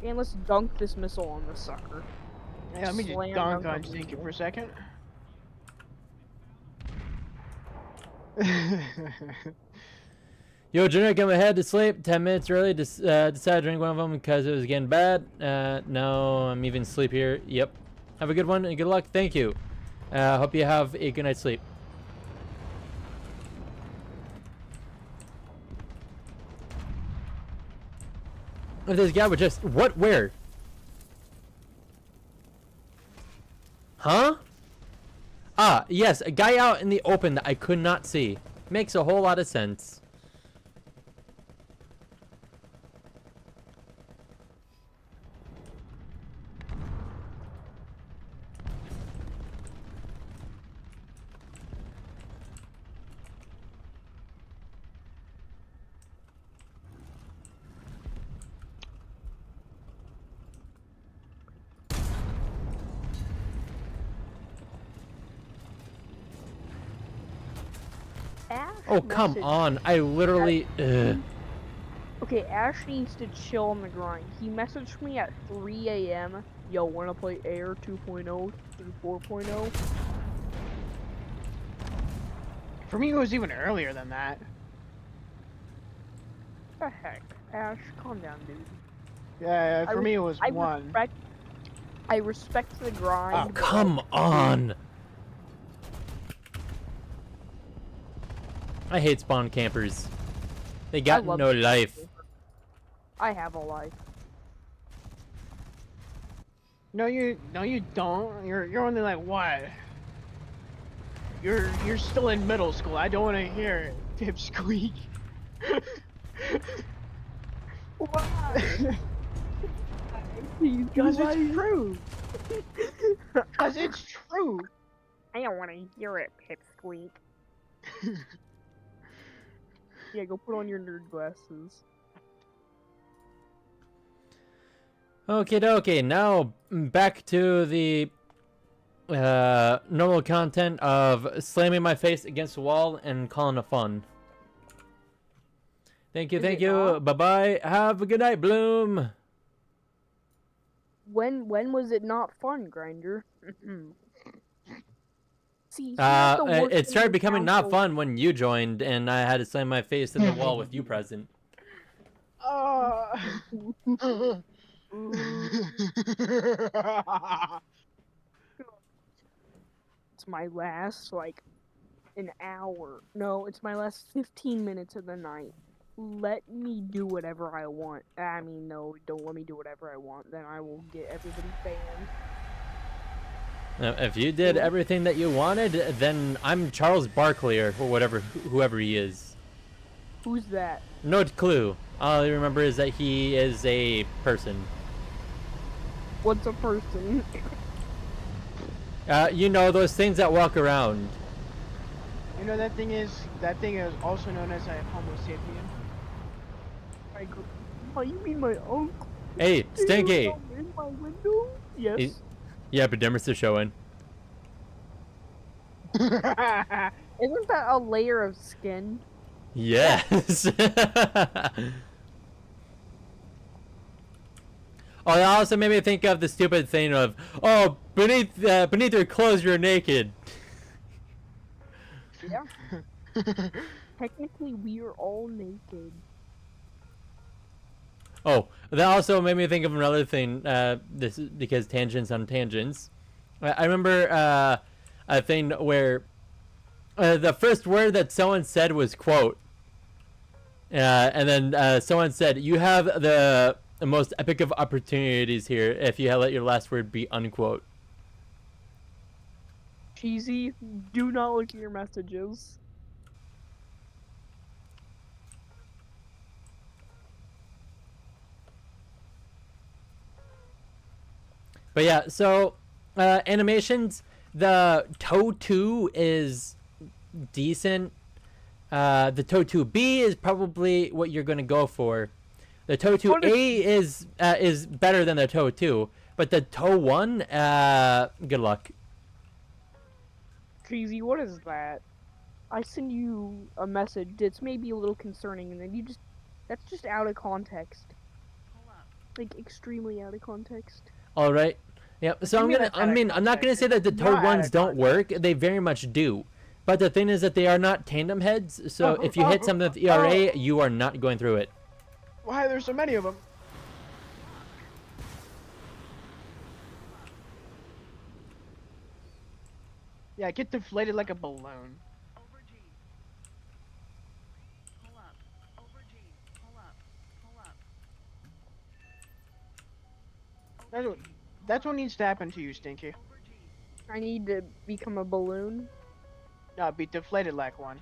And let's dunk this missile on the sucker. Hey, let me just Slam dunk dunk on on Stinky people. for a second. Yo, Generic, I'm ahead to sleep 10 minutes early. Decided to drink one of them because it was getting bad. No, I'm even sleepier. Yep. Have a good one and good luck. Thank you. Hope you have a good night's sleep. If this guy would just... What? Where? Huh? Ah, yes. A guy out in the open that I could not see. Makes a whole lot of sense. Ash Oh, come messaged- on. I literally... Ugh. Okay, Ash needs to chill on the grind. He messaged me at 3 a.m. Yo, wanna play Air 2.0 through 4.0? For me, it was even earlier than that. What the heck? Ash, calm down, dude. Yeah, for me, it was 1. I respect the grind. Oh, but, come on. I hate spawn campers. They got love no spawn life. I have a life. No, you don't. You're only like what? You're still in middle school. I don't want to hear it. Pipsqueak. Why? Because it's true. Because it's true. I don't want to hear it, Pipsqueak. Yeah, go put on your nerd glasses. Okay, dokie. Now back to the normal content of slamming my face against the wall and calling it fun. Thank you, Is thank it you. not? Bye bye. Have a good night, Bloom. When was it not fun, Grinder? See, here's the worst It thing started I becoming found not so fun when you joined, and I had to slam my face to the wall with you present. It's my last, like, an hour. No, it's my last 15 minutes of the night. Let me do whatever I want. I mean, no, don't let me do whatever I want. Then I will get everybody banned. Now, if you did everything that you wanted, then I'm Charles Barkley or whatever, whoever he is. Who's that? No clue. All I remember is that he is a person. What's a person? You know, those things that walk around. You know that thing is also known as a Homo sapien. Oh, you mean my uncle? Hey, Stinky! In my window? Yes. Yeah, epidermis is showing. Isn't that a layer of skin? Yes! Oh, that also made me think of the stupid thing of, oh, beneath your clothes you're naked. Yeah. Technically, we are all naked. Oh, that also made me think of another thing. This is because tangents on tangents. I remember a thing where the first word that someone said was quote, and then someone said, "You have the most epic of opportunities here if you let your last word be unquote." Cheesy, do not look at your messages. But yeah, so animations. The Toe 2 is decent. The Toe 2B is probably what you're gonna go for. The Toe 2A is better than the Toe 2, but the Toe 1, good luck. Cheesy, what is that? I send you a message that's maybe a little concerning, and then that's just out of context. Like, extremely out of context. All right. Yep. So do you mean that's out of I'm not gonna context? say that the It's Toe not out 1s of don't work. context. They very much do. But the thing is that they are not tandem heads. So if you hit something with ERA, you are not going through it. Why there's so many of them? Yeah, get deflated like a balloon. That's what needs to happen to you, Stinky. I need to become a balloon. No, be deflated like one.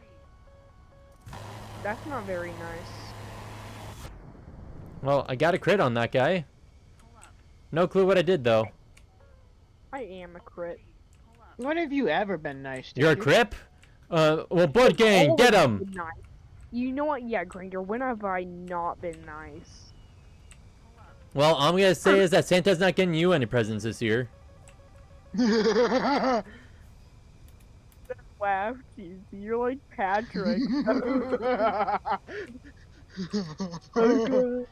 That's not very nice. Well, I got a crit on that guy. No clue what I did though. I am a crit. When have you ever been nice, Stinky? You're a crip? Well, Blood Gang, get Always him! been nice. You know what? Yeah, Grinder, when have I not been nice? Well, all I'm gonna say is that Santa's not getting you any presents this year. Laugh, Cheesy. You're like Patrick. Okay.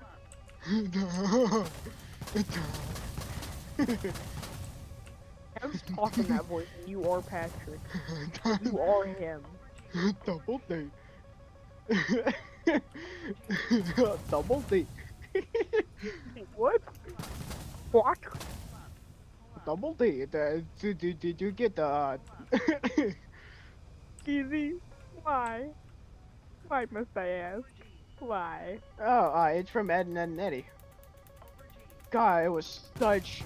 I was talking that voice, and you are Patrick. You are him. Double date. Double date. What? What? Double date. Did you get the? Cheesy? Why? Why must I ask? Why? Oh, it's from Ed and Eddie. God, it was such.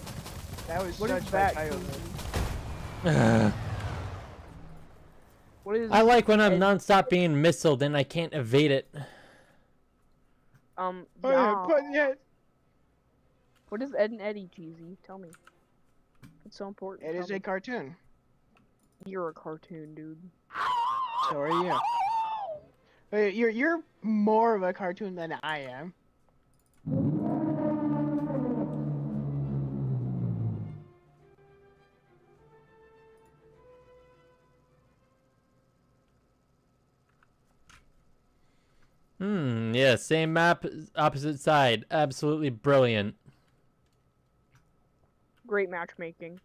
That was What such is my that? childhood. Cheesy? What is? I like when I'm Ed- non-stop being missiled and I can't evade it. Oh yeah. yeah, but yeah, What is Ed and Eddie, Cheesy? Tell me. It's so important. it Tell is me. a cartoon. You're a cartoon, dude. So are you. You're more of a cartoon than I am. Yeah, same map, opposite side. Absolutely brilliant. Great matchmaking.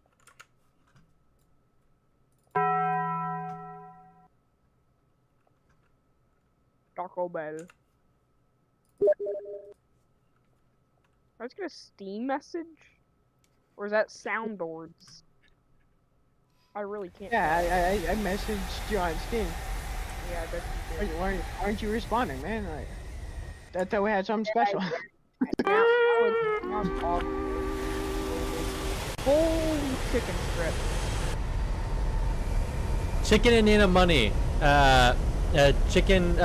Taco Bell. I was get a Steam message? Or is that soundboards? I really can't tell. Yeah, I messaged you on Steam. Yeah, I bet you did. Why aren't you responding, man? Like, I thought we had something special. Now it's awesome. Holy chicken strip. Chicken and Nina money. Chicken,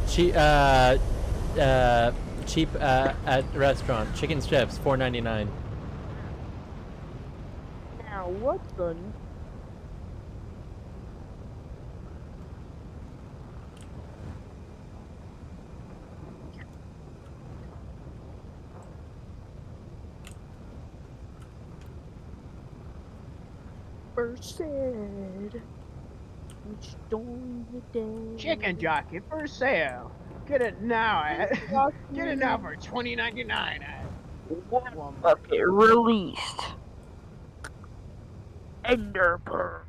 cheap at restaurant. Chicken strips, $4.99. Now what the? First said, which join the day. Chicken jockey for sale. Get it now at get it now for $20.99 at Walmart. Okay, released. Enderpearl.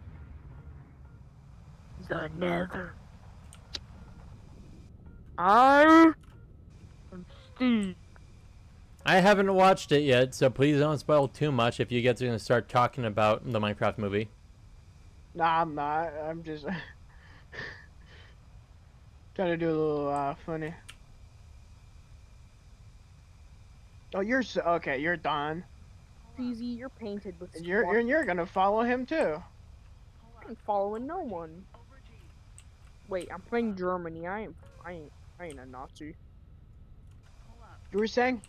The Nether. I am Steve. I haven't watched it yet, so please don't spoil too much if you guys are going to start talking about the Minecraft movie. Nah, I'm not. I'm just trying to do a little funny. Oh, okay. You're done. Easy, you're painted with. You're gonna follow him too. I'm following no one. Wait, I'm playing Germany. I ain't a Nazi. You were saying?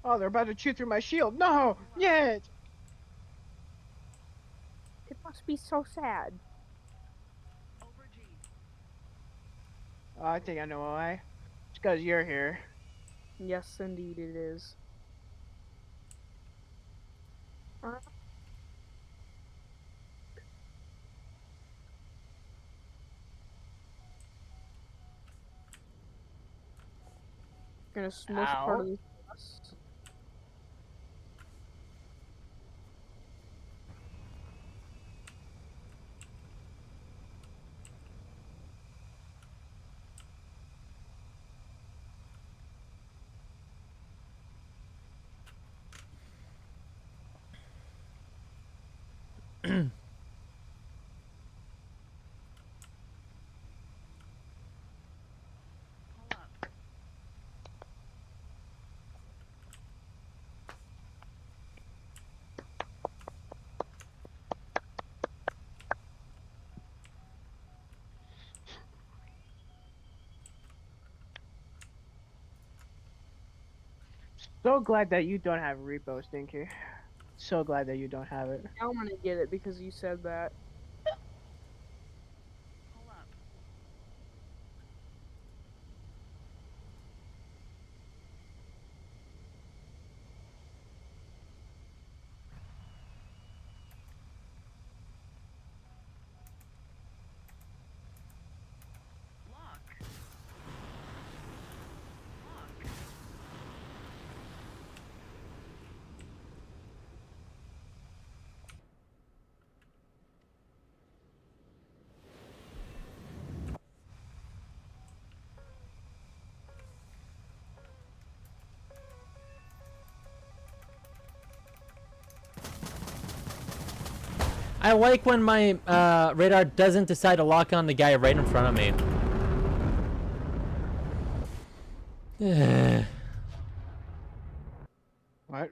Oh, they're about to shoot through my shield. No! Yes! It must be so sad. Oh, I think I know why. It's because you're here. Yes, indeed it is. Gonna smush part of this bus. So glad that you don't have repo, Stinky. So glad that you don't have it. Now I'm gonna get it because you said that. I like when my radar doesn't decide to lock on the guy right in front of me. What?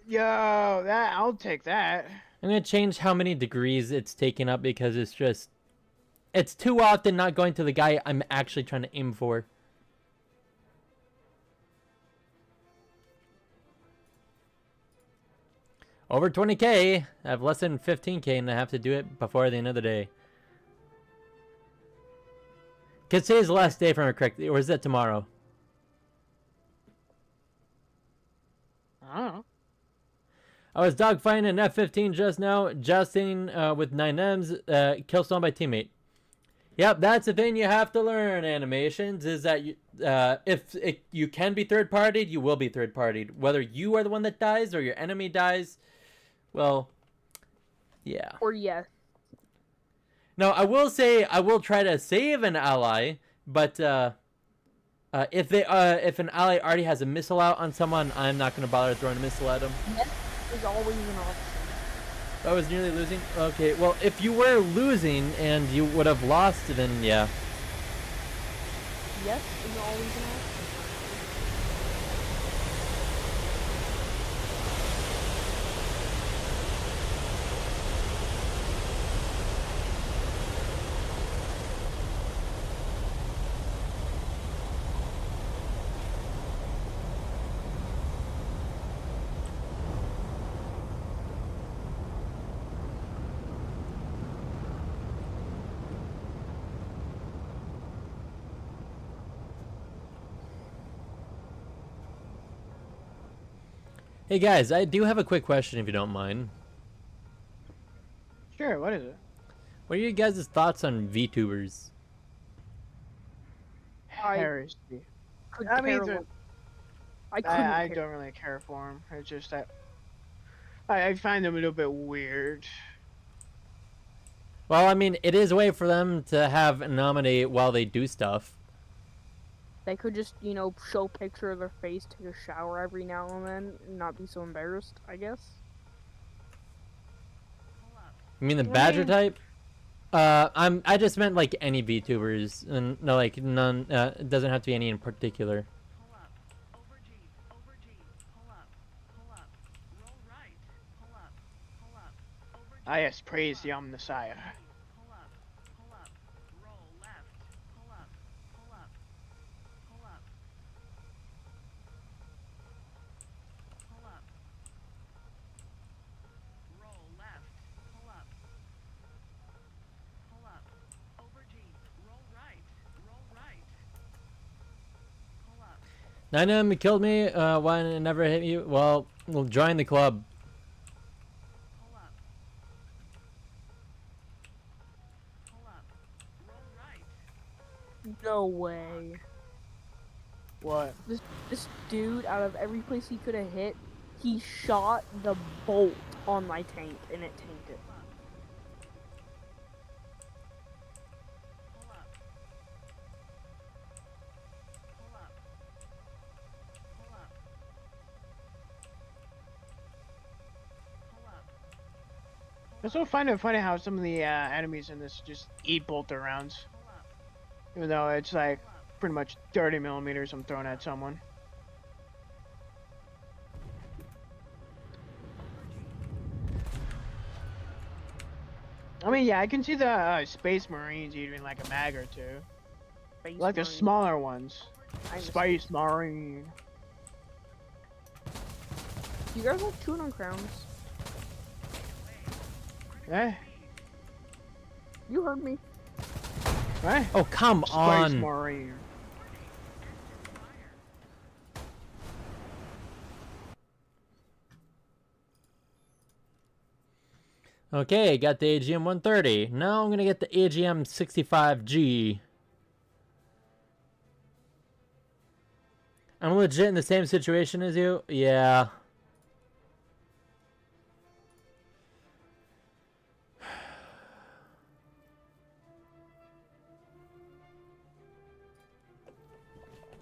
Yo, I'll take that. I'm gonna change how many degrees it's taking up because it's just It's too often not going to the guy I'm actually trying to aim for. Over 20k. I have less than 15k and I have to do it before the end of the day. Cause today's the last day, if I'm correct, or is that tomorrow? I don't know. I was dogfighting an F-15 just now, jousting with 9Ms, killstone by teammate. Yep, that's the thing you have to learn, animations, is that if you can be third-partied, you will be third-partied. Whether you are the one that dies or your enemy dies, well, yeah. Or yes. No, I will say I will try to save an ally, but if an ally already has a missile out on someone, I'm not going to bother throwing a missile at them. Yes is always an option. I was nearly losing? Okay, well, if you were losing and you would have lost, then yeah. Yes is always an option. Hey guys, I do have a quick question if you don't mind. Sure, what is it? What are your guys' thoughts on VTubers? Heresy. Could I mean, care the- less. I couldn't I care. don't really care for them. It's just that I find them a little bit weird. Well, I mean, it is a way for them to have nominate while they do stuff. They could just, you know, show a picture of their face, take a shower every now and then, and not be so embarrassed, I guess. You mean the I Badger mean- type? I just meant like any VTubers, and no, like none. It doesn't have to be any in particular. Ah, yes, praise the Omnissiah. Nine M killed me. Why it never hit you? Well, join the club. No way. What? This dude, out of every place he could have hit, he shot the bolt on my tank, and it tanked it. I still find it funny how some of the enemies in this just eat bolter rounds. Even though it's like pretty much 30 millimeters I'm throwing at someone. I mean, yeah, I can see the Space Marines eating like a mag or two. Space Like the Marine. smaller ones. I just- Space Marine. You guys like chewing on crowns? Eh? You heard me. Eh? Oh, come Space on. Marine. Okay, got the AGM 130. Now I'm gonna get the AGM 65G. I'm legit in the same situation as you. Yeah.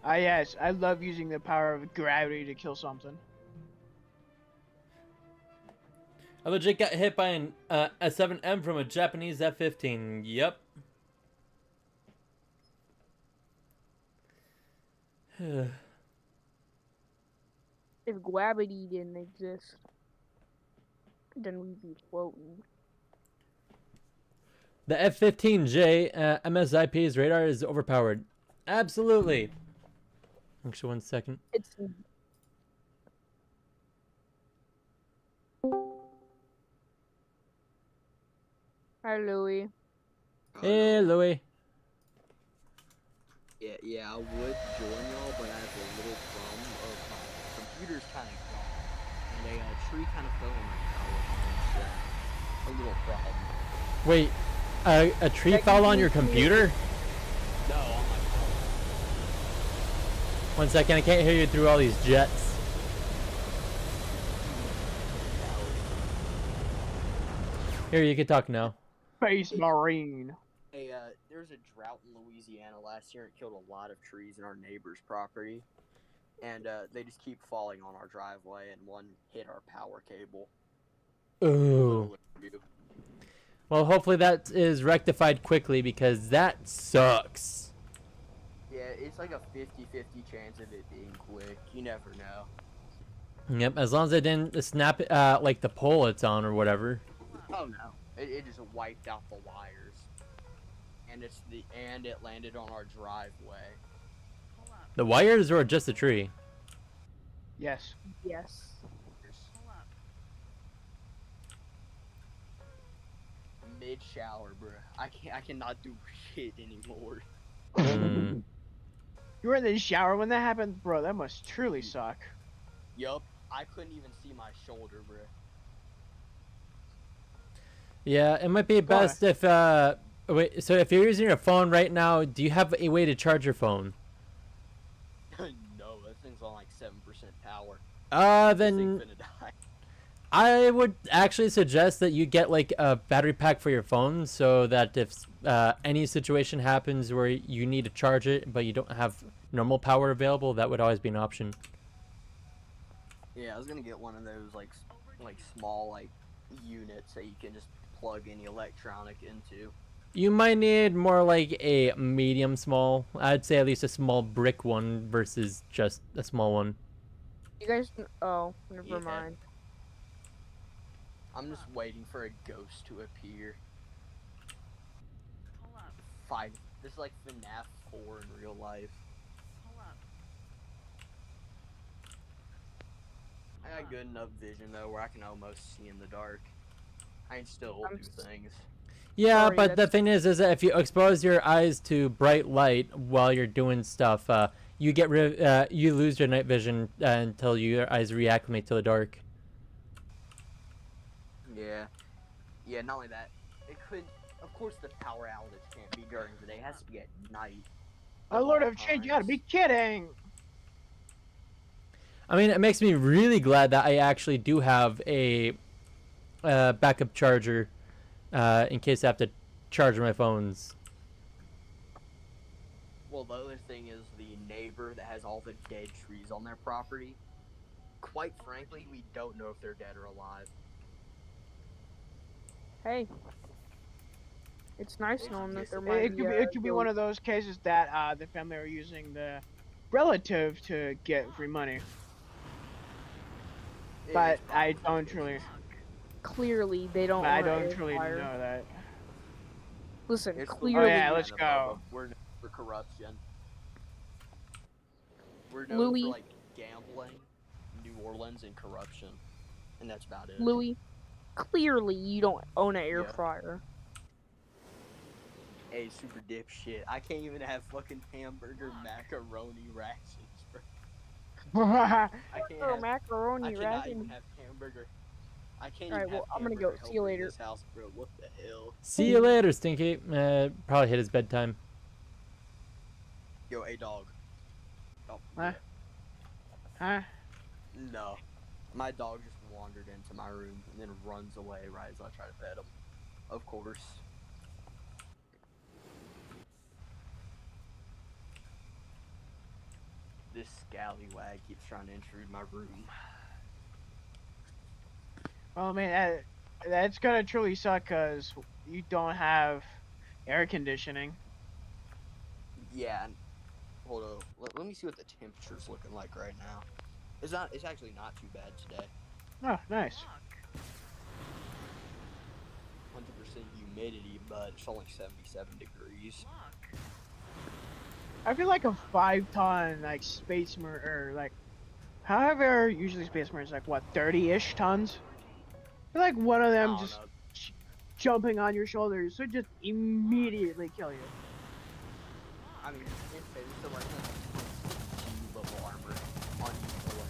Ah, yes, I love using the power of gravity to kill something. I legit got hit by an A7M from a Japanese F-15. Yep. If gravity didn't exist, then we'd be floating. The F-15J MSIP's radar is overpowered. Absolutely. Actually, 1 second. It's Hi, Louie. Hey, Louie. Yeah, I would join y'all, but I have a little problem of my computer's kind of gone, and a tree kind of fell on my power line, so a little problem. Wait, a tree That fell on can your be- computer? No, on my power 1 second, I can't hear you through all these jets. Here, you can talk now. Space Marine. Hey, there was a drought in Louisiana last year. It killed a lot of trees in our neighbor's property, and they just keep falling on our driveway, and one hit our power cable. Ooh. Well, hopefully that is rectified quickly because that sucks. Yeah, it's like a 50-50 chance of it being quick. You never know. Yep, as long as it didn't snap like the pole it's on or whatever. Oh no, it just wiped out the wires, and it landed on our driveway. The wires or just the tree? Yes. Yes. Mid shower, bro. I cannot do shit anymore. Hmm. You were in the shower when that happened, bro. That must truly suck. Yup, I couldn't even see my shoulder, bro. Yeah, it might be best if wait, so if you're using your phone right now, do you have a way to charge your phone? No, that thing's on like 7% power. This Then thing's finna die. I would actually suggest that you get like a battery pack for your phone so that if any situation happens where you need to charge it but you don't have normal power available, that would always be an option. Yeah, I was gonna get one of those like small like units that you can just plug any electronic into. You might need more like a medium small. I'd say at least a small brick one versus just a small one. You guys. Oh, never Yeah. mind. I'm just waiting for a ghost to appear. This is like FNAF 4 in real life. I got good enough vision though where I can almost see in the dark. I can still do things. Yeah, Sorry, but the that's- thing is that if you expose your eyes to bright light while you're doing stuff, you you lose your night vision until your eyes reacclimate to the dark. Yeah. Yeah, not only that, it could. Of course, the power outage can't be during the day. It has to be at night. Oh, Lord of Change, you gotta be kidding! I mean, it makes me really glad that I actually do have a backup charger in case I have to charge my phones. Well, the other thing is the neighbor that has all the dead trees on their property. Quite frankly, we don't know if they're dead or alive. Hey. It's nice It's knowing that just- there it might It could be, it could be one of those cases that the family are using the relative to get free money. But It's I probably don't the truly, case. Clearly, they don't. but I want don't air truly fryer. know that. Listen, It's the clearly. Oh, yeah, Louisiana let's go. bubble. We're known for corruption. We're known Louis. for like gambling, New Orleans, and corruption, and that's about it. Louis, clearly you don't own an air Yeah. fryer. Hey, super dipshit. I can't even have fucking hamburger macaroni rations, bro. I can't Or have. I macaroni cannot even rations. have hamburger. I can't Alright, even well, have I'm gonna go. hamburger See you helper in later. this house, bro. What the hell? See you later, Stinky. Probably hit his bedtime. Yo, hey dog. Oh, Huh? Huh? no. My dog just wandered into my room and then runs away right as I try to pet him. Of course. This scallywag keeps trying to intrude my room. Oh man, that's gonna truly suck because you don't have air conditioning. Yeah. Hold on. Let me see what the temperature's looking like right now. It's actually not too bad today. Oh, nice. 100% humidity, but it's only 77 degrees. I feel like a 5-ton like space marine, or like, however, usually space marines like what 30-ish tons. I feel like one of I them don't just know. jumping on your shoulders would just immediately kill you. I mean, it's so like G level armor on each alone.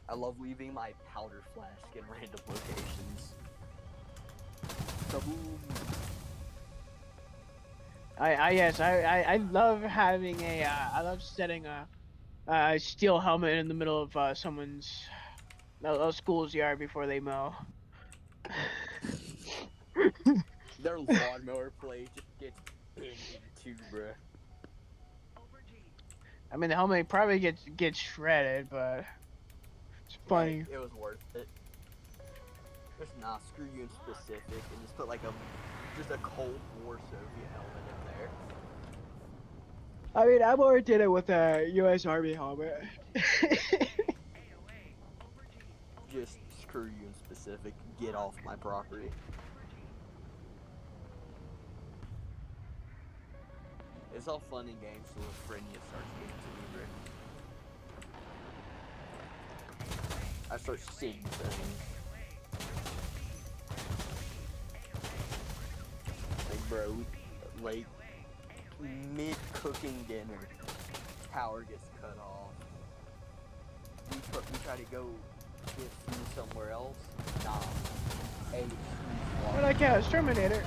I love leaving my powder flask in random locations. Kaboom! I love having I love setting a steel helmet in the middle of someone's a school's yard before they mow. Their lawnmower blade just gets pinned into, bruh. I mean, the helmet probably gets shredded, but it's funny. Hey, it was worth it. Just nah, screw you in specific, and just put like just a Cold War Soviet helmet in there. I mean, I more did it with a U.S. Army helmet. Just screw you in specific. Get off my property. It's all fun and games till a friend starts getting to me, bro. I start seeing things. Like, bro, like, mid-cooking dinner, power gets cut off. We try to go get food somewhere else. Nah. Hey, We're like, yeah, it's Terminator.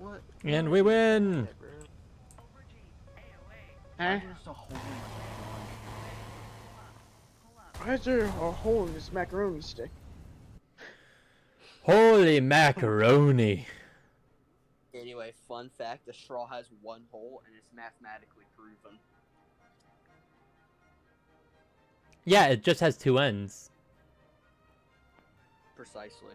what? And we win! Huh? Why is there a hole in this macaroni stick? Holy macaroni! Anyway, fun fact, a straw has one hole and it's mathematically proven. Yeah, it just has two ends. Precisely.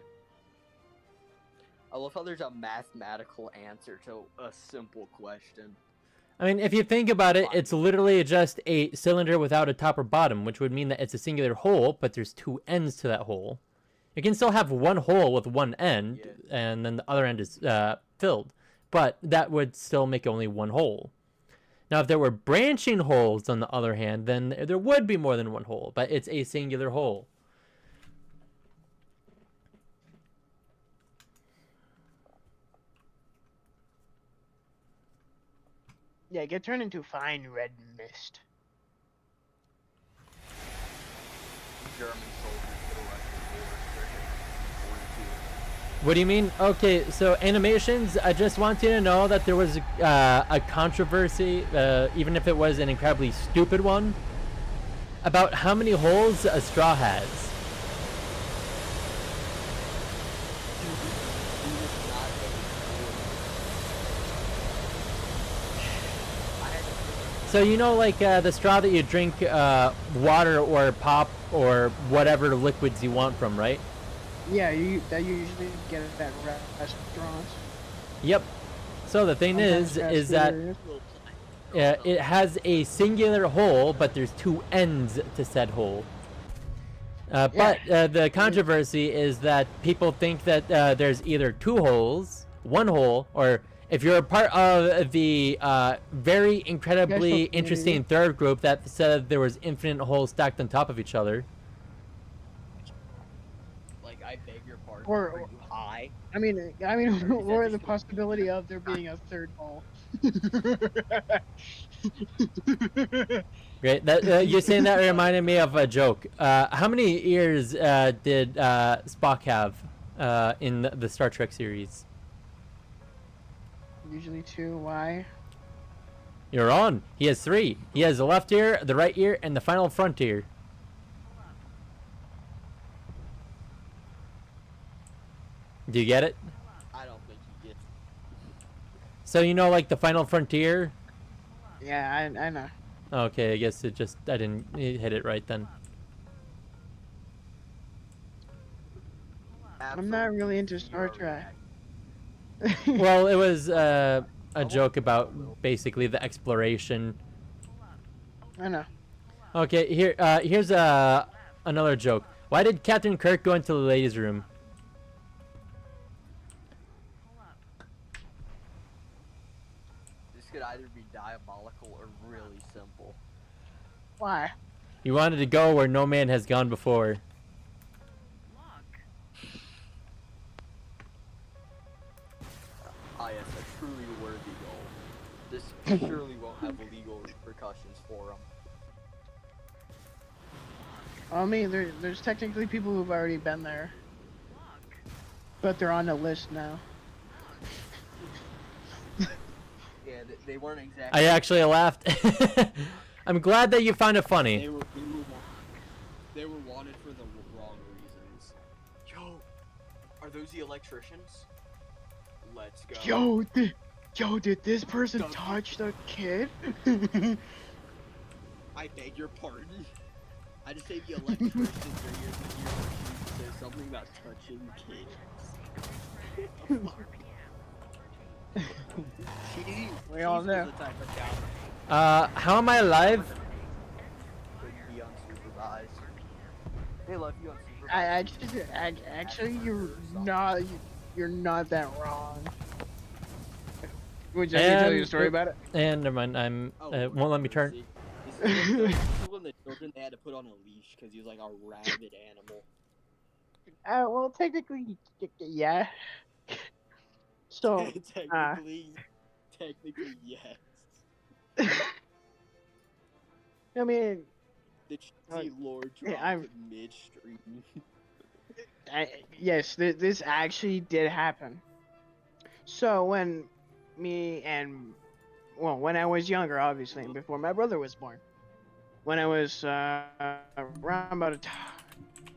I love how there's a mathematical answer to a simple question. I mean, if you think about it, it's literally just a cylinder without a top or bottom, which would mean that it's a singular hole, but there's two ends to that hole. You can still have one hole with one end, and then the other end is filled, but that would still make only one hole. Now, if there were branching holes, on the other hand, then there would be more than one hole, but it's a singular hole. Yeah, get turned into fine red mist. German soldiers to the Russian border. What do you mean? Okay, so animations, I just want you to know that there was a controversy, even if it was an incredibly stupid one, about how many holes a straw has. So you know, like the straw that you drink water or pop or whatever liquids you want from, right? Yeah, that you usually get at restaurants. Yep. So the thing is that it has a singular hole, but there's two ends to said hole. But the controversy is that people think that there's either two holes, one hole, or if you're a part of the very incredibly interesting third group that said there was infinite holes stacked on top of each other. Like, I beg your pardon. Or Are you high? I mean, or the possibility of there being a third hole. Great. That you saying that reminded me of a joke. How many ears did Spock have in the Star Trek series? Usually two. Why? You're on. He has three. He has the left ear, the right ear, and the final front ear. Do you get it? I don't think he gets. So you know, like the final frontier. Yeah, I know. Okay, I guess I didn't hit it right then. I'm not really into Star Trek. Well, it was a joke about basically the exploration I know. Okay, here's another joke. Why did Captain Kirk go into the ladies' room? This could either be diabolical or really simple. Why? He wanted to go where no man has gone before. Ah, yes, a truly worthy goal. This surely won't have legal repercussions for him. I mean, there's technically people who've already been there, but they're on the list now. Yeah, they weren't exactly. I actually laughed. I'm glad that you found it funny. They were wanted for the wrong reasons. Yo, are those the electricians? Let's go. Did this person touch the kid? I beg your pardon. I just say the electricians are here to say something about touching kids. We all know. The type of cow How am I alive? could be unsupervised. They love you unsupervised. Actually, you're not that wrong. Would you like me to tell you a story about it? And never mind. Won't let me turn. When the children, they had to put on a leash because he was like a rabid animal. Well, technically, yeah. So, Technically, yes. I mean, The cheesy lord yeah, dropped midstream. yes, this actually did happen. So when when I was younger, obviously, and before my brother was born, when I was around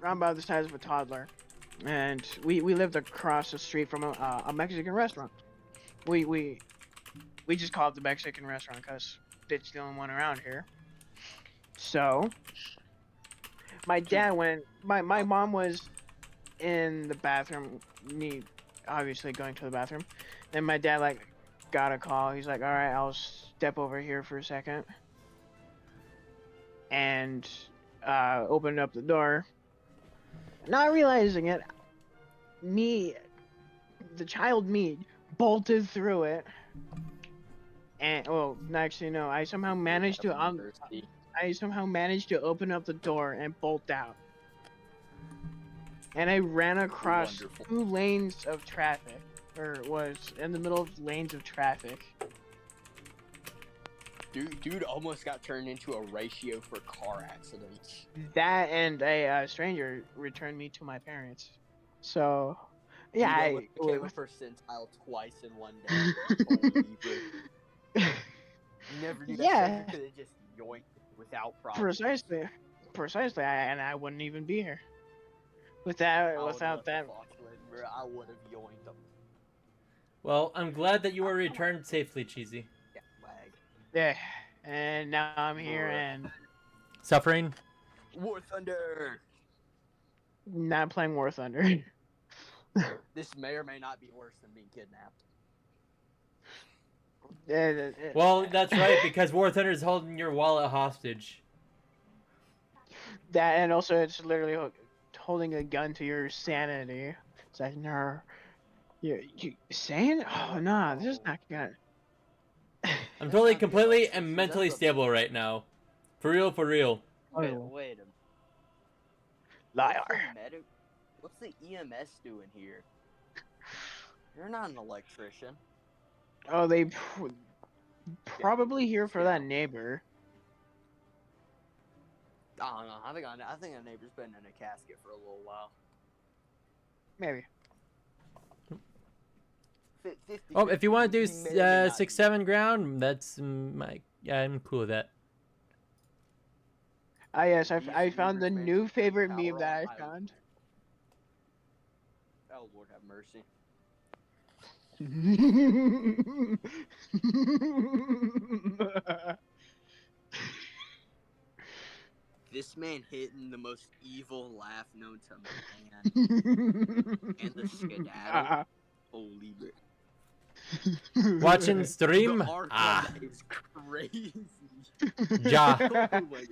about the size of a toddler, and we lived across the street from a Mexican restaurant. We just call it the Mexican restaurant because it's the only one around here. So my dad went. My mom was in the bathroom, me obviously going to the bathroom. Then my dad like got a call. He's like, "All right, I'll step over here for a second," and opened up the door. Not realizing it, the child me, bolted through it. And well, actually no, I somehow managed to open up the door and bolt out. And I ran across Wonderful. 2 lanes of traffic, or was in the middle of lanes of traffic. Dude almost got turned into a ratio for car accidents. That and a stranger returned me to my parents. So, yeah, You became a percentile twice in one day. Holy rip. Never knew that Yeah. could have just yoinked without problem. Precisely, and I wouldn't even be here without that. I would have yoinked them. Well, I'm glad that you were returned safely, Cheesy. Yeah, lag. Yeah, and now I'm here Bruh. and Suffering? War Thunder! not playing War Thunder. This may or may not be worse than being kidnapped. Well, that's right, because War Thunder is holding your wallet hostage. That and also it's literally holding a gun to your sanity. It's like, no, you sane? Oh no, this is not gonna. I'm totally, completely, and mentally stable right now. For real, for real. Wait a minute. Liar. What's the EMS doing here? You're not an electrician. Oh, they probably here for that neighbor. I don't know. I think a neighbor's been in a casket for a little while. Maybe. 50, Oh, if you want to do may or may not 6-7 ground, that's yeah, I'm cool with that. Ah yes, I These found the neighbors new made favorite power meme that on I my- found. Oh, Lord have mercy. This man hitting the most evil laugh known to man. And the skedaddle. Holy bit. Watching stream? The arc on Ah. that is crazy. Ja. Oh my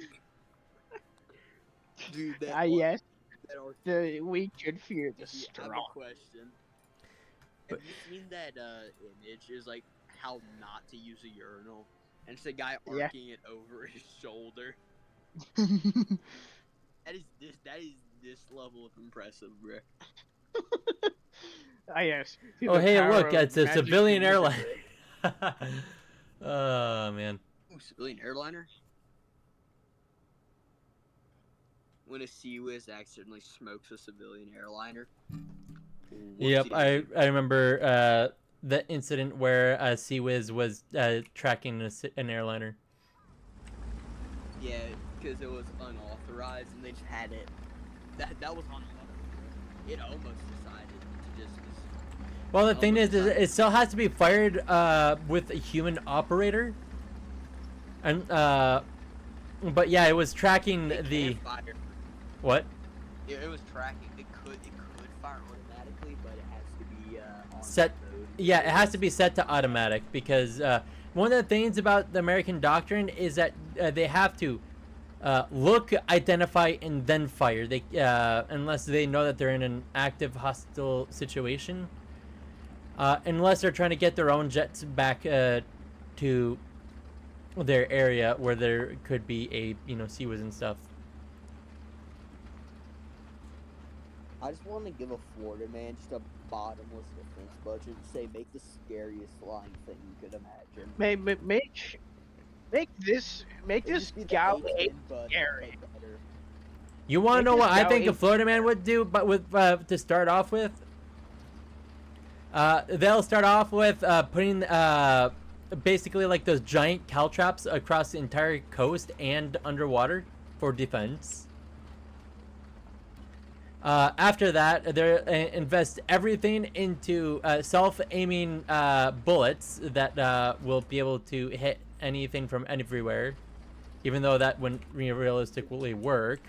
dude, that Yes, that arc. we should fear the See, I have straw. a question. Have you seen that image? Is like how not to use a urinal, and it's a guy Yeah. arcing it over his shoulder. That is this level of impressive, bro. Yes. through Oh, the hey, power look, of it's a magic civilian and airline. wizardry. Oh, man. Ooh, civilian airliner. When a Sea-Wiz accidentally smokes a civilian airliner. Yep, Whoopsie-daisy. I remember the incident where Sea-Wiz was tracking an airliner. Yeah, because it was unauthorized, and they just had it. That was on auto. It almost decided to just. Well, the thing almost is, decided- it still has to be fired with a human operator. And but yeah, it was tracking it the can't fire. what? It was tracking. It could fire automatically, but it has to be on Set. mode. Yeah, it has to be set to automatic because one of the things about the American doctrine is that they have to look, identify, and then fire. They unless they know that they're in an active hostile situation. Unless they're trying to get their own jets back to their area where there could be a Sea-Wiz and stuff. I just want to give a Florida man just a bottomless defense budget and say make the scariest flying thing you could imagine. Make this It'd just be the Gal H-10, 8 but scary. better. You want to Make know this what I Gal think a 8 Florida man would do? But with to start off with, they'll start off with putting basically like those giant caltraps across the entire coast and underwater for defense. After that, they invest everything into self-aiming bullets that will be able to hit anything from everywhere, even though that wouldn't realistically work.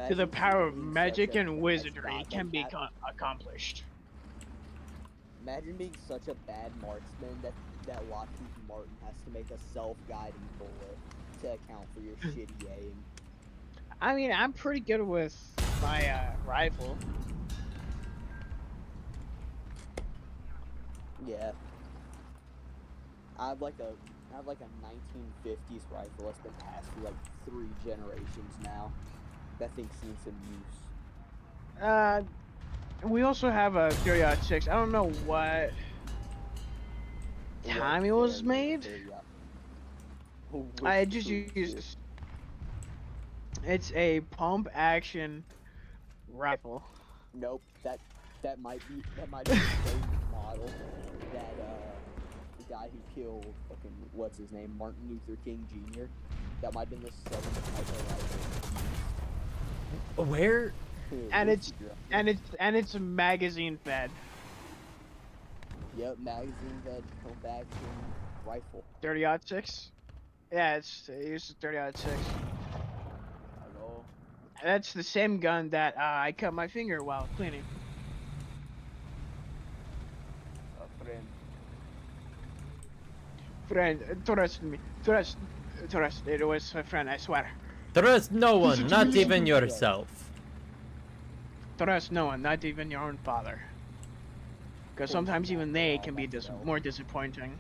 To the Imagine power of being magic such a and wizardry bad can be marksman- accomplished. Imagine being such a bad marksman that Lockheed Martin has to make a self-guiding bullet to account for your shitty aim. I mean, I'm pretty good with my rifle. Yeah. I have like a 1950s rifle that's been passed through like 3 generations now. That thing's seen some use. We also have a 30-06. I don't know what time it was made. I just used. It's a pump action rifle. Nope, that might be the same model that the guy who killed fucking what's his name, Martin Luther King Jr. That might have been the same type of rifle. Where? And it's magazine fed. Yep, magazine fed pump action rifle. 30-06. Yeah, it's 30-06. Hello. That's the same gun that I cut my finger while cleaning. Friend. Friend, trust me. Trust. It was a friend, I swear. Trust no one, not even yourself. Trust no one, not even your own father. Because sometimes even they can be more disappointing.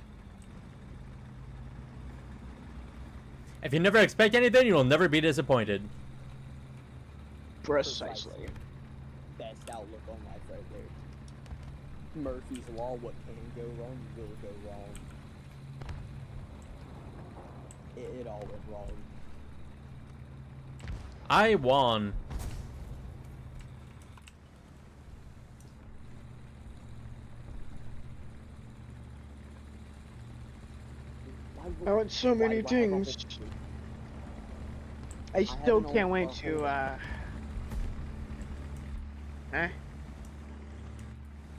If you never expect anything, you will never be disappointed. Precisely. Best outlook on life right there. Murphy's Law, what can go wrong will go wrong. It all went wrong. I won. I want so many things. I still can't wait to, I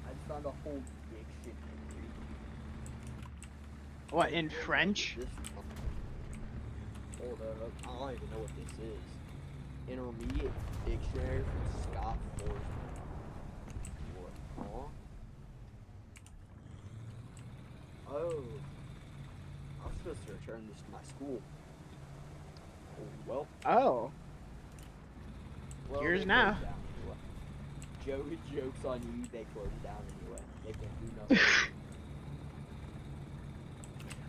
just found a whole dictionary. what, in French? Hold up, I don't even know what this is. Intermediate dictionary from Scott Forsman. What? Huh? Oh. supposed to return this to my school. Well, Oh. well Yours they now. closed down anyway. Joke's on you, they closed down anyway. They can't do nothing.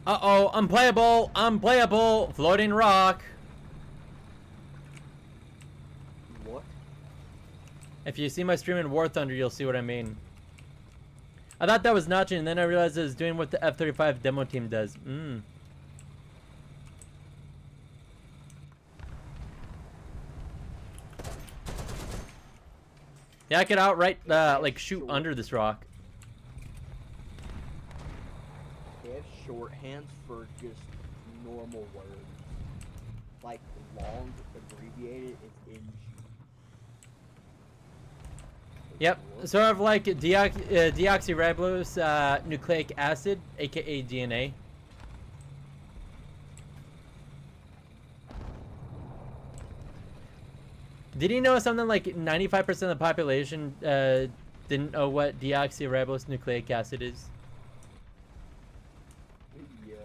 Uh-oh, unplayable, unplayable, floating rock. What? If you see my stream in War Thunder, you'll see what I mean. I thought that was notching, and then I realized it was doing what the F-35 demo team does. Yeah, I could outright, like, shoot under this rock. They have shorthands for just normal words. Like long, abbreviated, it's NG. Yep, sort of like deoxyribose nucleic acid, aka DNA. Did you know something like 95% of the population didn't know what deoxyribose nucleic acid is? Yup.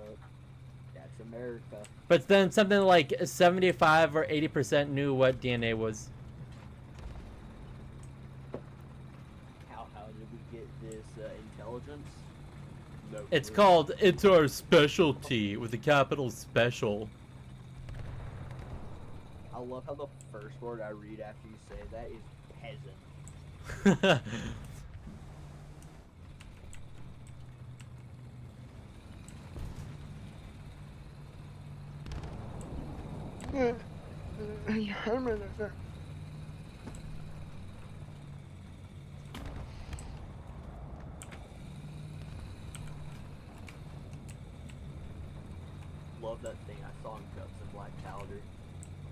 That's America. But then something like 75 or 80% knew what DNA was. How did we get this intelligence? No It's clue. called, it's our specialty, with a capital special. I love how the first word I read after you say that is peasant. Love that thing I saw in Cups and Black Powder.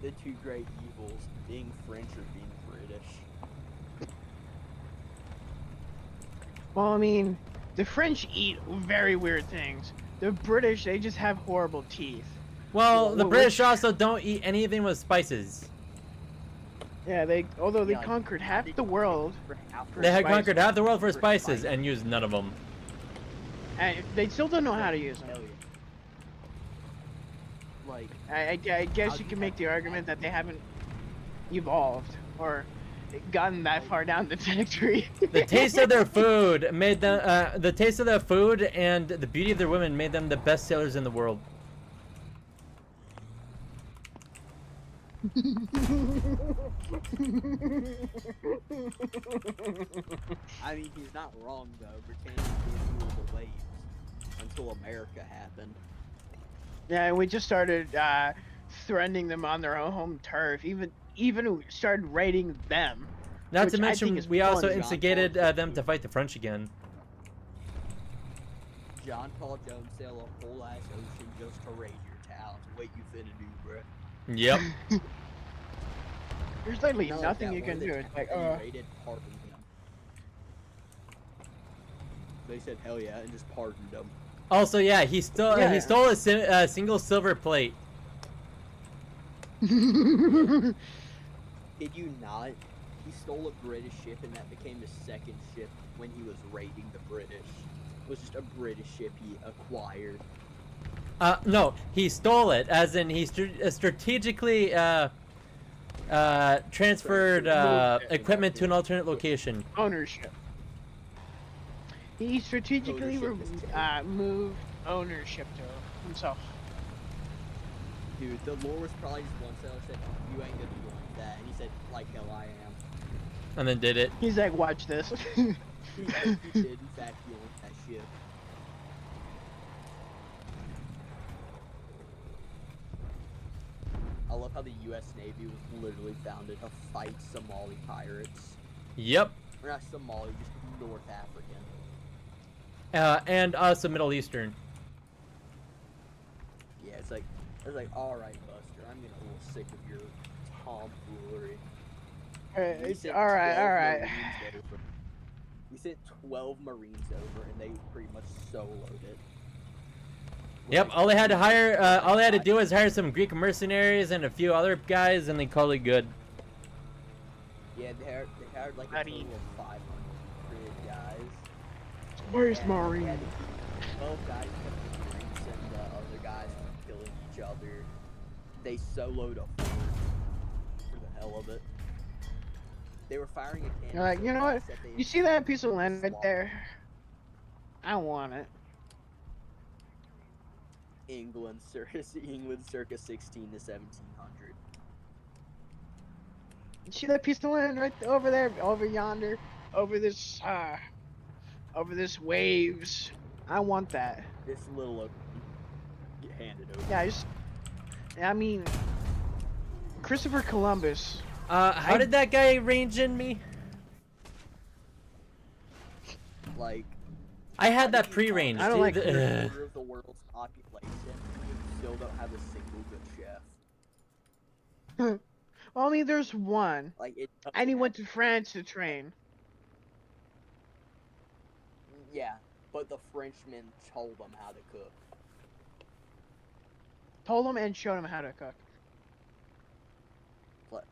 The two great evils, being French or being British. Well, I mean, the French eat very weird things. The British, they just have horrible teeth. Well, the Well, British also don't eat anything with spices. Yeah, although they Yeah, conquered they half did the world, for half For They had spices. conquered half the world for For spices spices. and used none of them. and they still don't know how to use them. Hell yeah. Like, I guess you can make the argument that they haven't evolved or gotten that far down the trajectory. The taste of their food made them. The taste of their food and the beauty of their women made them the best sailors in the world. I mean, he's not wrong though. Britannia can't rule the waves until America happened. Yeah, and we just started threatening them on their own home turf. Even started raiding them. Not Which to I mention, think is we also fun, John instigated Paul. them to fight the French again. John Paul Jones sail a whole ass ocean just to raid your town. What you finna do, bruh? Yep. There's literally Not like nothing that you one can that do. It's like, he raided pardoned him. They said hell yeah and just pardoned him. Also, yeah, he stole a single silver plate. Did you not? He stole a British ship and that became his second ship when he was raiding the British. It was just a British ship he acquired. No, he stole it, as in he strategically transferred equipment to an alternate location. ownership. He strategically Ownership is terrible. moved ownership to himself. Dude, the lore was probably just one sailor said, you ain't gonna be like that. And he said, like hell I am. And then did it. He's like, watch this. He did, in fact, he owned that ship. I love how the U.S. Navy was literally founded to fight Somali pirates. Yep. Or not Somali, just North African. And also Middle Eastern. Yeah, it's like, alright, Buster, I'm getting a little sick of your tomfoolery. We sent 12 Alright. Marines over. We sent 12 Marines over, and they pretty much soloed it. Yep. Like, All they had to hire, all they had to I- do was hire some Greek mercenaries and a few other guys, and they called it good. Yeah, they hired like a Buddy. total of 500 guys. Where's And Maureen? they had 12 guys from the Greeks and other guys each other. They soloed a fort for the hell of it. They were firing a cannon. You're like, so you know what? fast that they You see that piece of land right slaughtered there? I want it. England circa 16 to 1700. You see that piece of land right over there, over yonder, over this waves? I want that. This little get handed over. Yeah, I mean, Christopher Columbus. How did that guy range in me? Like, I had that how do you pre-range. I don't talk like to dude. a quarter of the world's population and you still don't have a single good chef. Well, I mean, there's one, Like, it and he doesn't went to France to train. Yeah, but the Frenchmen told them how to cook. Told him and showed him how to cook.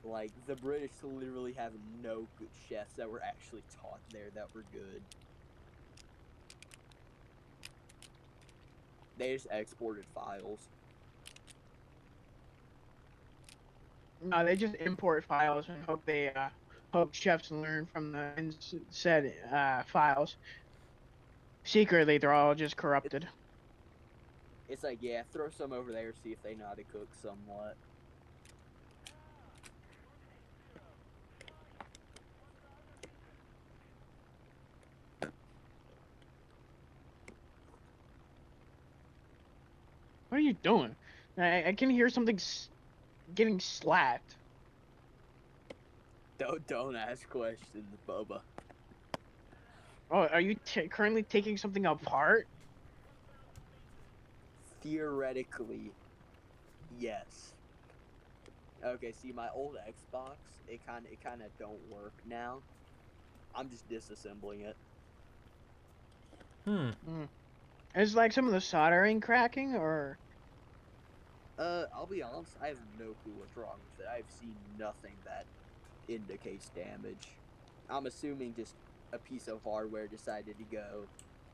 Like, the British literally have no good chefs that were actually taught there that were good. They just exported files. No, they just import files and hope chefs learn from the said files. Secretly, they're all just corrupted. It's like, yeah, throw some over there, see if they know how to cook somewhat. What are you doing? I can hear something getting slapped. Don't ask questions, Bubba. Oh, are you currently taking something apart? Theoretically, yes. Okay, see, my old Xbox, it kind of don't work now. I'm just disassembling it. Is like some of the soldering cracking, or? I'll be honest, I have no clue what's wrong with it. I've seen nothing that indicates damage. I'm assuming just a piece of hardware decided to go,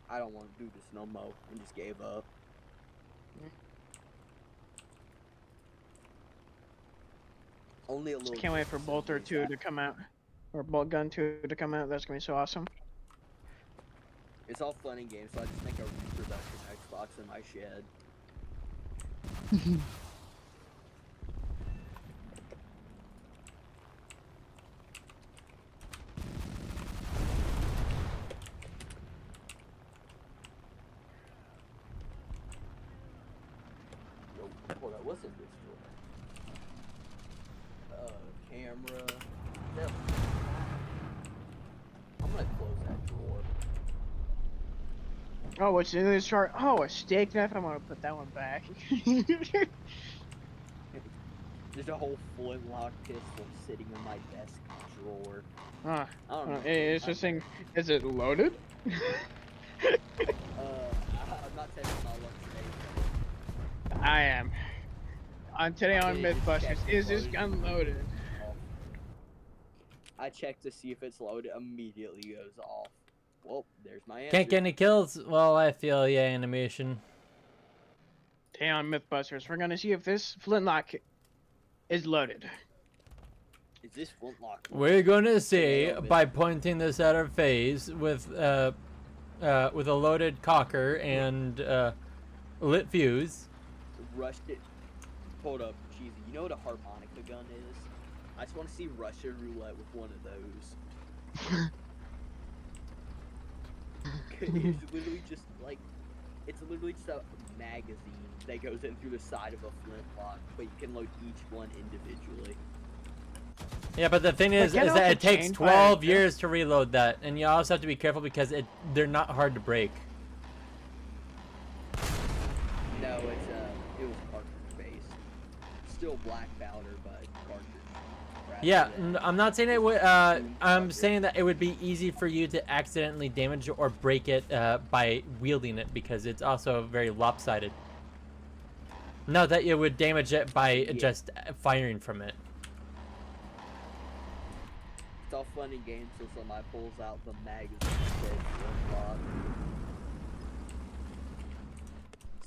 I don't want to do this no more, and just gave up. Only a little. Can't wait for Bolter 2 to come out, or Bolt Gun 2 to come out. That's gonna be so awesome. It's all fun and games, so I just make a reproduction Xbox in my shed. Hold on, what's in this drawer? Camera. No. I'm gonna close that drawer. Oh, what's in this chart? Oh, a steak knife. I'm gonna put that one back. There's a whole flintlock pistol sitting in my desk drawer. Huh. I don't know. It's just saying, is it loaded? I'm not taking my lunch today. I am. Today on Okay, just Mythbusters, check is this loaded. gun loaded? I check to see if it's loaded, immediately goes off. Well, there's my answer. Can't get any kills. Well, I feel yeah, animation. Today on Mythbusters, we're gonna see if this flintlock is loaded. Is this flintlock? We're gonna see Nailed it. by pointing this at our face with a loaded cocker and lit fuse. Rushed it. Hold up, cheesy. You know what a harmonica gun is? I just want to see Russian roulette with one of those. It's literally just like, it's literally just a magazine that goes in through the side of a flintlock, but you can load each one individually. Yeah, but the thing is get off that the it takes chain 12 fire, years to reload that, and you also have to be careful because they're not hard to break. No, it was cartridge based. Still black powder, but cartridge. rather Yeah, than- I'm not saying it would. I'm saying that it would be easy for you to accidentally damage or break it by wielding it because it's also very lopsided. Not that you would damage it by just firing from it. It's all fun and games till somebody pulls out the magazine and says flintlock.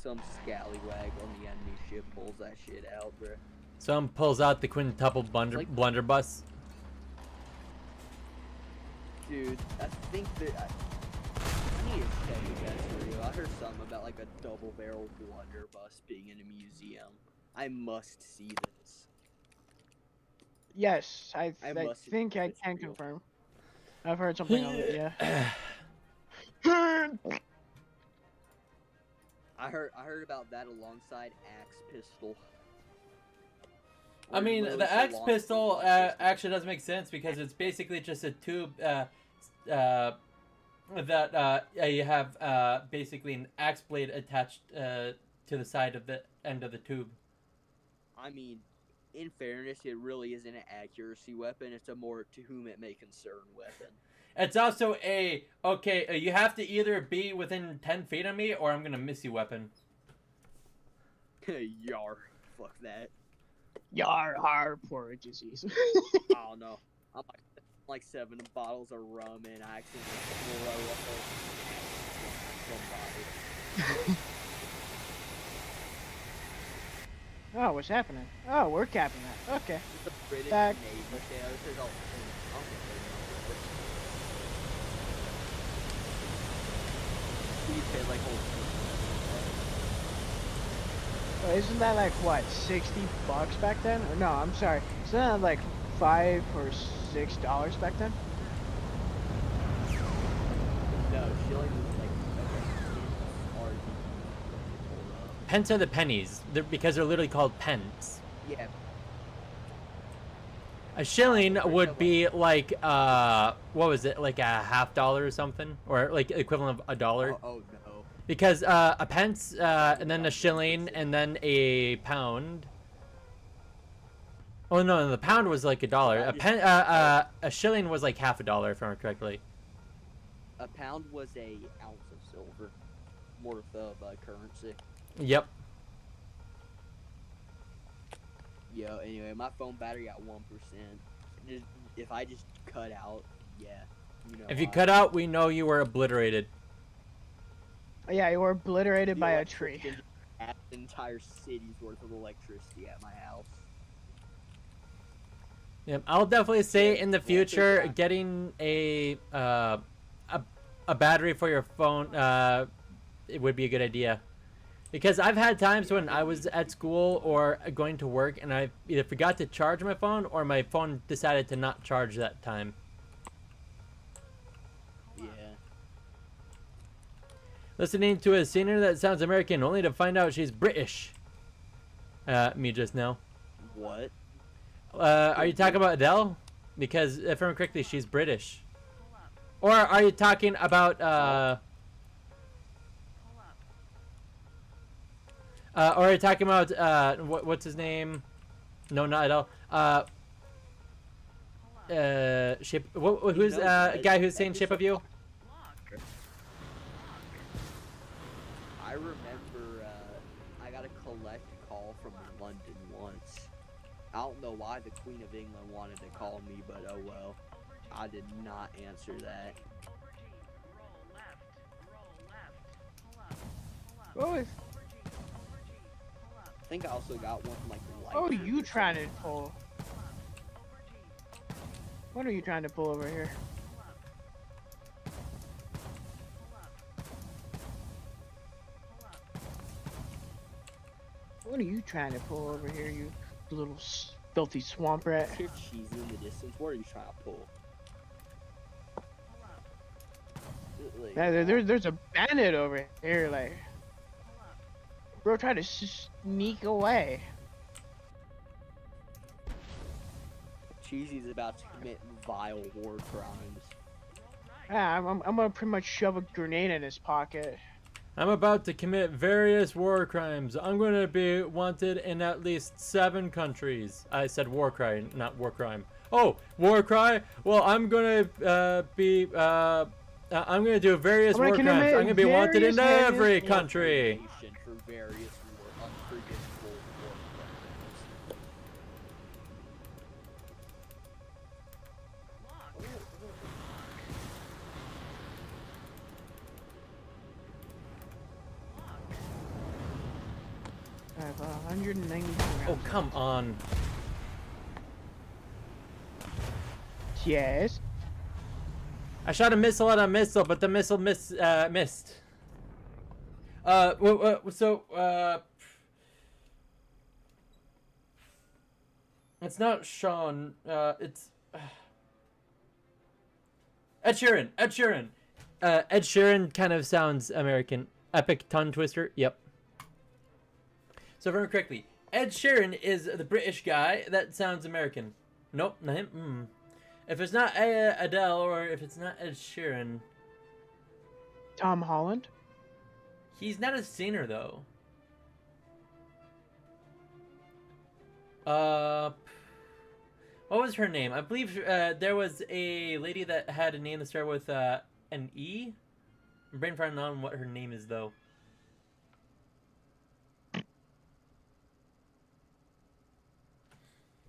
some scallywag on the enemy ship pulls that shit out, bro. Someone pulls out the quintuple blunderbuss. Dude, I think that I need to check if that's real. I heard something about like a double barrel blunderbuss being in a museum. I must see this. Yes, I must see think if I it's can real. confirm. I've heard something of it, yeah. I heard about that alongside axe pistol. I mean, Literally the so axe long pistol as it's actually doesn't make sense because it's basically just a tube that you have basically an axe blade attached to the side of the end of the tube. I mean, in fairness, it really isn't an accuracy weapon. It's a more to whom it may concern weapon. It's also you have to either be within 10 feet of me or I'm gonna miss you weapon. Yar. Fuck that. Yar, har, poor disease. I don't know. I'm like 7 bottles of rum and I accidentally blow up somebody. Oh, what's happening? Oh, we're capping that. Okay. It's a British Back. Navy. Okay, this is all. You pay like Isn't that like what, $60 back then? Or no, I'm sorry. Isn't that like $5 or $6 back then? no shilling is like Pence are the pennies, because they're literally called pence. yeah. A shilling would be like what was it, like a $50 or something, or like equivalent of $1. Oh no. Because a pence, and then a shilling, and then a pound. Oh no, the pound was like $1. A shilling was like half $1, if I remember correctly. A pound was a ounce of silver worth of currency. Yep. Yo, anyway, my phone battery at 1%. If I just cut out, yeah. You know If you why. cut out, we know you were obliterated. Yeah, you were obliterated The by a tree. electricity at an entire city's worth of electricity at my house. Yep, I'll definitely say Yeah, in the well, future, yeah. getting a battery for your phone, it would be a good idea. Because I've had times when I was at school or going to work and I either forgot to charge my phone or my phone decided to not charge that time. Yeah. Listening to a singer that sounds American only to find out she's British. Me just now. What? Are you talking about Adele? Because if I remember correctly, she's British. Or are you talking about or are you talking about what's his name? No, not Adele. Who's a guy who's saying "Ship of You"? I remember I got a collect call from London once. I don't know why the Queen of England wanted to call me, but oh well. I did not answer that. What was? I think I also got one from like What are you trying to pull? What are you trying to pull over here? What are you trying to pull over here, you little filthy swamp rat? You're cheesy in the distance. What are you trying to pull? Like, Yeah, there's a bandit over here, like. Bro, try to sneak away. Cheesy's about to commit vile war crimes. Yeah, I'm gonna pretty much shove a grenade in his pocket. I'm about to commit various war crimes. I'm going to be wanted in at least 7 countries. I said war crime, not war crime. Oh, war cry? Well, I'm going to I'm going to do various war crimes. I'm going to be wanted in every country. For various unforgivable war crimes. have 192 Oh, rounds. come on. Yes. I shot a missile at a missile, but the missile missed. It's not Sean. It's Ed Sheeran. Ed Sheeran. Ed Sheeran kind of sounds American. Epic tongue twister. Yep. So very quickly, Ed Sheeran is the British guy that sounds American. Nope, not him. If it's not Adele or if it's not Ed Sheeran, Tom Holland. he's not a singer though. What was her name? I believe there was a lady that had a name that started with an E. I'm brain farting on what her name is though.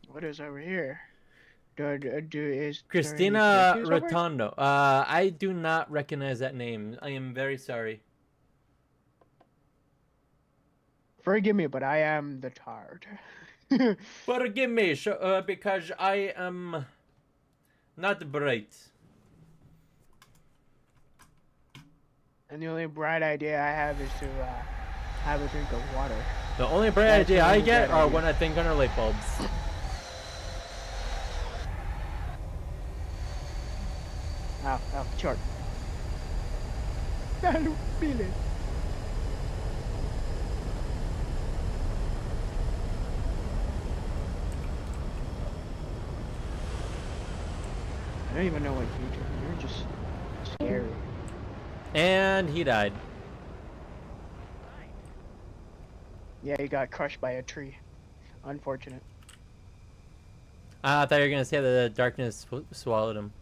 What is over here? Is Christina there any connections over? Rotondo. I do not recognize that name. I am very sorry. Forgive me, but I am the tard. Forgive me, because I am not bright. And the only bright idea I have is to have a drink of water. The only bright That's idea the I only get bright are idea. when I think under light bulbs. Ow, short. I don't feel it. I don't even know what you're doing. You're just scary. And he died. Yeah, he got crushed by a tree. Unfortunate. I thought you were gonna say that the darkness swallowed him.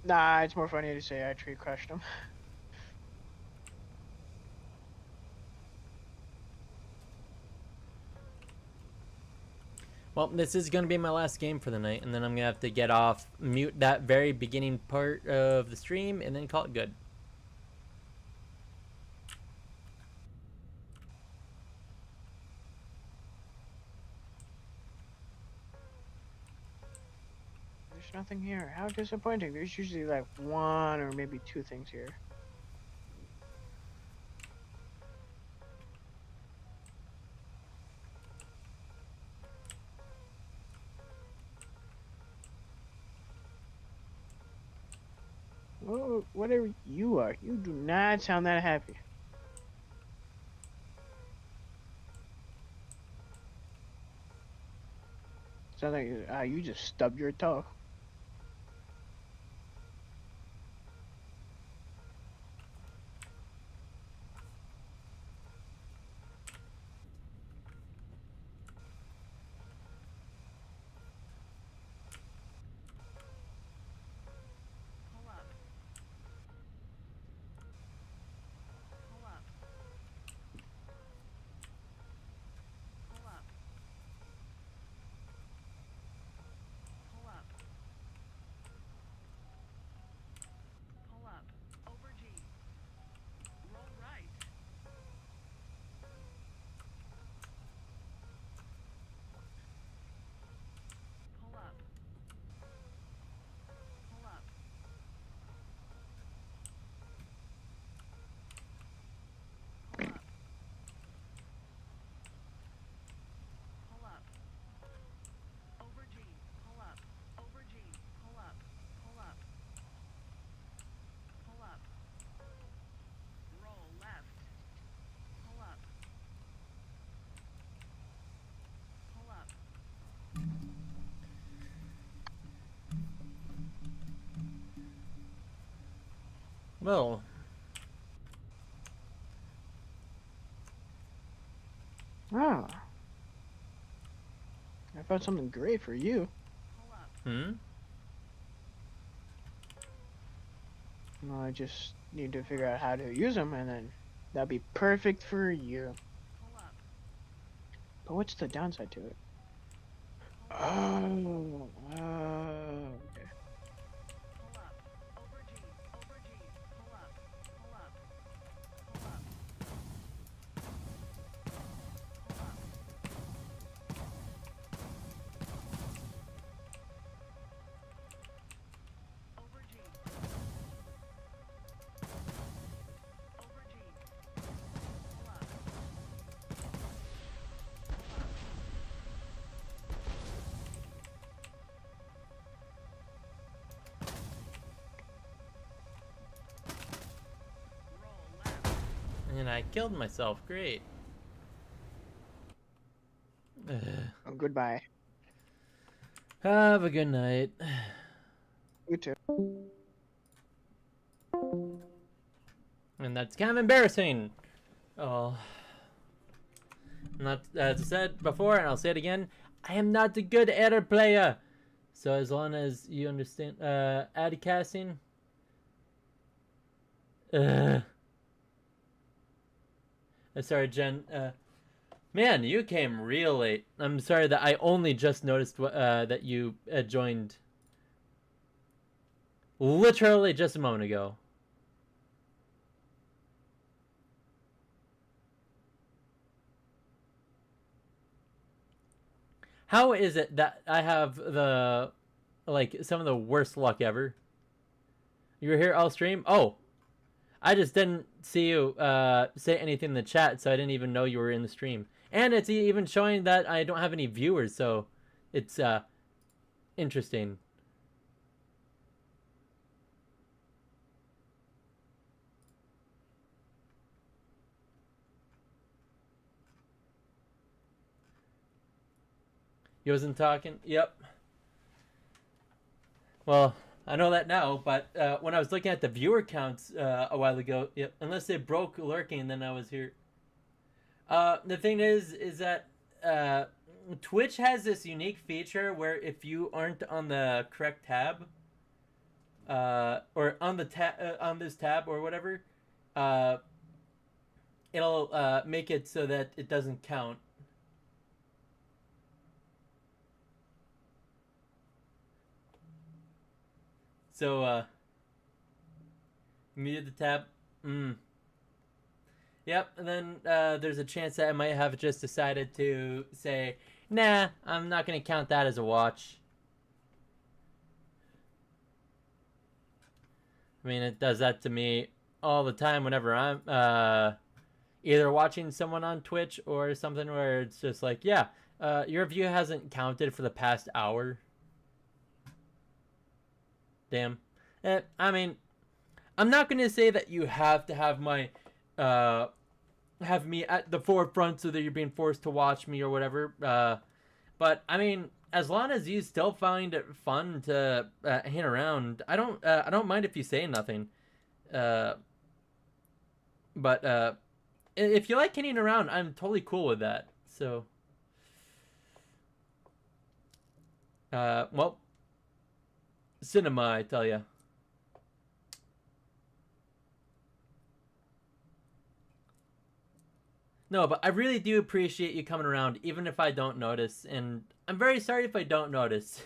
Nah, it's more funny to say a tree crushed him. Well, this is gonna be my last game for the night, and then I'm gonna have to get off, mute that very beginning part of the stream, and then call it good. There's nothing here. How disappointing. There's usually like one or maybe two things here. Whoa, whatever you are, you do not sound that happy. Sound like you just stubbed your toe. Well, Ah, I found something great for you. hmm? Well, I just need to figure out how to use them, and then that'd be perfect for you. But what's the downside to it? Oh, okay. And I killed myself. Great. Oh, goodbye. Have a good night. You too. And that's kind of embarrassing. Oh. Not, as I said before, and I'll say it again, I am not a good editor player. So as long as you understand, ad casting. Sorry, Jen. Man, you came real late. I'm sorry that I only just noticed that you joined. Literally just a moment ago. How is it that I have the, like, some of the worst luck ever? You were here all stream? Oh, I just didn't see you say anything in the chat, so I didn't even know you were in the stream. And it's even showing that I don't have any viewers, so it's interesting. You wasn't talking? Yep. Well, I know that now, but when I was looking at the viewer counts a while ago, yep, unless they broke lurking, then I was here. The thing is that Twitch has this unique feature where if you aren't on the correct tab, or on the on this tab or whatever, it'll make it so that it doesn't count. So muted the tab. Yep, and then there's a chance that I might have just decided to say, nah, I'm not going to count that as a watch. I mean, it does that to me all the time whenever I'm either watching someone on Twitch or something where it's just like, yeah, your view hasn't counted for the past hour. Damn. I mean, I'm not going to say that you have to have my... have me at the forefront so that you're being forced to watch me or whatever. But I mean, as long as you still find it fun to hang around, I don't mind if you say nothing. But if you like hanging around, I'm totally cool with that. So, well, cinema, I tell ya. No, but I really do appreciate you coming around, even if I don't notice. And I'm very sorry if I don't notice.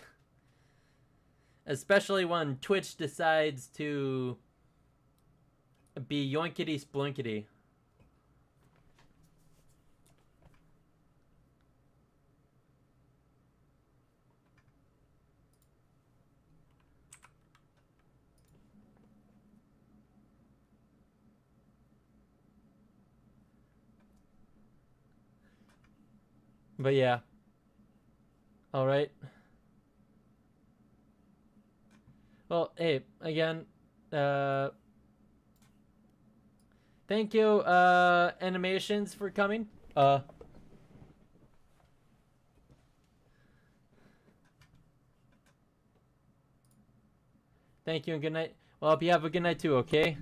Especially when Twitch decides to be yoinkity splunkity. But yeah. Alright. Well, hey, again, thank you, Animations, for coming. Thank you and good night. Well, I hope you have a good night too, okay?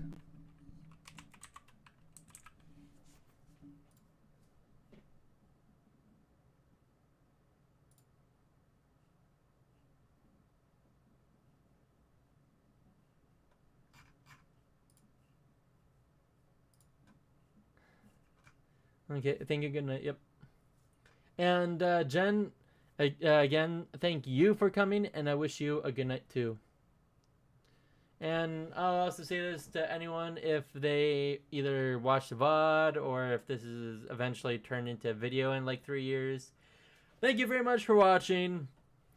Okay, thank you, good night, yep. And, Jen, again, thank you for coming, and I wish you a good night too. And I'll also say this to anyone if they either watch the VOD or if this is eventually turned into a video in like 3 years. Thank you very much for watching.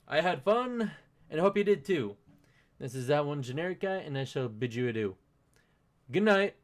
I had fun, and I hope you did too. This is That One Generic Guy, and I shall bid you adieu. Good night.